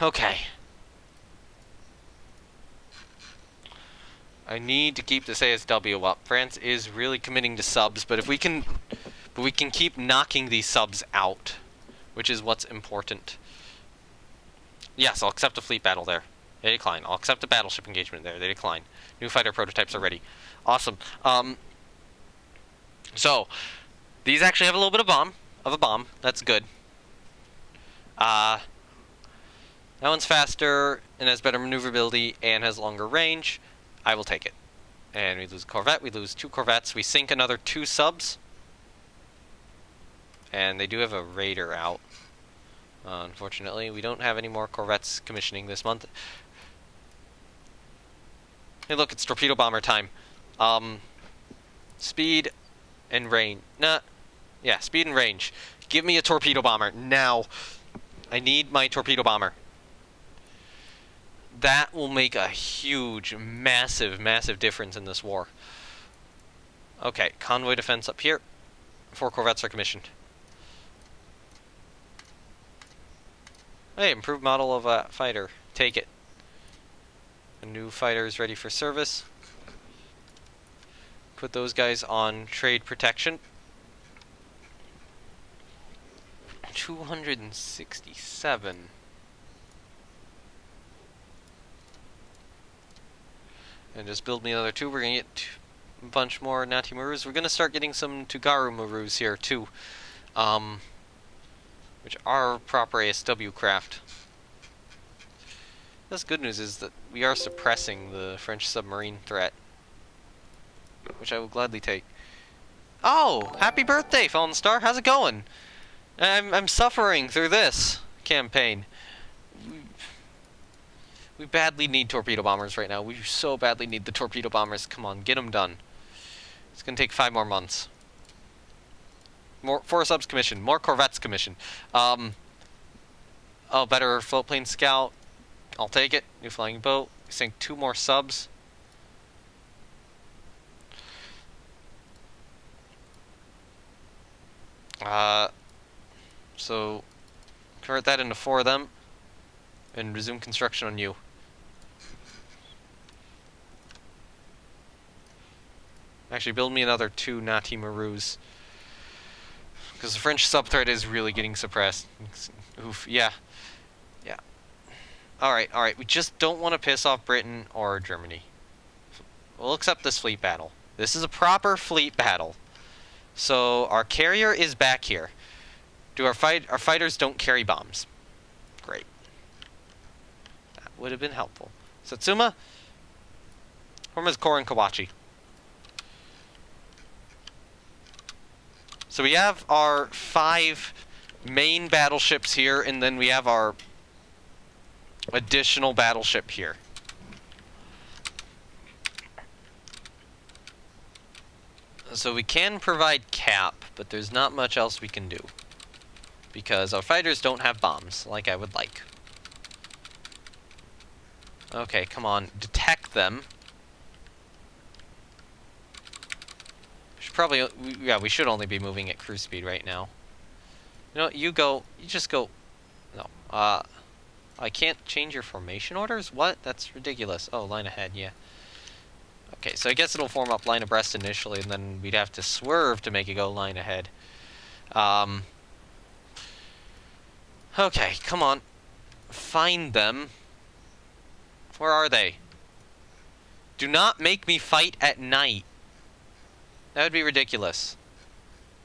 Okay. I need to keep this ASW up. France is really committing to subs, but if we can keep knocking these subs out, which is what's important. Yes, I'll accept a fleet battle there. They decline. I'll accept a battleship engagement there. They decline. New fighter prototypes are ready. Awesome. So these actually have a little bit of a bomb. That's good. That one's faster and has better maneuverability and has longer range. I will take it. And we lose a corvette. We lose 2 corvettes. We sink another 2 subs. And they do have a raider out. Unfortunately, we don't have any more corvettes commissioning this month. Hey, look, it's torpedo bomber time. Speed and range. Yeah, speed and range. Give me a torpedo bomber now. I need my torpedo bomber. That will make a huge, massive difference in this war. Okay, convoy defense up here. 4 corvettes are commissioned. Hey, improved model of a fighter. Take it. A new fighter is ready for service. Put those guys on trade protection. 267. And just build me another 2. We're going to get a bunch more Nati Marus. We're going to start getting some Tugaru Marus here, too. Which are proper ASW craft. This good news is that we are suppressing the French submarine threat, which I will gladly take. Oh, happy birthday, Fallen Star. How's it going? I'm suffering through this campaign. We badly need torpedo bombers right now. We so badly need the torpedo bombers. Come on, get them done. It's gonna take 5 more months. 4 subs commission, more corvettes commission. Oh, better float plane scout. I'll take it. New flying boat. We sink 2 more subs. So convert that into 4 of them and resume construction on you. Actually, build me another 2 Nati Marus. Because the French sub-threat is really getting suppressed. Oof, yeah. Yeah. Alright. We just don't want to piss off Britain or Germany. We'll accept this fleet battle. This is a proper fleet battle. So, our carrier is back here. Our fighters don't carry bombs. Great. That would have been helpful. Satsuma? Horma's Core and Kawachi. So we have our 5 main battleships here, and then we have our additional battleship here. So we can provide cap, but there's not much else we can do. Because our fighters don't have bombs, like I would like. Okay, come on. Detect them. We should only be moving at cruise speed right now. You know, you just go. No, I can't change your formation orders? What? That's ridiculous. Oh, line ahead, yeah. Okay, so I guess it'll form up line abreast initially, and then we'd have to swerve to make it go line ahead. Okay, come on. Find them. Where are they? Do not make me fight at night. That would be ridiculous.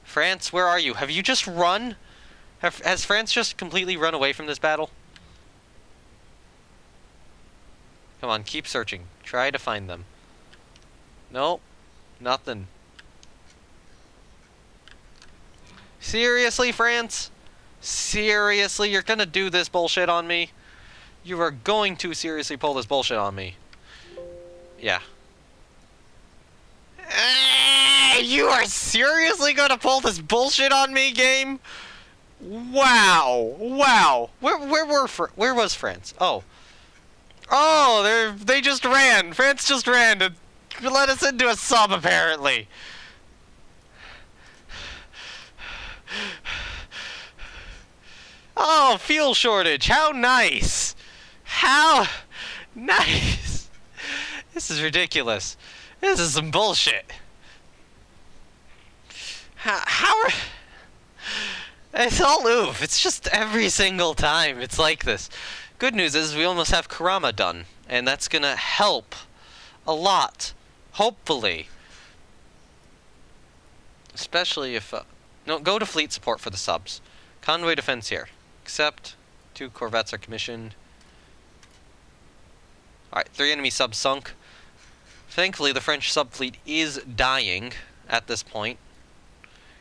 France, where are you? Have you just run? Has France just completely run away from this battle? Come on, keep searching. Try to find them. Nope. Nothing. Seriously, France? Seriously, you're gonna do this bullshit on me? You are going to seriously pull this bullshit on me. Yeah. You are seriously gonna pull this bullshit on me, game? Wow. Wow. Where was France? Oh. Oh, they just ran. France just ran to let us into a sub, apparently. Oh, fuel shortage. How nice. How nice. This is ridiculous. This is some bullshit. How are... It's all oof. It's just every single time it's like this. Good news is we almost have Kurama done, and that's gonna help a lot. Hopefully. Especially if... no, go to fleet support for the subs. Convoy defense here. Except 2 corvettes are commissioned. Alright, 3 enemy subs sunk. Thankfully, the French subfleet is dying at this point.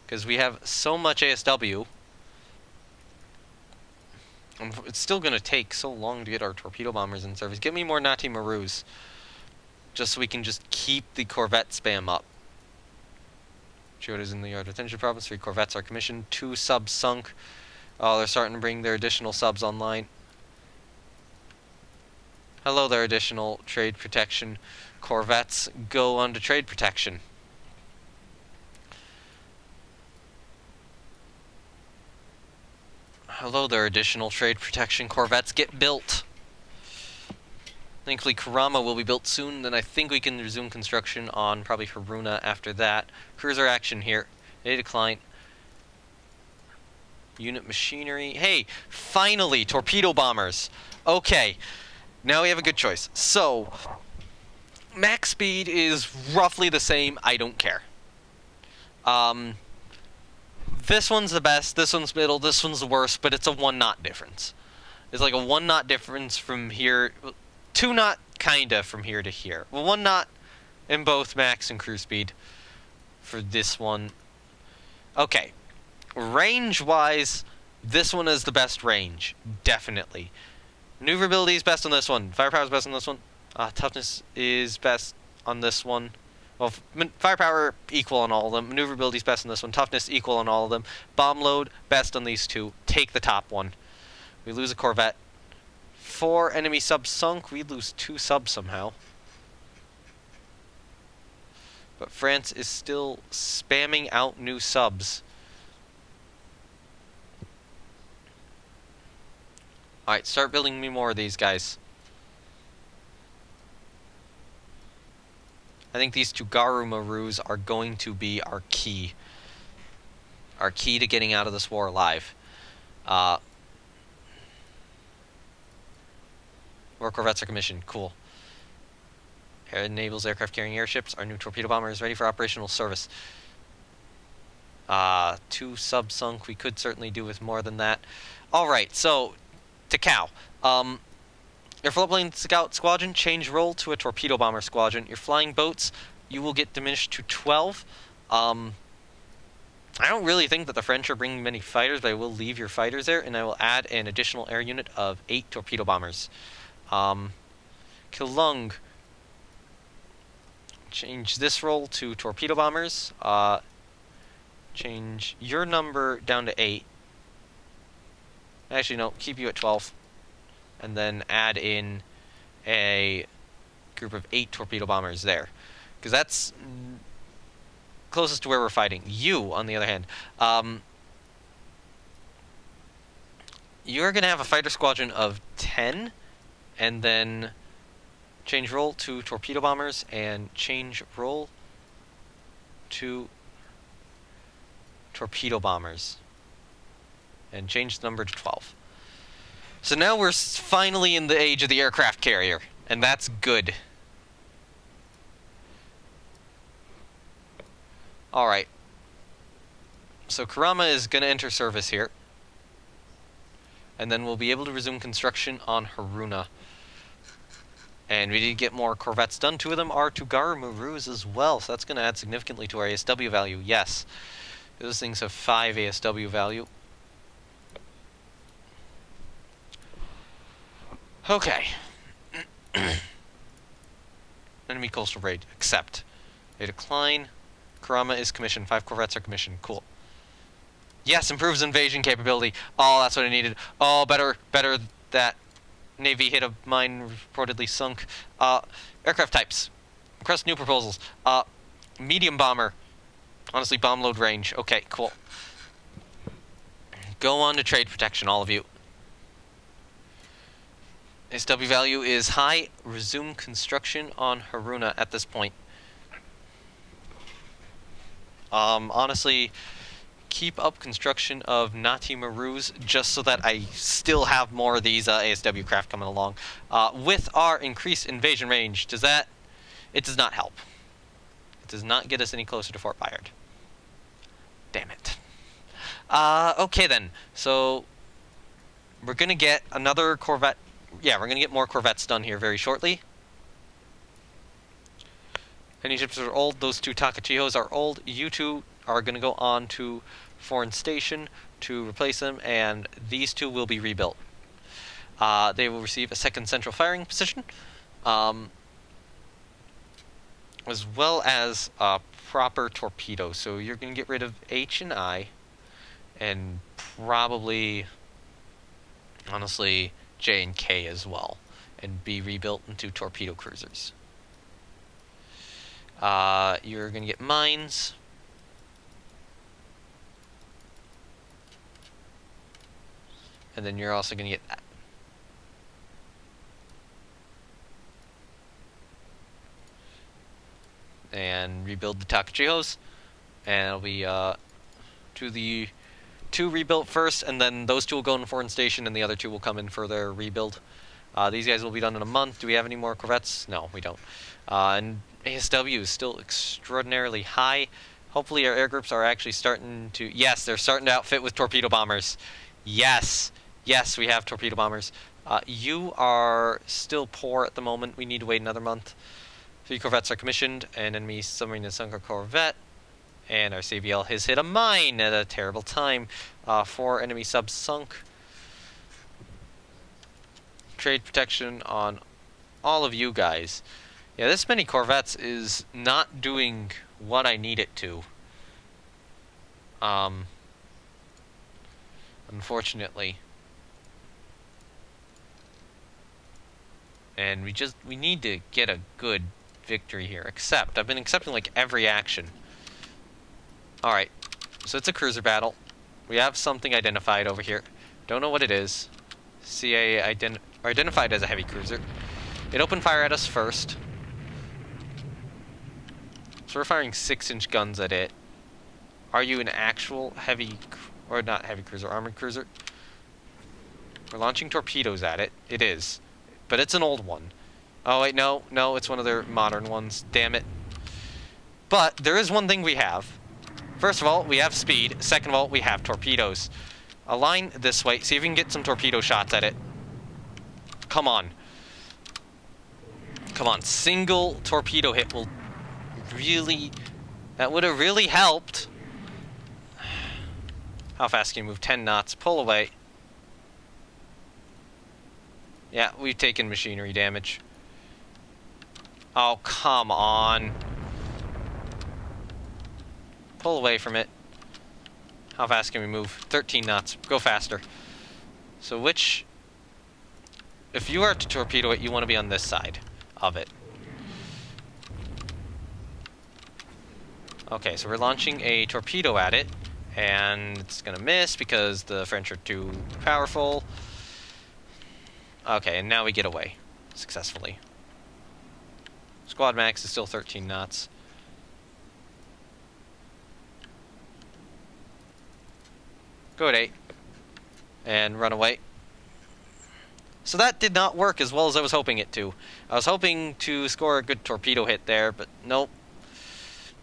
Because we have so much ASW. It's still going to take so long to get our torpedo bombers in service. Give me more Nati Marus. Just so we can just keep the corvette spam up. Chioda's in the yard detention province. 3 corvettes are commissioned. 2 subs sunk. Oh, they're starting to bring their additional subs online. Hello there, additional trade protection. Corvettes go on to trade protection. Hello there, additional trade protection. Corvettes get built. Thankfully, Kurama will be built soon. Then I think we can resume construction on probably Haruna after that. Cruiser action here. They decline. Unit machinery. Hey, finally, torpedo bombers. Okay, now we have a good choice. So, max speed is roughly the same. I don't care. This one's the best, this one's middle, this one's the worst, but it's a 1 knot difference. It's like a 1 knot difference from here, 2 knot kinda from here to here. Well, 1 knot in both max and cruise speed for this one. Okay, range-wise, this one is the best range, definitely. Maneuverability is best on this one. Firepower is best on this one. Toughness is best on this one. Well, firepower equal on all of them. Maneuverability is best on this one. Toughness equal on all of them. Bomb load best on these two. Take the top one. We lose a corvette. 4 enemy subs sunk. We lose 2 subs somehow. But France is still spamming out new subs. Alright, start building me more of these guys. I think these two Garu Marus are going to be our key. Our key to getting out of this war alive. More corvettes are commissioned. Cool. It enables aircraft carrying airships. Our new torpedo bomber is ready for operational service. 2 subs sunk. We could certainly do with more than that. Alright, so Takao. Your floatplane scout squadron, change role to a torpedo bomber squadron. Your flying boats, you will get diminished to 12. I don't really think that the French are bringing many fighters, but I will leave your fighters there, and I will add an additional air unit of 8 torpedo bombers. Kilung, change this role to torpedo bombers. Change your number down to 8. Actually, no, keep you at 12. And then add in a group of 8 torpedo bombers there. Because that's closest to where we're fighting. You, on the other hand, you're going to have a fighter squadron of 10, and then change role to torpedo bombers, and change role to torpedo bombers. And change the number to 12. So now we're finally in the age of the aircraft carrier, and that's good. Alright. So Kurama is going to enter service here. And then we'll be able to resume construction on Haruna. And we did get more corvettes done. 2 of them are Tugaru Marus as well, so that's going to add significantly to our ASW value. Yes. Those things have 5 ASW value. Okay. Enemy coastal raid. Accept. They decline. Kurama is commissioned. 5 corvettes are commissioned. Cool. Yes, improves invasion capability. Oh, that's what I needed. Oh, better that Navy hit a mine reportedly sunk. Aircraft types. Request new proposals. Medium bomber. Honestly, bomb load range. Okay, cool. Go on to trade protection, all of you. SW value is high. Resume construction on Haruna at this point. Honestly, keep up construction of Nati Marus just so that I still have more of these ASW craft coming along. With our increased invasion range, does that... It does not help. It does not get us any closer to Fort Bayard. Damn it. Okay then. So, we're going to get another corvette... Yeah, we're going to get more corvettes done here very shortly. Any ships are old. Those 2 Takachihos are old. You 2 are going to go on to Foreign Station to replace them, and these 2 will be rebuilt. They will receive a 2nd central firing position, as well as a proper torpedo. So you're going to get rid of H and I, and probably, honestly, J and K as well, and be rebuilt into torpedo cruisers. You're going to get mines. And then you're also going to get that. And rebuild the Takachihos. And it'll be to the 2 rebuilt first, and then those 2 will go in Foreign Station, and the other 2 will come in for their rebuild. These guys will be done in a month. Do we have any more corvettes? No, we don't. And ASW is still extraordinarily high. Hopefully our air groups are actually starting to... Yes, they're starting to outfit with torpedo bombers. Yes. Yes, we have torpedo bombers. You are still poor at the moment. We need to wait another month. 3 corvettes are commissioned. An enemy submarine has sunk a corvette. And our CVL has hit a mine at a terrible time. 4 enemy subs sunk. Trade protection on all of you guys. Yeah, this many corvettes is not doing what I need it to. Unfortunately. And we need to get a good victory here. I've been accepting like every action. Alright, so it's a cruiser battle. We have something identified over here. Don't know what it is. CA identified as a heavy cruiser. It opened fire at us first. So we're firing 6-inch guns at it. Are you an actual heavy, or not heavy cruiser, armored cruiser? We're launching torpedoes at it. It is. But it's an old one. Oh wait, no, it's one of their modern ones. Damn it. But there is one thing we have. First of all, we have speed. Second of all, we have torpedoes. Align this way. See if we can get some torpedo shots at it. Come on. Come on. Single torpedo hit will really... That would have really helped. How fast can you move? 10 knots. Pull away. Yeah, we've taken machinery damage. Oh, come on. Pull away from it. How fast can we move? 13 knots. Go faster. So which... If you are to torpedo it, you want to be on this side of it. Okay, so we're launching a torpedo at it. And it's going to miss because the French are too powerful. Okay, and now we get away. Successfully. Squad max is still 13 knots. Go at 8. And run away. So that did not work as well as I was hoping it to. I was hoping to score a good torpedo hit there, but nope.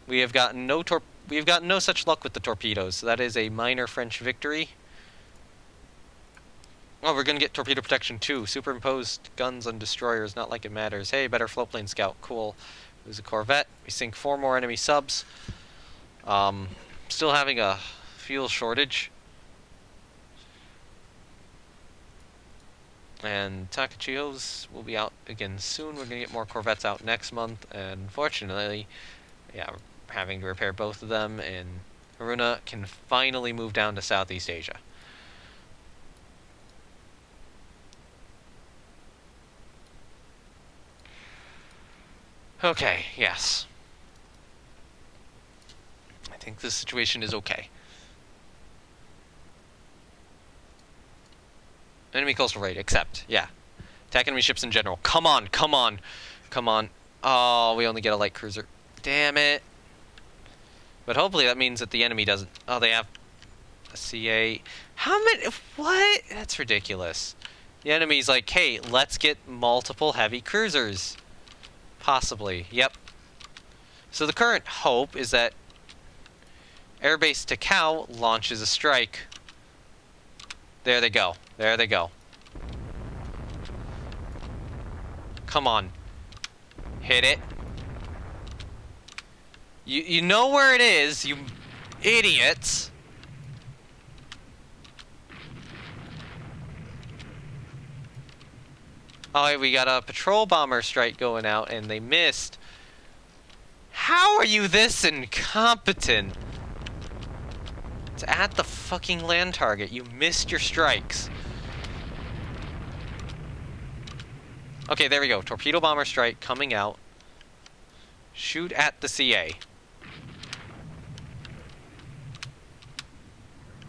We have gotten no such luck with the torpedoes. So that is a minor French victory. Oh, we're going to get torpedo protection too. Superimposed guns on destroyers, not like it matters. Hey, better floatplane scout. Cool. There's a corvette. We sink 4 more enemy subs. Still having a fuel shortage. And Takachiho's will be out again soon. We're going to get more corvettes out next month. And fortunately, yeah, we're having to repair both of them. And Haruna can finally move down to Southeast Asia. Okay, yes. I think this situation is okay. Enemy coastal raid, accept. Yeah. Attack enemy ships in general. Come on, come on, come on. Oh, we only get a light cruiser. Damn it. But hopefully that means that the enemy doesn't... Oh, they have a CA. How many... What? That's ridiculous. The enemy's like, hey, let's get multiple heavy cruisers. Possibly. Yep. So the current hope is that Airbase Takao launches a strike. There they go. There they go. Come on. Hit it. You know where it is, you idiots. Oh, we got a patrol bomber strike going out and they missed. How are you this incompetent? It's at the fucking land target. You missed your strikes. Okay, there we go. Torpedo bomber strike coming out. Shoot at the CA.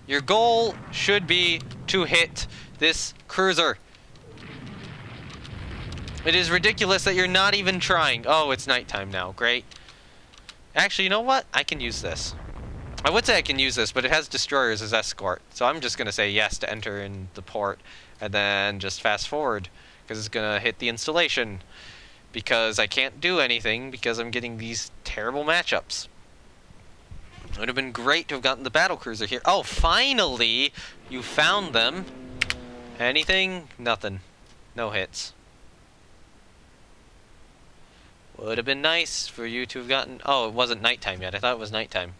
Your goal should be to hit this cruiser. It is ridiculous that you're not even trying. Oh, it's nighttime now. Great. Actually, you know what? I can use this. I would say I can use this, but it has destroyers as escort. So I'm just going to say yes to enter in the port and then just fast forward because it's going to hit the installation because I can't do anything because I'm getting these terrible matchups. It would have been great to have gotten the battlecruiser here. Oh, finally! You found them. Anything? Nothing. No hits. Would have been nice for you to have gotten... Oh, it wasn't nighttime yet. I thought it was nighttime.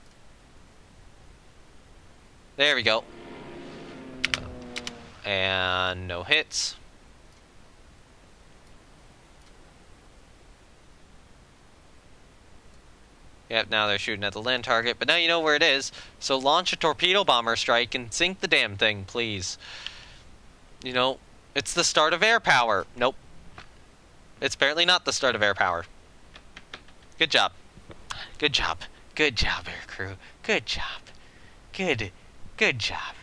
There we go. And no hits. Yep, now they're shooting at the land target, but now you know where it is. So launch a torpedo bomber strike and sink the damn thing, please. You know, it's the start of air power. Nope. It's apparently not the start of air power. Good job. Good job. Good job, air crew. Good job. Good job.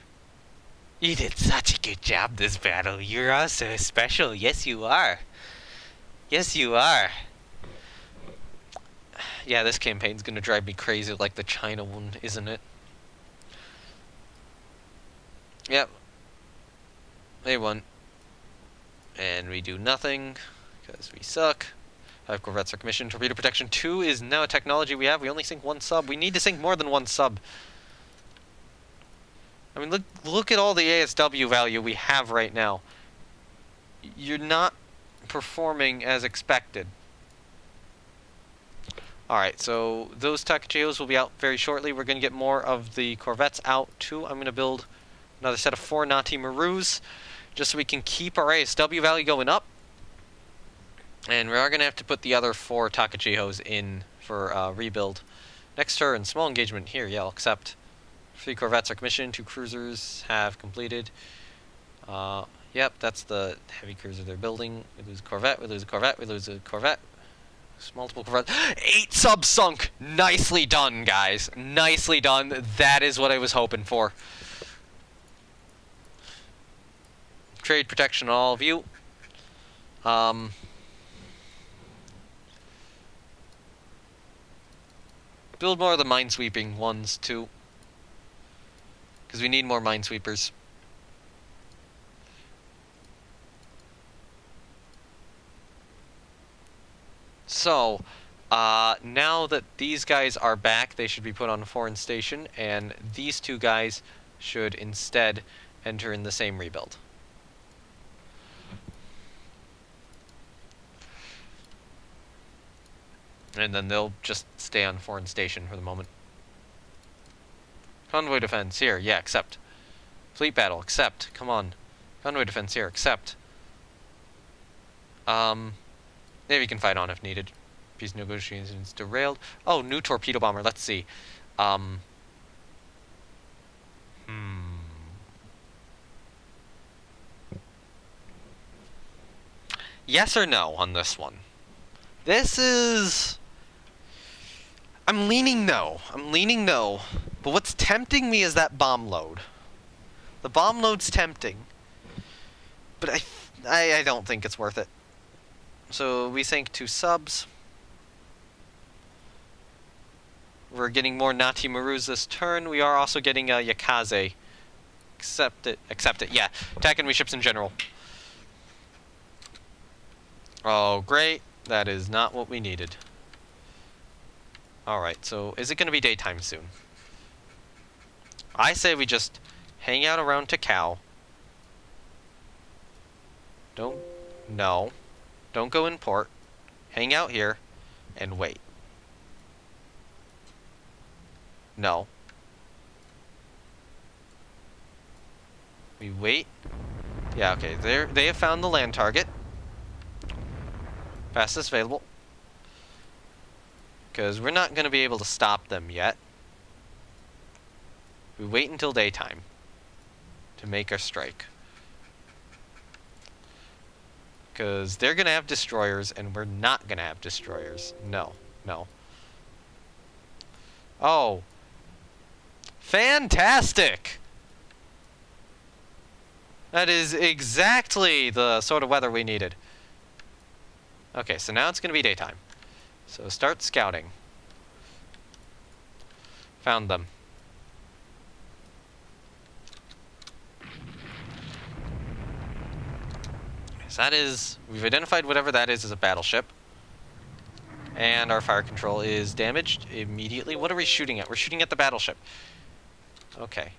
You did such a good job this battle. You're all so special. Yes, you are. Yes, you are. Yeah, this campaign's gonna drive me crazy like the China one, isn't it? Yep. They won. And we do nothing, because we suck. 5 corvettes are commissioned. Torpedo protection 2 is now a technology we have. We only sink 1 sub. We need to sink more than 1 sub. I mean, look at all the ASW value we have right now. You're not performing as expected. Alright, so those Takachiyos will be out very shortly. We're going to get more of the corvettes out too. I'm going to build another set of 4 Nati Marus, just so we can keep our ASW value going up. And we are going to have to put the other 4 Takachihos in for rebuild. Next turn, small engagement here. Yeah, I'll accept. 3 corvettes are commissioned. 2 cruisers have completed. Yep, that's the heavy cruiser they're building. We lose a corvette, we lose a corvette, we lose a corvette. Multiple corvettes. 8 subs sunk! Nicely done, guys. Nicely done. That is what I was hoping for. Trade protection, all of you. Build more of the minesweeping ones, too. Because we need more minesweepers. So, now that these guys are back, they should be put on a foreign station, and these 2 guys should instead enter in the same rebuild. And then they'll just stay on foreign station for the moment. Convoy defense, here, yeah, accept. Fleet battle, accept, come on. Convoy defense here, accept. Maybe we can fight on if needed. Peace negotiations derailed. Oh, new torpedo bomber, let's see. Yes or no on this one? This is... I'm leaning no. I'm leaning no. But what's tempting me is that bomb load. The bomb load's tempting. But I don't think it's worth it. So we sank 2 subs. We're getting more Nati Marus this turn. We are also getting a Yakaze. Accept it. Accept it. Yeah. Attack enemy ships in general. Oh, great. That is not what we needed. Alright, so is it going to be daytime soon? I say we just hang out around Takao. No. Don't go in port. Hang out here and wait. No. We wait. Yeah, okay. They have found the land target. Fastest available. Because we're not going to be able to stop them yet. We wait until daytime to make our strike. Because they're going to have destroyers, and we're not going to have destroyers. No. No. Oh. Fantastic! That is exactly the sort of weather we needed. Okay, so now it's going to be daytime. So start scouting. Found them. So that is... We've identified whatever that is as a battleship. And our fire control is damaged immediately. What are we shooting at? We're shooting at the battleship. Okay.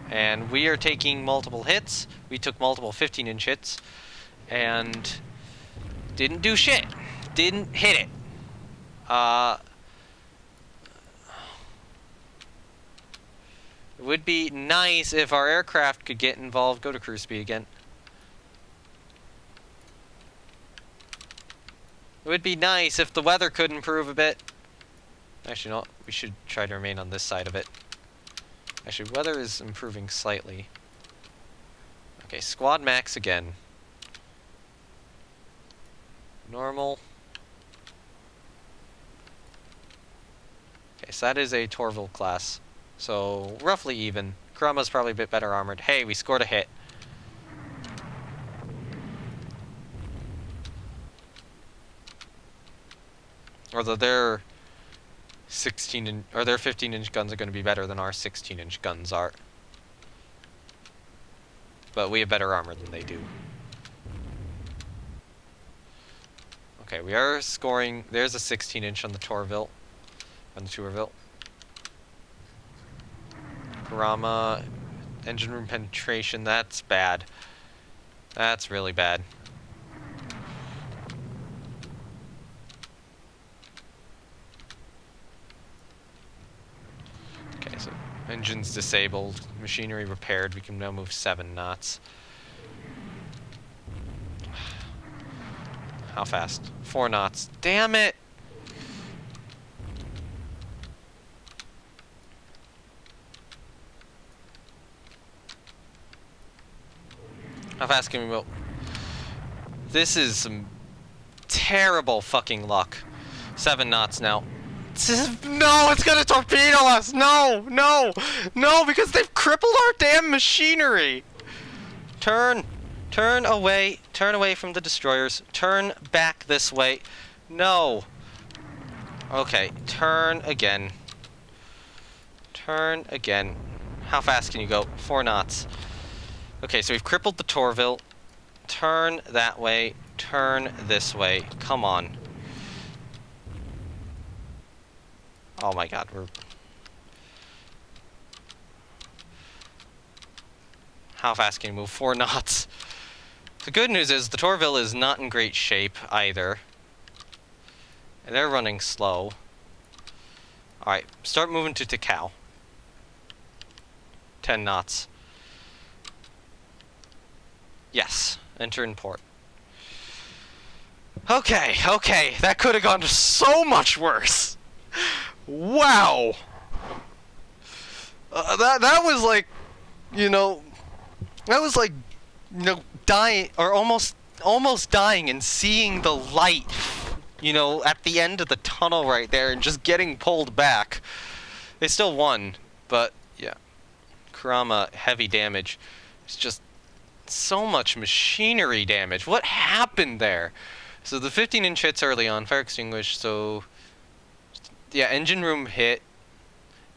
And we are taking multiple hits. We took multiple 15-inch hits. And didn't do shit. Didn't hit it. It would be nice if our aircraft could get involved. Go to cruise speed again. It would be nice if the weather could improve a bit. Actually, no, we should try to remain on this side of it. Actually, weather is improving slightly. Okay, squad max again. Normal. Okay, so that is a Torville class. So, roughly even. Kurama's probably a bit better armored. Hey, we scored a hit. Although their 16-inch or their 15-inch guns are going to be better than our 16-inch guns are. But we have better armor than they do. Okay, we are scoring. There's a 16-inch on the Torville. On the Tourville. Kurama, engine room penetration, that's bad. That's really bad. Okay, so engine's disabled, machinery repaired, we can now move 7 knots. How fast? 4 knots. Damn it! How fast can we move? This is some terrible fucking luck. 7 knots now. No, it's gonna torpedo us! No, no, no, because they've crippled our damn machinery! Turn away from the destroyers. Turn back this way. No. Okay, turn again. Turn again. How fast can you go? 4 knots. Okay, so we've crippled the Torville. Turn that way. Turn this way. Come on. Oh my god, we're... How fast can you move? 4 knots. The good news is the Torville is not in great shape either. And they're running slow. Alright, start moving to Takao. 10 knots. Yes, enter in port. Okay, okay, that could have gone so much worse. Wow. That was like, you know, that was like, you know, dying or almost dying and seeing the light, you know, at the end of the tunnel right there and just getting pulled back. They still won, but yeah, Kurama heavy damage. It's just so much machinery damage. What happened there? So the 15-inch hits early on, fire extinguished, so yeah, engine room hit,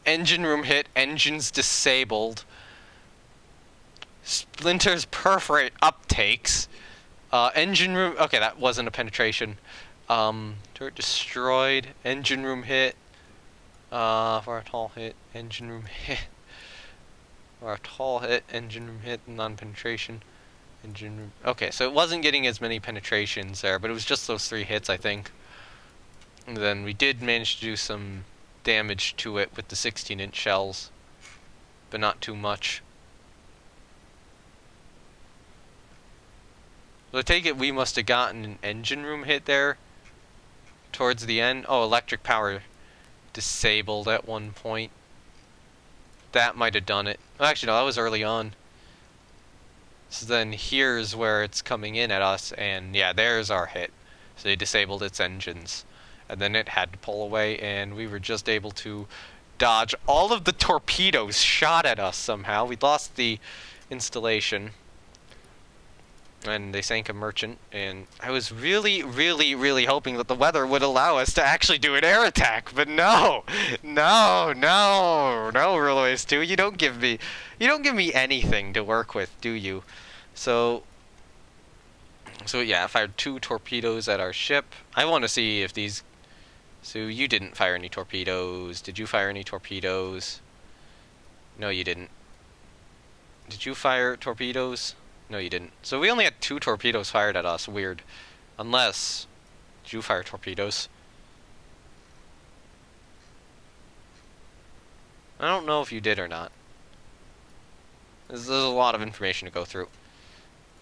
engines disabled, splinters perforate uptakes, engine room, okay, that wasn't a penetration, turret destroyed, engine room hit, for a tall hit, engine room hit, or a tall hit, engine room hit, non-penetration, engine room, okay, so it wasn't getting as many penetrations there, but it was just those 3 hits, I think. And then we did manage to do some damage to it with the 16-inch shells, but not too much. So I take it we must have gotten an engine room hit there towards the end. Oh, electric power disabled at one point. That might have done it. Oh, actually, no, that was early on. So then here's where it's coming in at us, and yeah, there's our hit. So they disabled its engines. And then it had to pull away, and we were just able to dodge all of the torpedoes shot at us somehow. We lost the installation, and they sank a merchant, and I was really, really, really hoping that the weather would allow us to actually do an air attack, but no, Railways 2, you don't give me anything to work with, do you? So yeah, I fired 2 torpedoes at our ship. I want to see if these... So you didn't fire any torpedoes. Did you fire any torpedoes? No, you didn't. Did you fire torpedoes? No, you didn't. So we only had 2 torpedoes fired at us. Weird. Unless... Did you fire torpedoes? I don't know if you did or not. There's a lot of information to go through.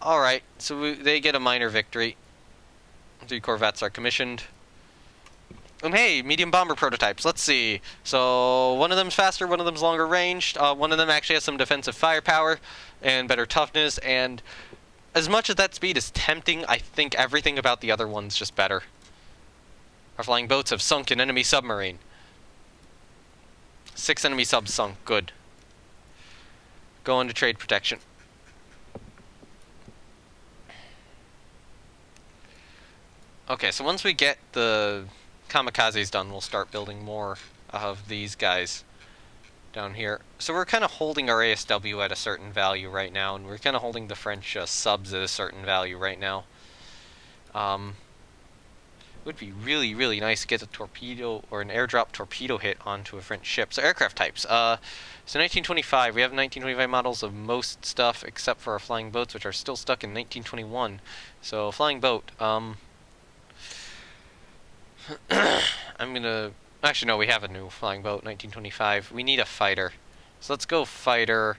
Alright, so they get a minor victory. 3 corvettes are commissioned. And hey, medium bomber prototypes. Let's see. So one of them's faster, one of them's longer ranged. One of them actually has some defensive firepower and better toughness. And as much as that speed is tempting, I think everything about the other one's just better. Our flying boats have sunk an enemy submarine. 6 enemy subs sunk. Good. Go into trade protection. Okay, so once we get the kamikazes done, we'll start building more of these guys down here. So we're kind of holding our ASW at a certain value right now, and we're kind of holding the French subs at a certain value right now. It would be really, really nice to get a torpedo or an airdrop torpedo hit onto a French ship. So aircraft types. So 1925, we have 1925 models of most stuff except for our flying boats, which are still stuck in 1921. So flying boat. I'm gonna... Actually, no, we have a new flying boat, 1925. We need a fighter. So let's go fighter,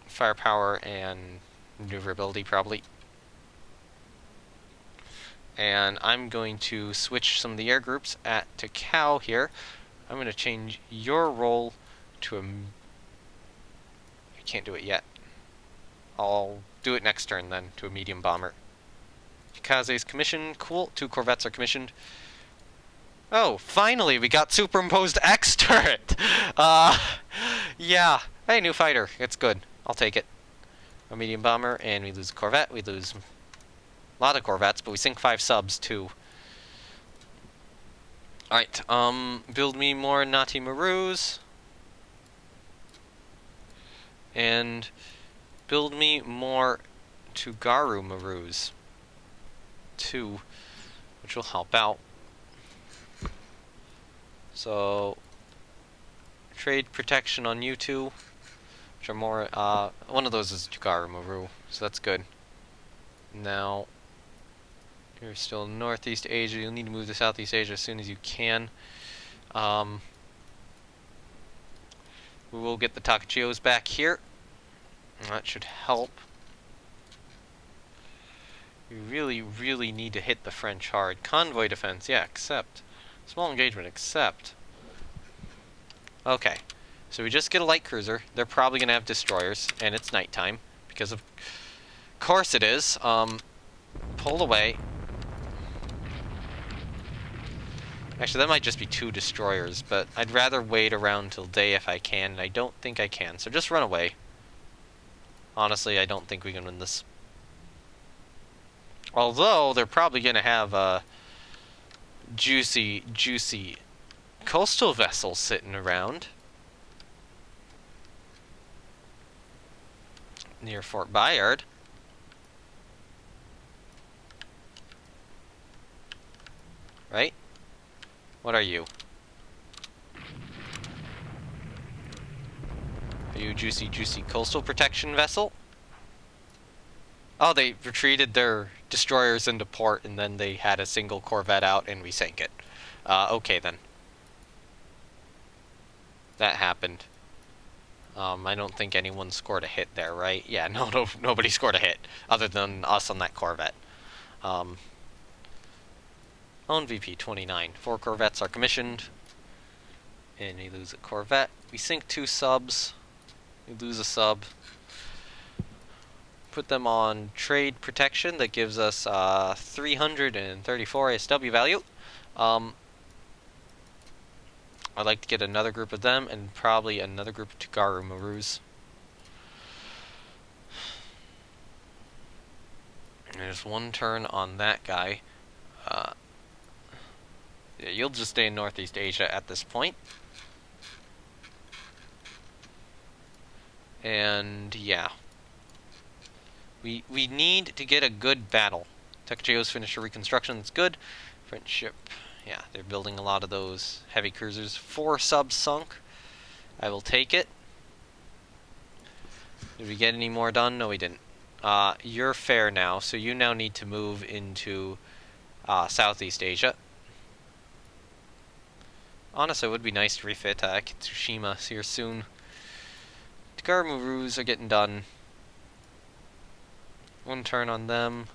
firepower, and maneuverability, probably. And I'm going to switch some of the air groups to cow here. I'm going to change your role to a... I can't do it yet. I'll do it next turn, then, to a medium bomber. Kaze's commissioned. Cool. 2 corvettes are commissioned. Oh, finally, we got superimposed X turret. Yeah. Hey, new fighter. It's good. I'll take it. A medium bomber, and we lose a corvette. We lose a lot of corvettes, but we sink 5 subs, too. Alright, build me more Nati Marus. And build me more Tugaru Marus. 2, which will help out. So, trade protection on you 2, which are more, one of those is Tugaru Maru, so that's good. Now, you're still in Northeast Asia. You'll need to move to Southeast Asia as soon as you can. We will get the Takachios back here. That should help. We really, really need to hit the French hard. Convoy defense, yeah, accept. Small engagement, accept. Okay, so we just get a light cruiser. They're probably going to have destroyers, and it's nighttime, because of course it is. Pull away. Actually, that might just be 2 destroyers, but I'd rather wait around till day if I can, and I don't think I can, so just run away. Honestly, I don't think we can win this. Although, they're probably going to have juicy coastal vessels sitting around near Fort Bayard. Right? What are you? Are you a juicy coastal protection vessel? Oh, they retreated their destroyers into port, and then they had a single corvette out, and we sank it. Okay, then. That happened. I don't think anyone scored a hit there, right? Yeah, nobody scored a hit, other than us on that corvette. Own VP 29. 4 corvettes are commissioned. And we lose a corvette. We sink 2 subs. We lose a sub. Put them on trade protection. That gives us 334 ASW value. I'd like to get another group of them and probably another group of Tugaru Marus. There's 1 turn on that guy. Yeah, you'll just stay in Northeast Asia at this point. And yeah. We need to get a good battle. Takachios finished a reconstruction, that's good. French ship, yeah, they're building a lot of those heavy cruisers. 4 subs sunk. I will take it. Did we get any more done? No, we didn't. You're fair now, so you now need to move into Southeast Asia. Honestly, it would be nice to refit Tsushima here soon. Tagaru-Marus are getting done. One turn on them.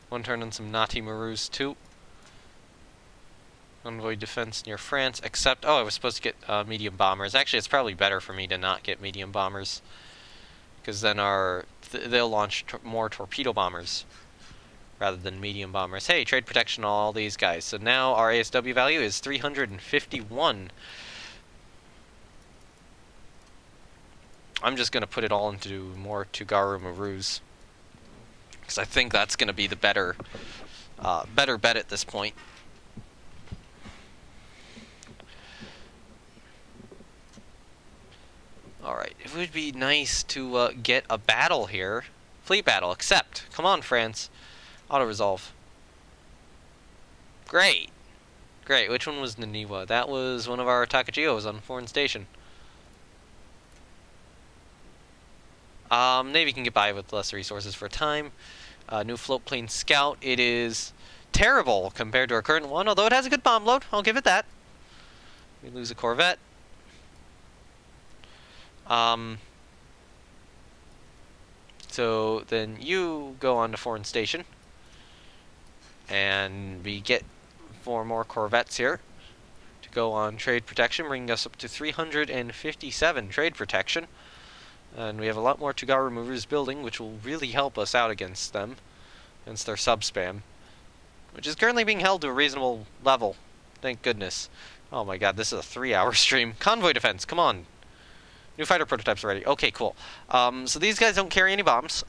One turn on some Nati-Marus too. Envoy defense near France, except... Oh, I was supposed to get medium bombers. Actually, it's probably better for me to not get medium bombers. Because then they'll launch more torpedo bombers rather than medium bombers. Hey, trade protection on all these guys. So now our ASW value is 351. I'm just going to put it all into more Tagaru-Marus. Because I think that's going to be the better bet at this point. Alright, it would be nice to get a battle here. Fleet battle, accept. Come on, France. Auto-resolve. Great. Great, which one was Naniwa? That was one of our Takageos on foreign station. Navy can get by with less resources for a time. New float plane scout. It is terrible compared to our current one, although it has a good bomb load. I'll give it that. We lose a corvette. So then you go on to foreign station. And we get 4 more corvettes here to go on trade protection, bringing us up to 357 trade protection. And we have a lot more Tagaru-Marus building, which will really help us out against them, against their sub-spam, which is currently being held to a reasonable level. Thank goodness. Oh my god, this is a 3-hour stream. Convoy defense, come on. New fighter prototypes ready. Okay, cool. So these guys don't carry any bombs.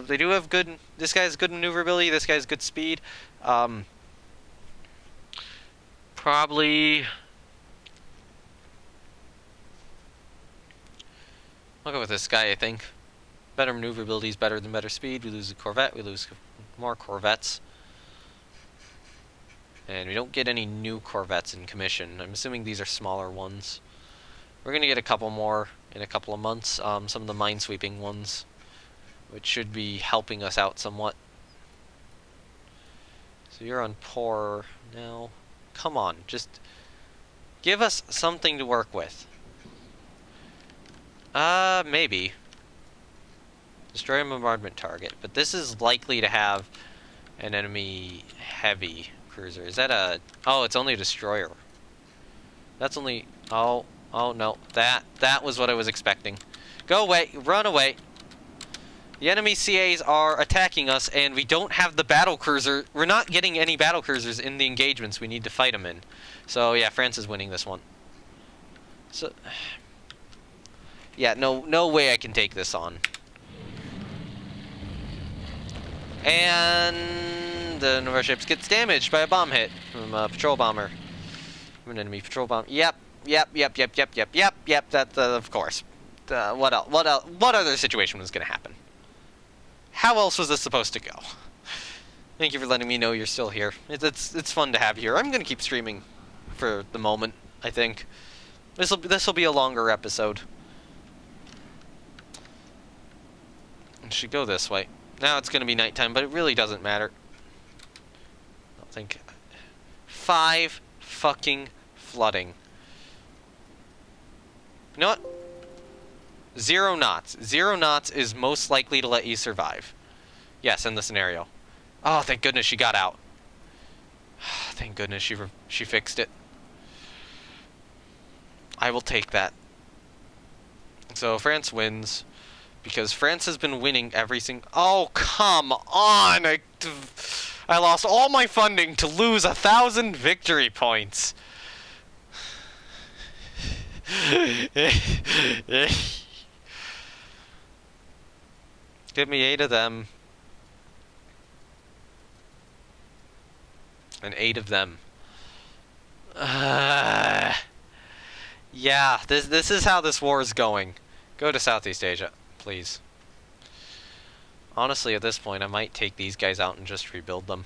They do have good... This guy has good maneuverability. This guy has good speed. Probably... I'll go with this guy, I think. Better maneuverability is better than better speed. We lose a corvette. We lose more corvettes. And we don't get any new corvettes in commission. I'm assuming these are smaller ones. We're going to get a couple more in a couple of months. Some of the minesweeping ones, which should be helping us out somewhat. So you're on poor now. Come on, just give us something to work with. Maybe. Destroy a bombardment target. But this is likely to have an enemy heavy cruiser. Is that a... Oh, it's only a destroyer. That's only... Oh no. That was what I was expecting. Go away. Run away. The enemy CAs are attacking us, and we don't have the battle cruiser. We're not getting any battle cruisers in the engagements we need to fight them in. So, yeah, France is winning this one. So... Yeah, no way I can take this on. And one of our ships gets damaged by a bomb hit from a patrol bomber. From an enemy patrol bomber. Yep. That of course. What else? What other situation was going to happen? How else was this supposed to go? Thank you for letting me know you're still here. It's fun to have here. I'm going to keep streaming for the moment. I think this will be a longer episode. It should go this way. Now it's going to be nighttime, but it really doesn't matter. I don't think... 5 fucking flooding. You know what? 0 knots. 0 knots is most likely to let you survive. Yes, in the scenario. Oh, thank goodness she got out. Thank goodness she fixed it. I will take that. So France wins. Because France has been winning every single... Oh, come on! I lost all my funding to lose 1,000 victory points. Give me 8 of them. And 8 of them. Yeah, this is how this war is going. Go to Southeast Asia. Please. Honestly, at this point, I might take these guys out and just rebuild them.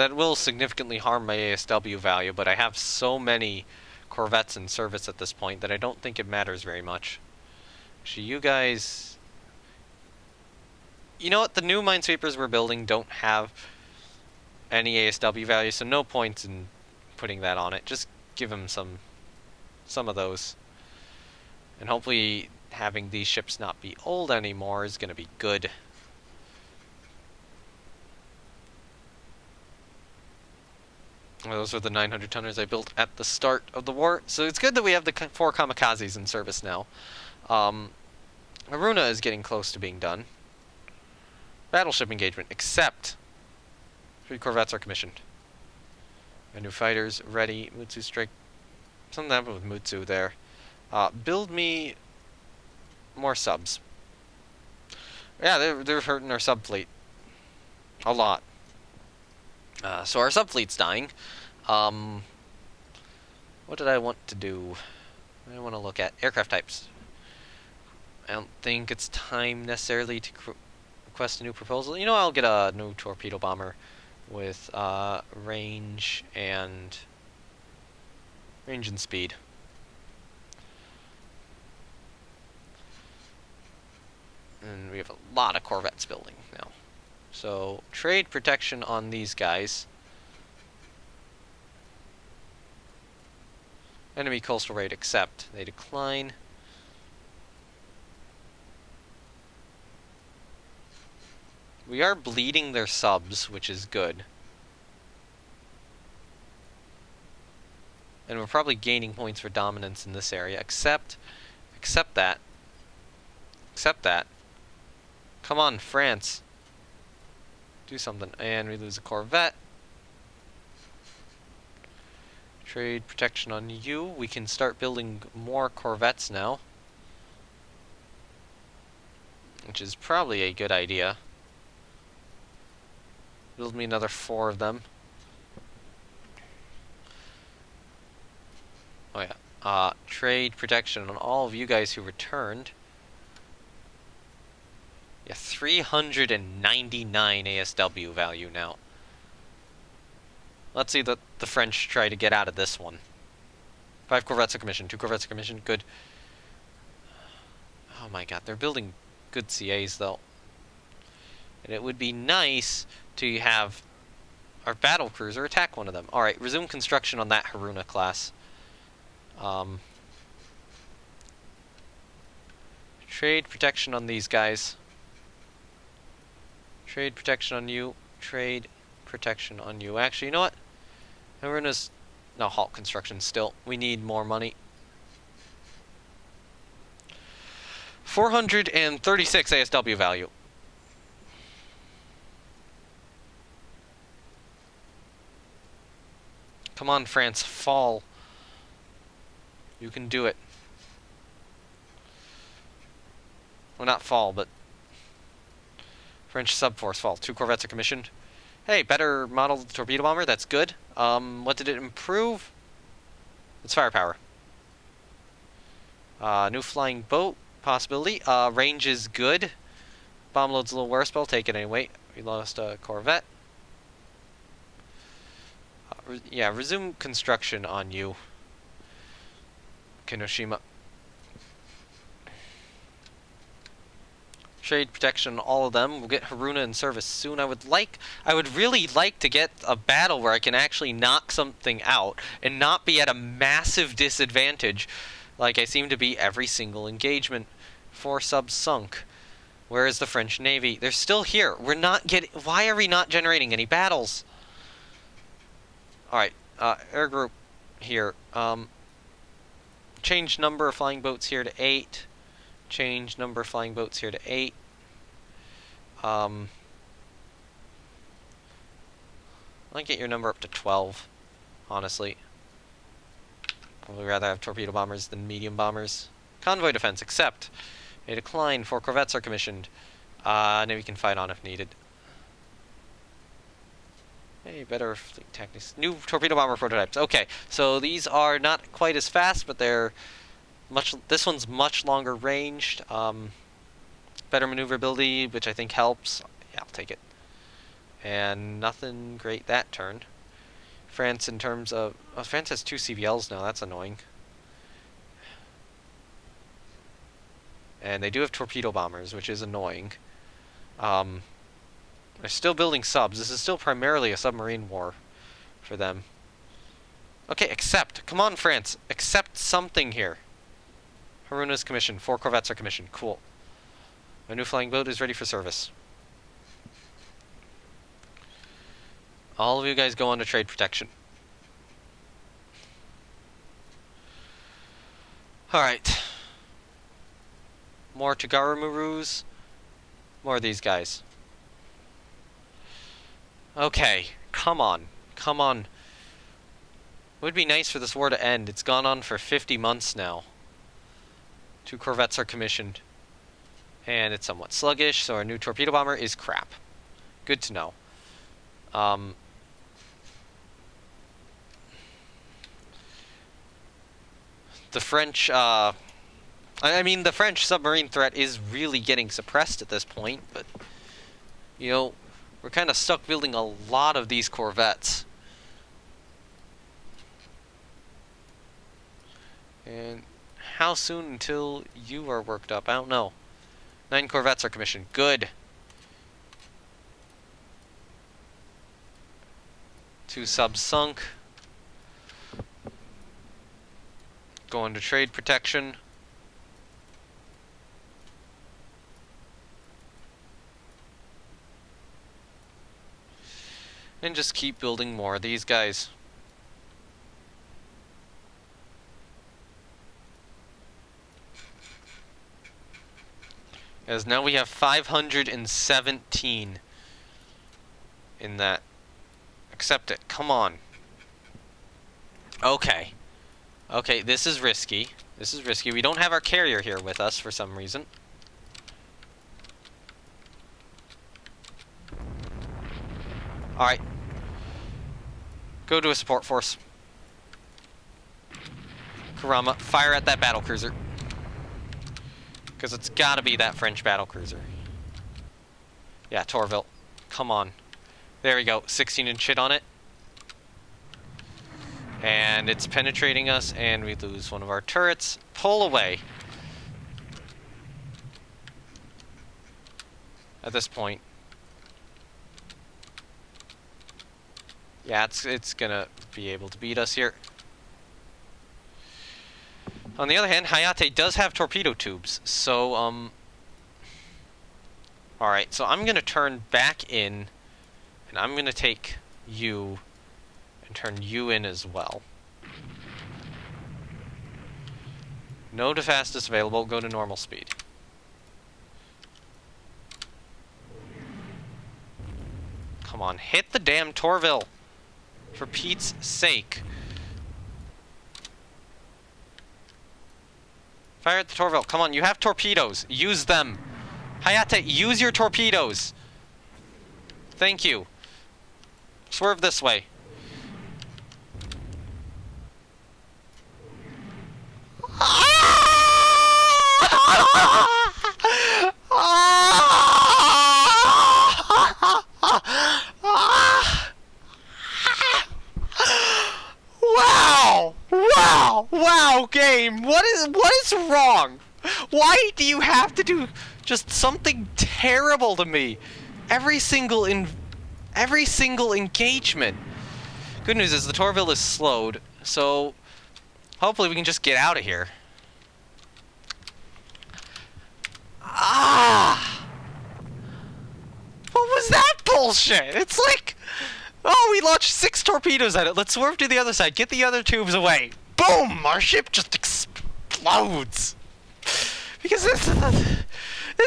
That will significantly harm my ASW value, but I have so many corvettes in service at this point that I don't think it matters very much. Actually, you guys... You know what? The new minesweepers we're building don't have any ASW value, so no points in putting that on it. Just give them some of those. And hopefully having these ships not be old anymore is going to be good. Well, those are the 900 tonners I built at the start of the war. So it's good that we have the 4 kamikazes in service now. Haruna is getting close to being done. Battleship engagement, except 3 corvettes are commissioned. My new fighters ready. Mutsu strike. Something happened with Mutsu there. Build me more subs. Yeah, they're hurting our sub fleet a lot. So our sub fleet's dying. What did I want to do? I want to look at aircraft types. I don't think it's time necessarily to request a new proposal. You know, I'll get a new torpedo bomber with range and speed. And we have a lot of corvettes building now. So, trade protection on these guys. Enemy coastal raid accept. They decline. We are bleeding their subs, which is good. And we're probably gaining points for dominance in this area. Accept that. Accept that. Come on, France. Do something. And we lose a corvette. Trade protection on you. We can start building more corvettes now, which is probably a good idea. Build me another 4 of them. Oh yeah. Trade protection on all of you guys who returned. Yeah, 399 ASW value now. Let's see the French try to get out of this one. 5 corvettes are commissioned. 2 corvettes are commissioned. Good. Oh my god, they're building good CAs though. And it would be nice to have our battle cruiser attack one of them. Alright, resume construction on that Haruna class. Trade protection on these guys. Trade protection on you. Trade protection on you. Actually, you know what? Haruna's... No, halt construction still. We need more money. 436 ASW value. Come on, France, fall. You can do it. Well, not fall, but... French subforce fall. 2 corvettes are commissioned. Hey, better model torpedo bomber. That's good. What did it improve? It's firepower. New flying boat possibility. Range is good. Bomb load's a little worse, but I'll take it anyway. We lost a corvette. Yeah, resume construction on you, Kinoshima. Trade protection on all of them. We'll get Haruna in service soon. I would really like to get a battle where I can actually knock something out and not be at a massive disadvantage like I seem to be every single engagement. 4 subs sunk. Where is the French Navy? They're still here. We're not getting... Why are we not generating any battles? Alright, air group here. Change number of flying boats here to 8. Change number of flying boats here to 8. I'll get your number up to 12, honestly. I would rather have torpedo bombers than medium bombers. Convoy defense, accept. A decline. 4 corvettes are commissioned. Navy can fight on if needed. Hey, better fleet tactics. New torpedo bomber prototypes. Okay, so these are not quite as fast, but they're much. This one's much longer ranged. Better maneuverability, which I think helps. Yeah, I'll take it. And nothing great that turn. France in terms of... Oh, France has 2 CVLs now, that's annoying. And they do have torpedo bombers, which is annoying. They're still building subs. This is still primarily a submarine war for them. Okay, accept. Come on, France. Accept something here. Haruna's commissioned. 4 corvettes are commissioned. Cool. My new flying boat is ready for service. All of you guys go on to trade protection. Alright. More Tagaramurus. More of these guys. Okay. Come on. Come on. It would be nice for this war to end. It's gone on for 50 months now. 2 corvettes are commissioned. And it's somewhat sluggish, so our new torpedo bomber is crap. Good to know. The French, I mean, the French submarine threat is really getting suppressed at this point, but, you know, we're kind of stuck building a lot of these corvettes. And how soon until you are worked up? I don't know. 9 corvettes are commissioned. Good. 2 subs sunk. Going to trade protection. And just keep building more of these guys. As now we have 517 in that. Accept it. Come on. Okay. Okay, this is risky. This is risky. We don't have our carrier here with us for some reason. Alright. Go to a support force. Kurama, fire at that battlecruiser. Because it's gotta be that French battlecruiser. Yeah, Torville. Come on. There we go. 16-inch hit on it. And it's penetrating us, and we lose one of our turrets. Pull away. At this point. Yeah, it's gonna be able to beat us here. On the other hand, Hayate does have torpedo tubes, so, alright, so I'm gonna turn back in, and I'm gonna take you, and turn you in as well. No to fastest available, go to normal speed. Come on, hit the damn Torville! For Pete's sake. Fire at the Torville. Come on, you have torpedoes. Use them. Hayate, use your torpedoes. Thank you. Swerve this way. Wow! Wow! Wow, game! What is wrong? Why do you have to do just something terrible to me? Every single engagement. Good news is the Torville is slowed, so hopefully we can just get out of here. Ah! What was that bullshit? It's like, oh, we launched 6 torpedoes at it. Let's swerve to the other side. Get the other tubes away. Boom! Our ship just explodes. Because this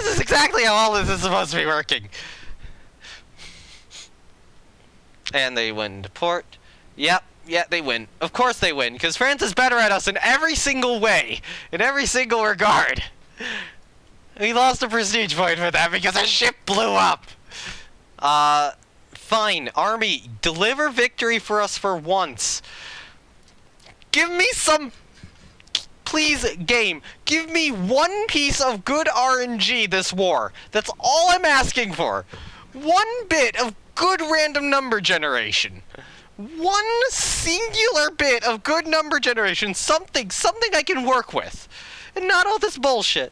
is exactly how all this is supposed to be working. And they win to port. Yep, yeah, they win. Of course they win, because France is better at us in every single way. In every single regard. We lost a prestige point for that because our ship blew up. Fine. Army, deliver victory for us for once. Give me some... Please, game, give me one piece of good RNG this war. That's all I'm asking for. One bit of good random number generation. One singular bit of good number generation, something I can work with. And not all this bullshit.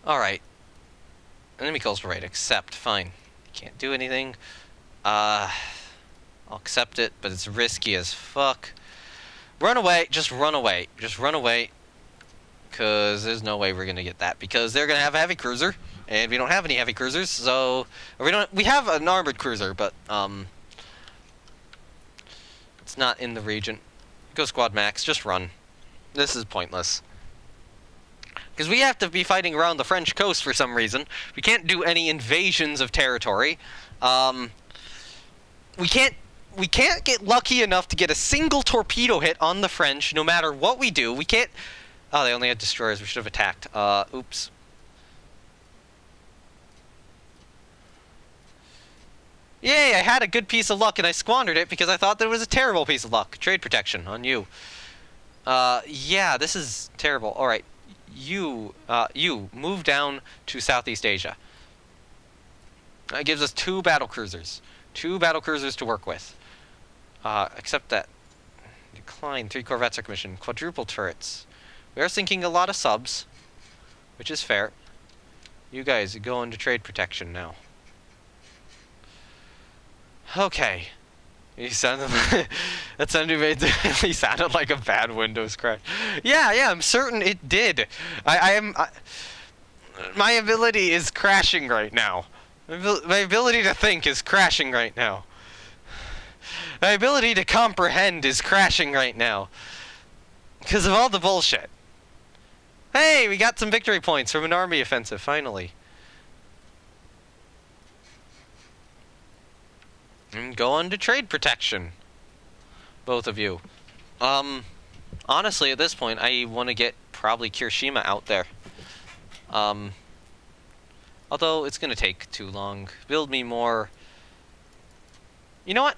Alright. Enemy calls for right, accept, fine. Can't do anything. I'll accept it, but it's risky as fuck. Run away, just run away. Just run away. Because there's no way we're going to get that. Because they're going to have a heavy cruiser. And we don't have any heavy cruisers, so... We have an armored cruiser, but, it's not in the region. Go squad max, just run. This is pointless. Because we have to be fighting around the French coast for some reason. We can't do any invasions of territory. We can't get lucky enough to get a single torpedo hit on the French, no matter what we do. We can't... Oh, they only had destroyers. We should have attacked. Oops. Yay, I had a good piece of luck and I squandered it because I thought that was a terrible piece of luck. Trade protection on you. Yeah, this is terrible. Alright. You move down to Southeast Asia. That gives us 2 battlecruisers. 2 battlecruisers to work with. Except that... Decline. 3 corvettes are commissioned. Quadruple turrets. We are sinking a lot of subs. Which is fair. You guys go into trade protection now. Okay. He sounded that he sounded like a bad Windows crash. Yeah, I'm certain it did. My ability is crashing right now. My ability to think is crashing right now. My ability to comprehend is crashing right now. Because of all the bullshit. Hey, we got some victory points from an army offensive, finally. And go on to trade protection. Both of you. Honestly, at this point, I want to get probably Kirishima out there. Although, it's going to take too long. Build me more... You know what?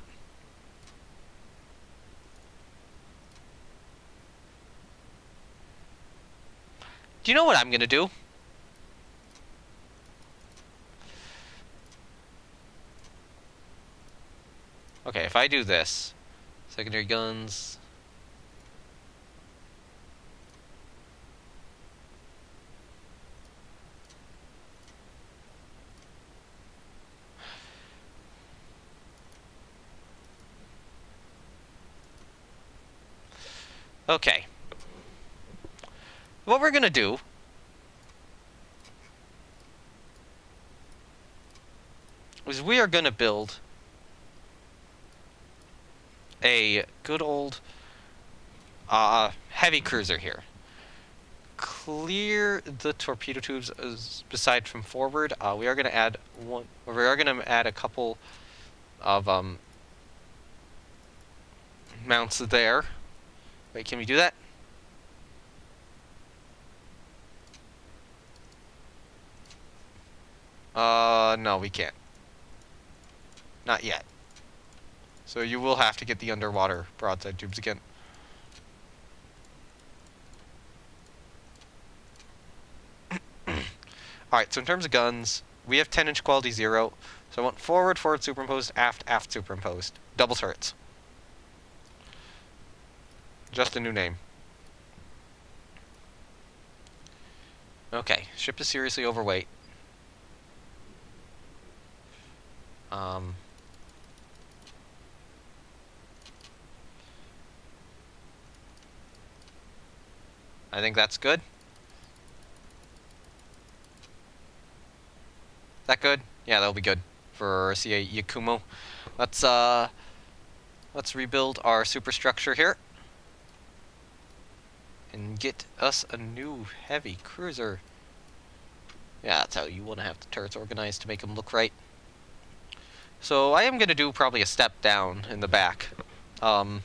Do you know what I'm going to do? Okay, if I do this, secondary guns. Okay. What we're gonna do is we are gonna build a good old heavy cruiser here. Clear the torpedo tubes beside from forward. We are gonna add one. We are gonna add a couple of mounts there. Wait, can we do that? No, we can't. Not yet. So you will have to get the underwater broadside tubes again. Alright, so in terms of guns, we have 10-inch quality 0. So I want forward superimposed, aft superimposed. Double turrets. Just a new name. Okay, ship is seriously overweight. I think that's good. Is that good? Yeah, that'll be good for CA Yakumo. Let's rebuild our superstructure here. And get us a new heavy cruiser. Yeah, that's how you want to have the turrets organized to make them look right. So I am going to do probably a step down in the back. And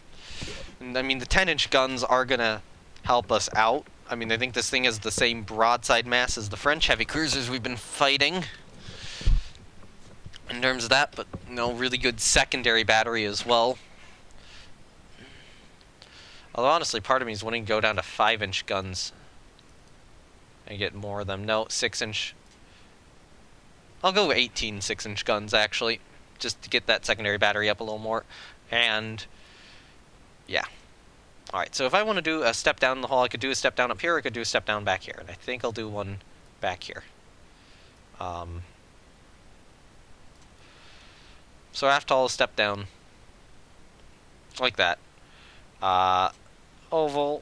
I mean, the 10-inch guns are going to help us out. I mean, I think this thing has the same broadside mass as the French heavy cruisers we've been fighting. In terms of that, but no really good secondary battery as well. Although honestly, part of me is wanting to go down to 5-inch guns and get more of them. No, 6-inch. I'll go 18 6-inch guns, actually, just to get that secondary battery up a little more. And, yeah. Alright, so if I want to do a step down the hall, I could do a step down up here, or I could do a step down back here. And I think I'll do one back here. So after I'll step down like that. Oval,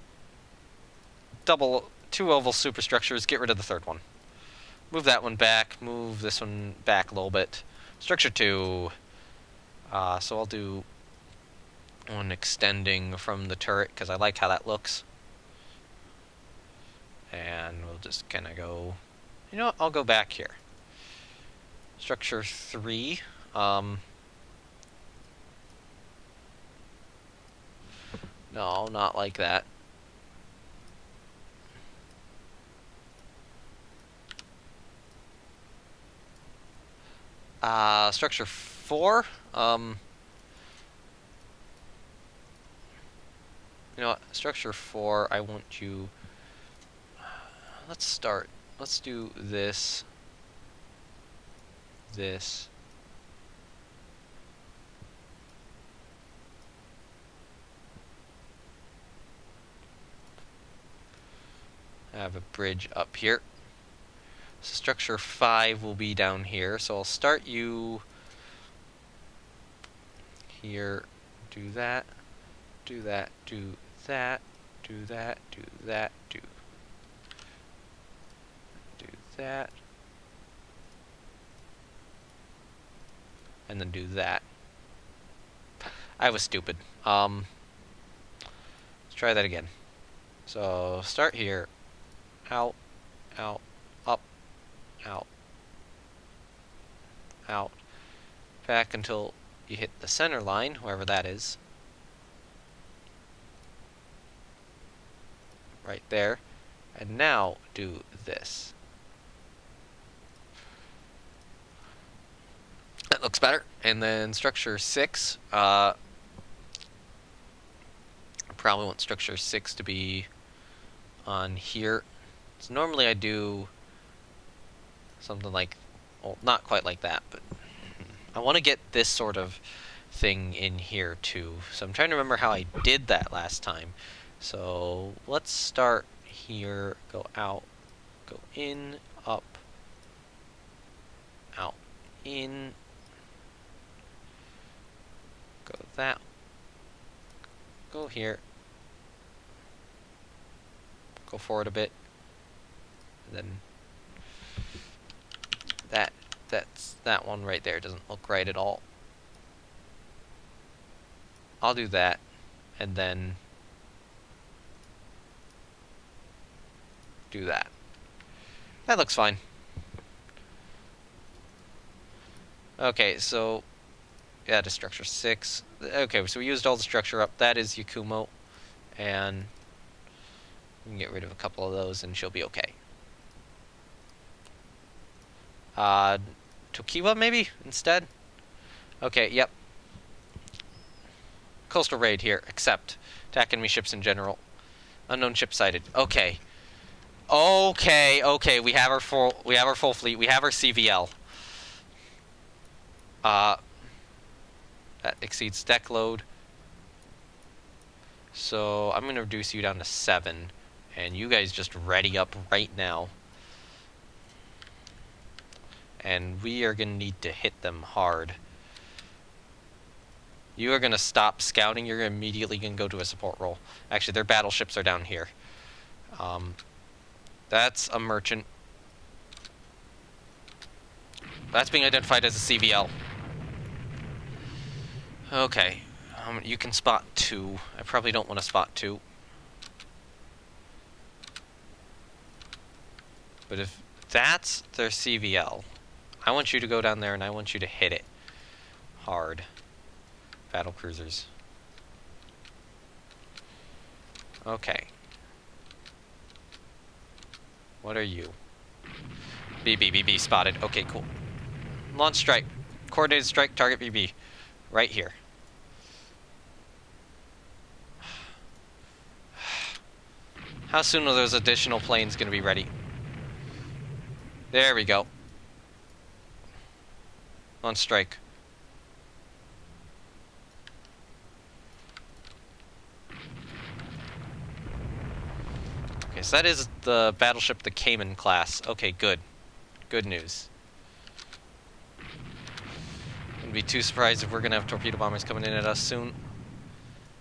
two oval superstructures, get rid of the third one. Move that one back, move this one back a little bit. Structure 2. So I'll do one extending from the turret, because I like how that looks. And we'll just kind of go... You know what? I'll go back here. Structure 3. No, not like that. Structure 4. You know what? Structure 4, I want you... Let's start. Let's do this. This. I have a bridge up here. So structure 5 will be down here. So I'll start you here. Do that. Do that. Do that. Do that. Do that. Do that. And then do that. I was stupid. Let's try that again. So start here. Out. Out. Up. Out. Out. Back until you hit the center line, wherever that is. Right there. And now do this. That looks better. And then structure 6. I probably want structure 6 to be on here. So normally I do something like, well, not quite like that, but I want to get this sort of thing in here too. So I'm trying to remember how I did that last time. So let's start here, go out, go in, up, out, in, go that, go here, go forward a bit, and then that one right there doesn't look right at all. I'll do that, and then do that. That looks fine. Okay, so yeah, to structure 6. Okay, so we used all the structure up. That is Yakumo, and we can get rid of a couple of those, and she'll be okay. Tokiwa maybe instead? Okay, yep. Coastal raid here, accept. Attack enemy ships in general. Unknown ship sighted. Okay. Okay, we have our full fleet. We have our CVL. That exceeds deck load. So I'm gonna reduce you down to 7. And you guys just ready up right now. And we are gonna need to hit them hard. You are gonna stop scouting. You're immediately gonna go to a support role. Actually, their battleships are down here. That's a merchant. That's being identified as a CVL. Okay. You can spot 2. I probably don't want to spot 2. But if that's their CVL, I want you to go down there and I want you to hit it hard. Battle cruisers. Okay. What are you? BB spotted. Okay, cool. Launch strike. Coordinated strike, target BB. Right here. How soon are those additional planes going to be ready? There we go. on strike. Okay, so that is the battleship, the Cayman class. Okay, good. Good news. Wouldn't be too surprised if we're gonna have torpedo bombers coming in at us soon.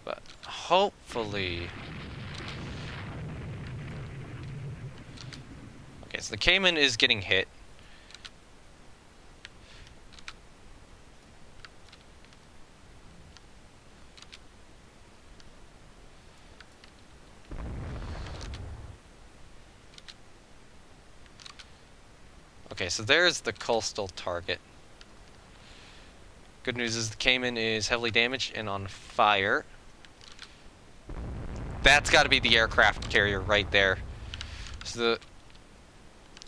But hopefully... Okay, so the Cayman is getting hit. Okay, so there's the coastal target. Good news is the Cayman is heavily damaged and on fire. That's got to be the aircraft carrier right there. So the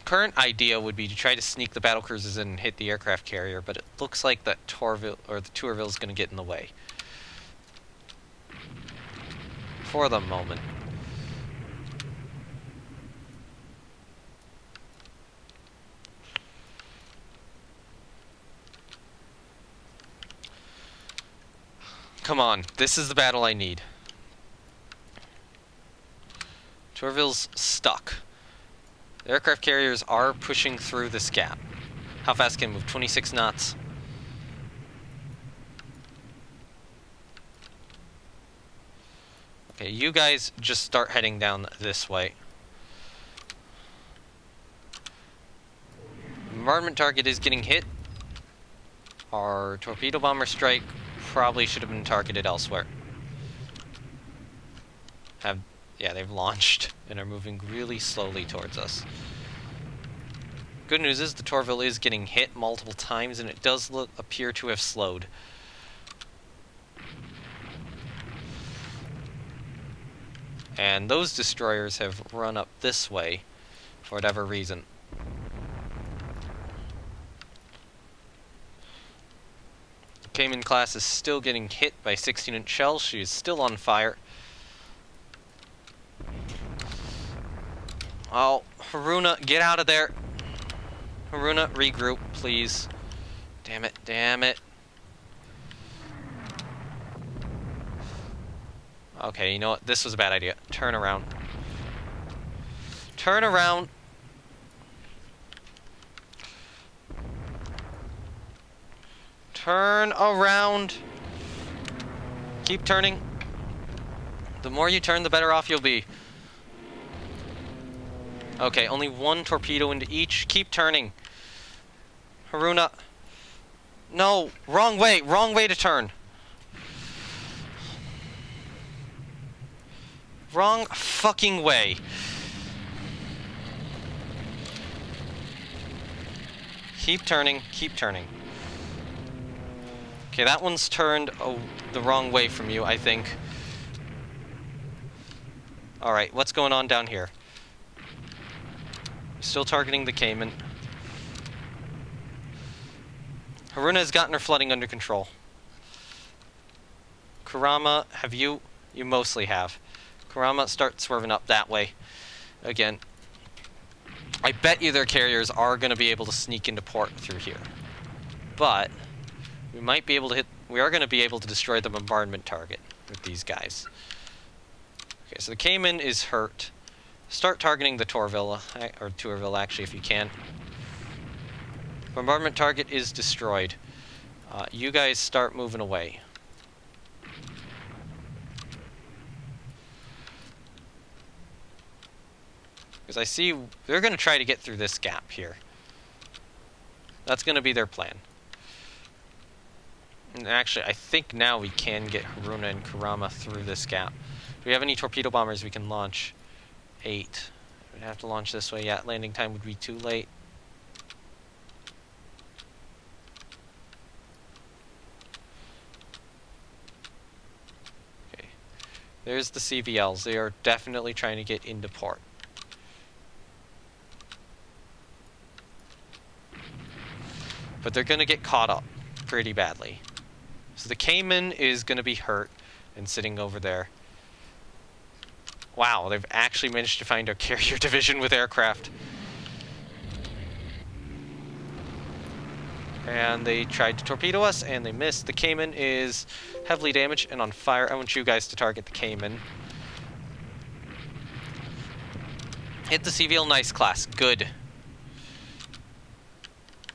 current idea would be to try to sneak the battle cruisers in and hit the aircraft carrier, but it looks like that Tourville or the Tourville is going to get in the way. For the moment. Come on, this is the battle I need. Tourville's stuck. The aircraft carriers are pushing through this gap. How fast can it move? 26 knots. Okay, you guys just start heading down this way. Bombardment target is getting hit. Our torpedo bomber strike probably should have been targeted elsewhere. Yeah, they've launched and are moving really slowly towards us. Good news is the Tourville is getting hit multiple times and it does appear to have slowed. And those destroyers have run up this way for whatever reason. The Cayman class is still getting hit by 16-inch shells. She is still on fire. Oh, Haruna, get out of there. Haruna, regroup, please. Damn it, damn it. Okay, you know what? This was a bad idea. Turn around. Turn around. Turn around. Keep turning. The more you turn, the better off you'll be. Okay, only one torpedo into each. Keep turning. Haruna. No, wrong way to turn. Wrong fucking way. Keep turning, keep turning. Okay, that one's turned the wrong way from you, I think. Alright, what's going on down here? Still targeting the Cayman. Haruna has gotten her flooding under control. Kurama, have you? You mostly have. Kurama, start swerving up that way. Again. I bet you their carriers are going to be able to sneak into port through here. But we might be able to hit... We are going to be able to destroy the bombardment target with these guys. Okay, so the Cayman is hurt. Start targeting the Tourville, or Tourville actually, if you can. Bombardment target is destroyed. You guys start moving away. Because I see they're going to try to get through this gap here. That's going to be their plan. And actually, I think now we can get Haruna and Kurama through this gap. Do we have any torpedo bombers we can launch? 8. We'd have to launch this way. Yeah, landing time would be too late. Okay. There's the CVLs. They are definitely trying to get into port. But they're going to get caught up pretty badly. So the Cayman is going to be hurt and sitting over there. Wow, they've actually managed to find a carrier division with aircraft. And they tried to torpedo us, and they missed. The Cayman is heavily damaged and on fire. I want you guys to target the Cayman. Hit the CVL nice class. Good.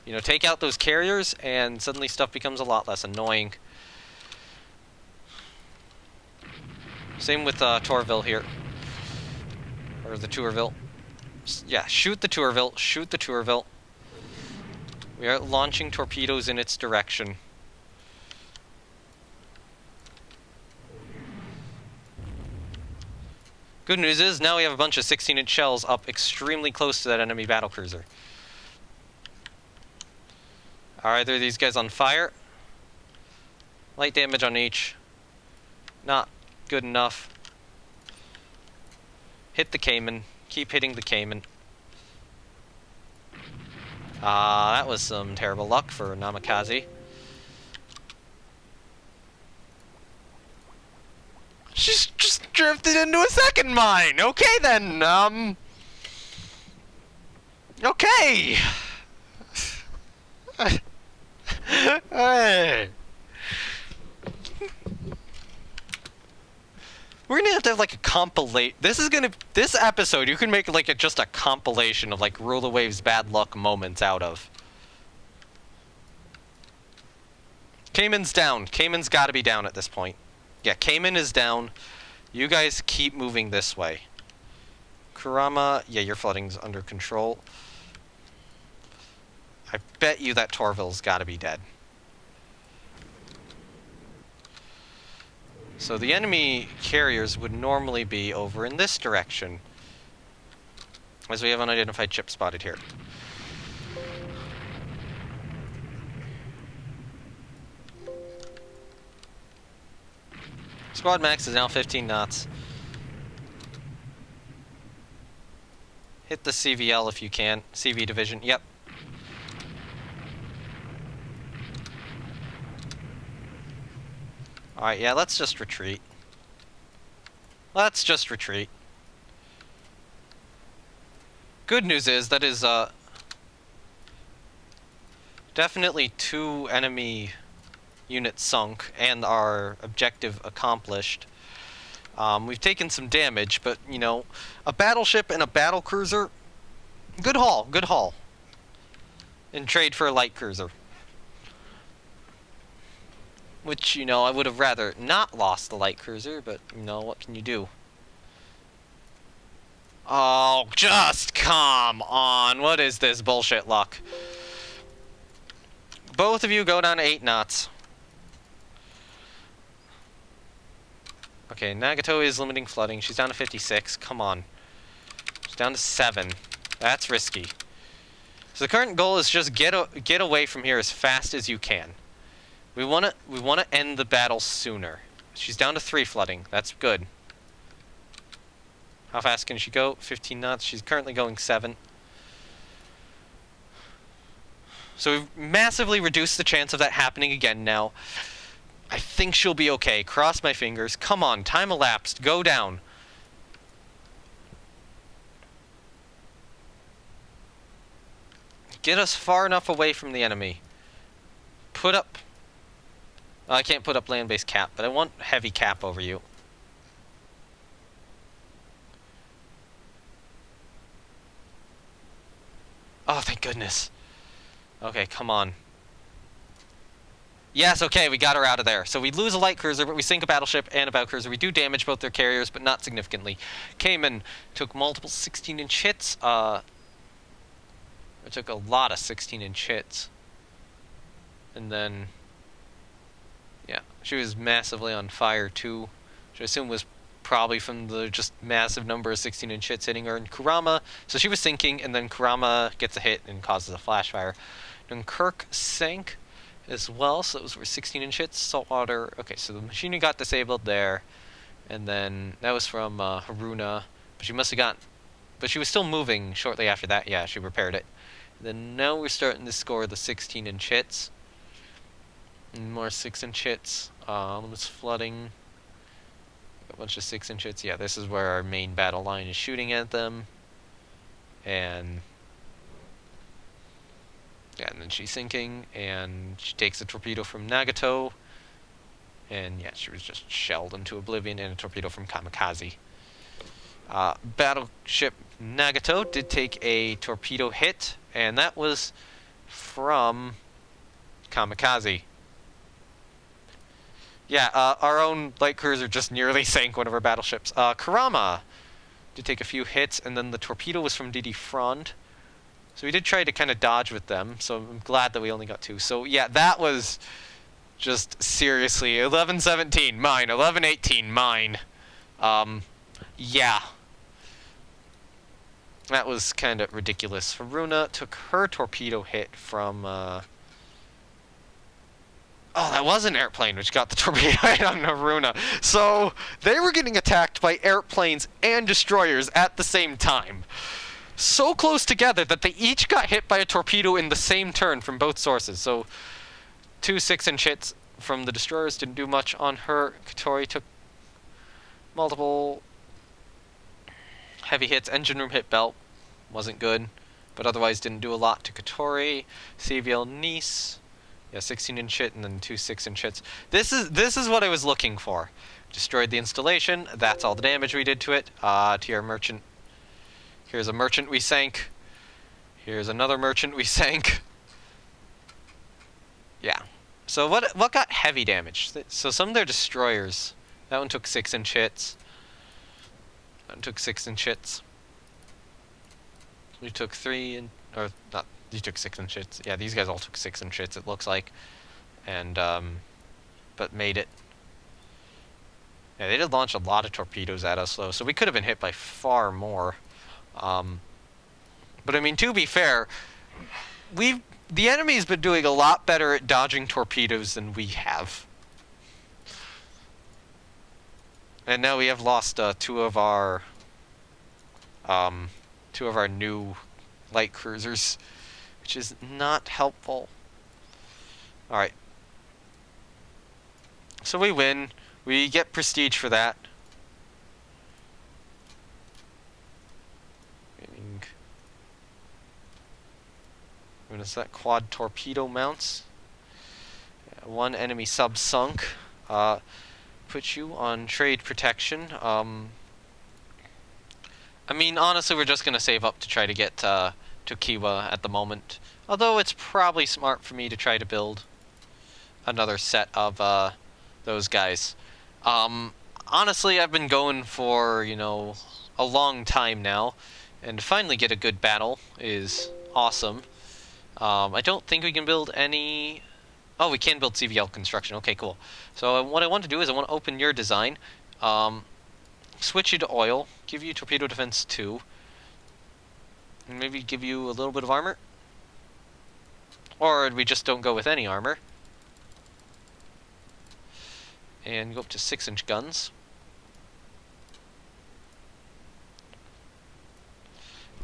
You know, take out those carriers, and suddenly stuff becomes a lot less annoying. Same with Tourville here. Or the Tourville. Yeah, shoot the Tourville. Shoot the Tourville. We are launching torpedoes in its direction. Good news is, now we have a bunch of 16-inch shells up extremely close to that enemy battlecruiser. Are either of these guys on fire? Light damage on each. Not good enough. Hit the Cayman. Keep hitting the Cayman. That was some terrible luck for Namikaze. She's just drifted into a second mine! Okay then, okay! Hey. We're gonna have to have like a compilation. This episode, you can make like just a compilation of like Rule the Waves bad luck moments out of. Cayman's down. Cayman's gotta be down at this point. Yeah, Cayman is down. You guys keep moving this way. Kurama, yeah, your flooding's under control. I bet you that Tourville's gotta be dead. So the enemy carriers would normally be over in this direction, as we have unidentified ship spotted here. Squad max is now 15 knots. Hit the CVL if you can. CV division, yep. Alright, yeah, let's just retreat. Let's just retreat. Good news is, that is, definitely 2 enemy units sunk, and our objective accomplished. We've taken some damage, but, you know, a battleship and a battlecruiser, good haul, good haul. In trade for a light cruiser. Which, you know, I would have rather not lost the light cruiser, but, you know, what can you do? Oh, just come on. What is this bullshit luck? Both of you go down to 8 knots. Okay, Nagato is limiting flooding. She's down to 56. Come on. She's down to 7. That's risky. So the current goal is just get away from here as fast as you can. We wanna end the battle sooner. She's down to 3 flooding. That's good. How fast can she go? 15 knots. She's currently going 7. So we've massively reduced the chance of that happening again now. I think she'll be okay. Cross my fingers. Come on, time elapsed. Go down. Get us far enough away from the enemy. Put up... I can't put up land-based cap, but I want heavy cap over you. Oh, thank goodness. Okay, come on. Yes, okay, we got her out of there. So we lose a light cruiser, but we sink a battleship and a battlecruiser. We do damage both their carriers, but not significantly. Cayman took multiple 16-inch hits. It took a lot of 16-inch hits. And then... yeah, she was massively on fire, too. Which I assume was probably from the just massive number of 16-inch hits hitting her. And Kurama... so she was sinking, and then Kurama gets a hit and causes a flash fire. Dunkirk sank as well, so those were 16-inch hits. Saltwater... okay, so the machinery got disabled there. And then that was from Haruna. But she must have gotten... but she was still moving shortly after that. Yeah, she repaired it. And then now we're starting to score the 16-inch hits. And more 6-inch hits. Limits flooding. A bunch of 6-inch hits. Yeah, this is where our main battle line is shooting at them. And... Yeah, and then she's sinking, and she takes a torpedo from Nagato, and yeah, she was just shelled into oblivion, and a torpedo from Kamikaze. Battleship Nagato did take a torpedo hit, and that was from Kamikaze. Yeah, our own light cruiser just nearly sank one of our battleships. Karama did take a few hits, and then the torpedo was from DD Frond. So we did try to kind of dodge with them, so I'm glad that we only got 2. So yeah, that was just seriously 11-17 mine, 11-18 mine. Yeah. That was kind of ridiculous. Haruna took her torpedo hit from oh, that was an airplane which got the torpedo hit on Haruna. So they were getting attacked by airplanes and destroyers at the same time. So close together that they each got hit by a torpedo in the same turn from both sources. So 2 6-inch hits from the destroyers didn't do much on her. Katori took multiple heavy hits. Engine room hit belt wasn't good, but otherwise didn't do a lot to Katori. CVL Nice, yeah, 16-inch hit and then 2 6-inch hits. This is what I was looking for. Destroyed the installation. That's all the damage we did to it. To our merchant. Here's a merchant we sank. Here's another merchant we sank. Yeah. So what got heavy damage? So some of their destroyers. That one took 6-inch hits. That one took 6-inch hits. We took 3 and or not. You took 6-inch hits. Yeah, these guys all took 6-inch hits. It looks like, and but made it. Yeah, they did launch a lot of torpedoes at us though, so we could have been hit by far more. But I mean, to be fair, the enemy's been doing a lot better at dodging torpedoes than we have. And now we have lost two of our new light cruisers, which is not helpful. All right. So we win. We get prestige for that. What is that? Quad torpedo mounts. Yeah, 1 enemy sub sunk. Put you on trade protection. I mean, honestly, we're just gonna save up to try to get to Kiwa at the moment. Although it's probably smart for me to try to build another set of those guys. Honestly, I've been going for, you know, a long time now, and to finally get a good battle is awesome. I don't think we can build any... Oh, we can build CVL construction. Okay, cool. So what I want to do is I want to open your design, switch you to oil, give you torpedo defense 2, and maybe give you a little bit of armor. Or we just don't go with any armor. And go up to 6-inch guns.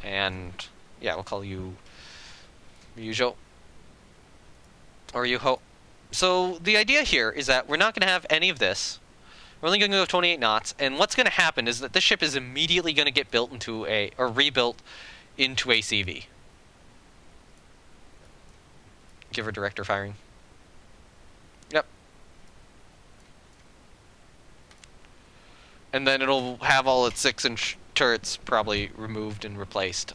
And yeah, we'll call you Ryujo or Yuho. So the idea here is that we're not going to have any of this. We're only going to go 28 knots, and what's going to happen is that this ship is immediately going to get built into or rebuilt into a CV. Give her director firing. Yep. And then it'll have all its 6-inch turrets probably removed and replaced.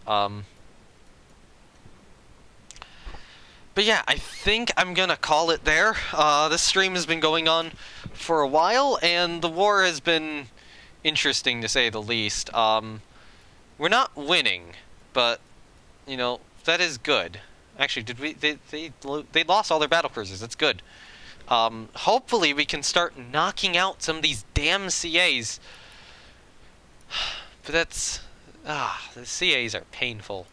But yeah, I think I'm gonna call it there. This stream has been going on for a while, and the war has been interesting to say the least. We're not winning, but you know that is good. Actually, did we? They lost all their battlecruisers. That's good. Hopefully, we can start knocking out some of these damn CAs. But that's the CAs are painful.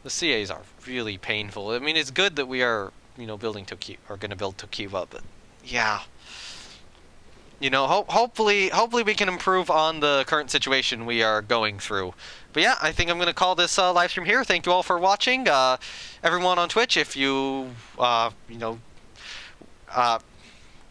The CAs are really painful. I mean, it's good that we are, you know, building Tokiwa, or going to build Tokiwa, but yeah. You know, hopefully we can improve on the current situation we are going through. But yeah, I think I'm going to call this live stream here. Thank you all for watching. Everyone on Twitch, if you, you know,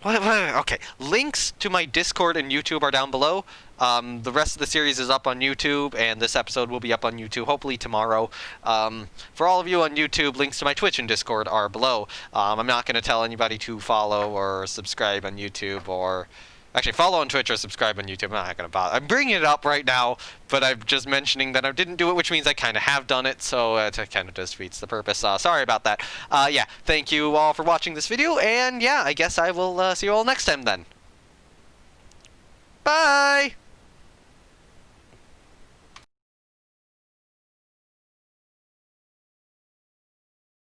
Okay, links to my Discord and YouTube are down below. The rest of the series is up on YouTube, and this episode will be up on YouTube hopefully tomorrow. For all of you on YouTube, links to my Twitch and Discord are below. I'm not going to tell anybody to follow or subscribe on YouTube, or actually follow on Twitch or subscribe on YouTube. I'm not going to bother. I'm bringing it up right now, but I'm just mentioning that I didn't do it, which means I kind of have done it, so it kind of defeats the purpose. Sorry about that. Yeah, thank you all for watching this video, and yeah, I guess I will see you all next time then. Bye!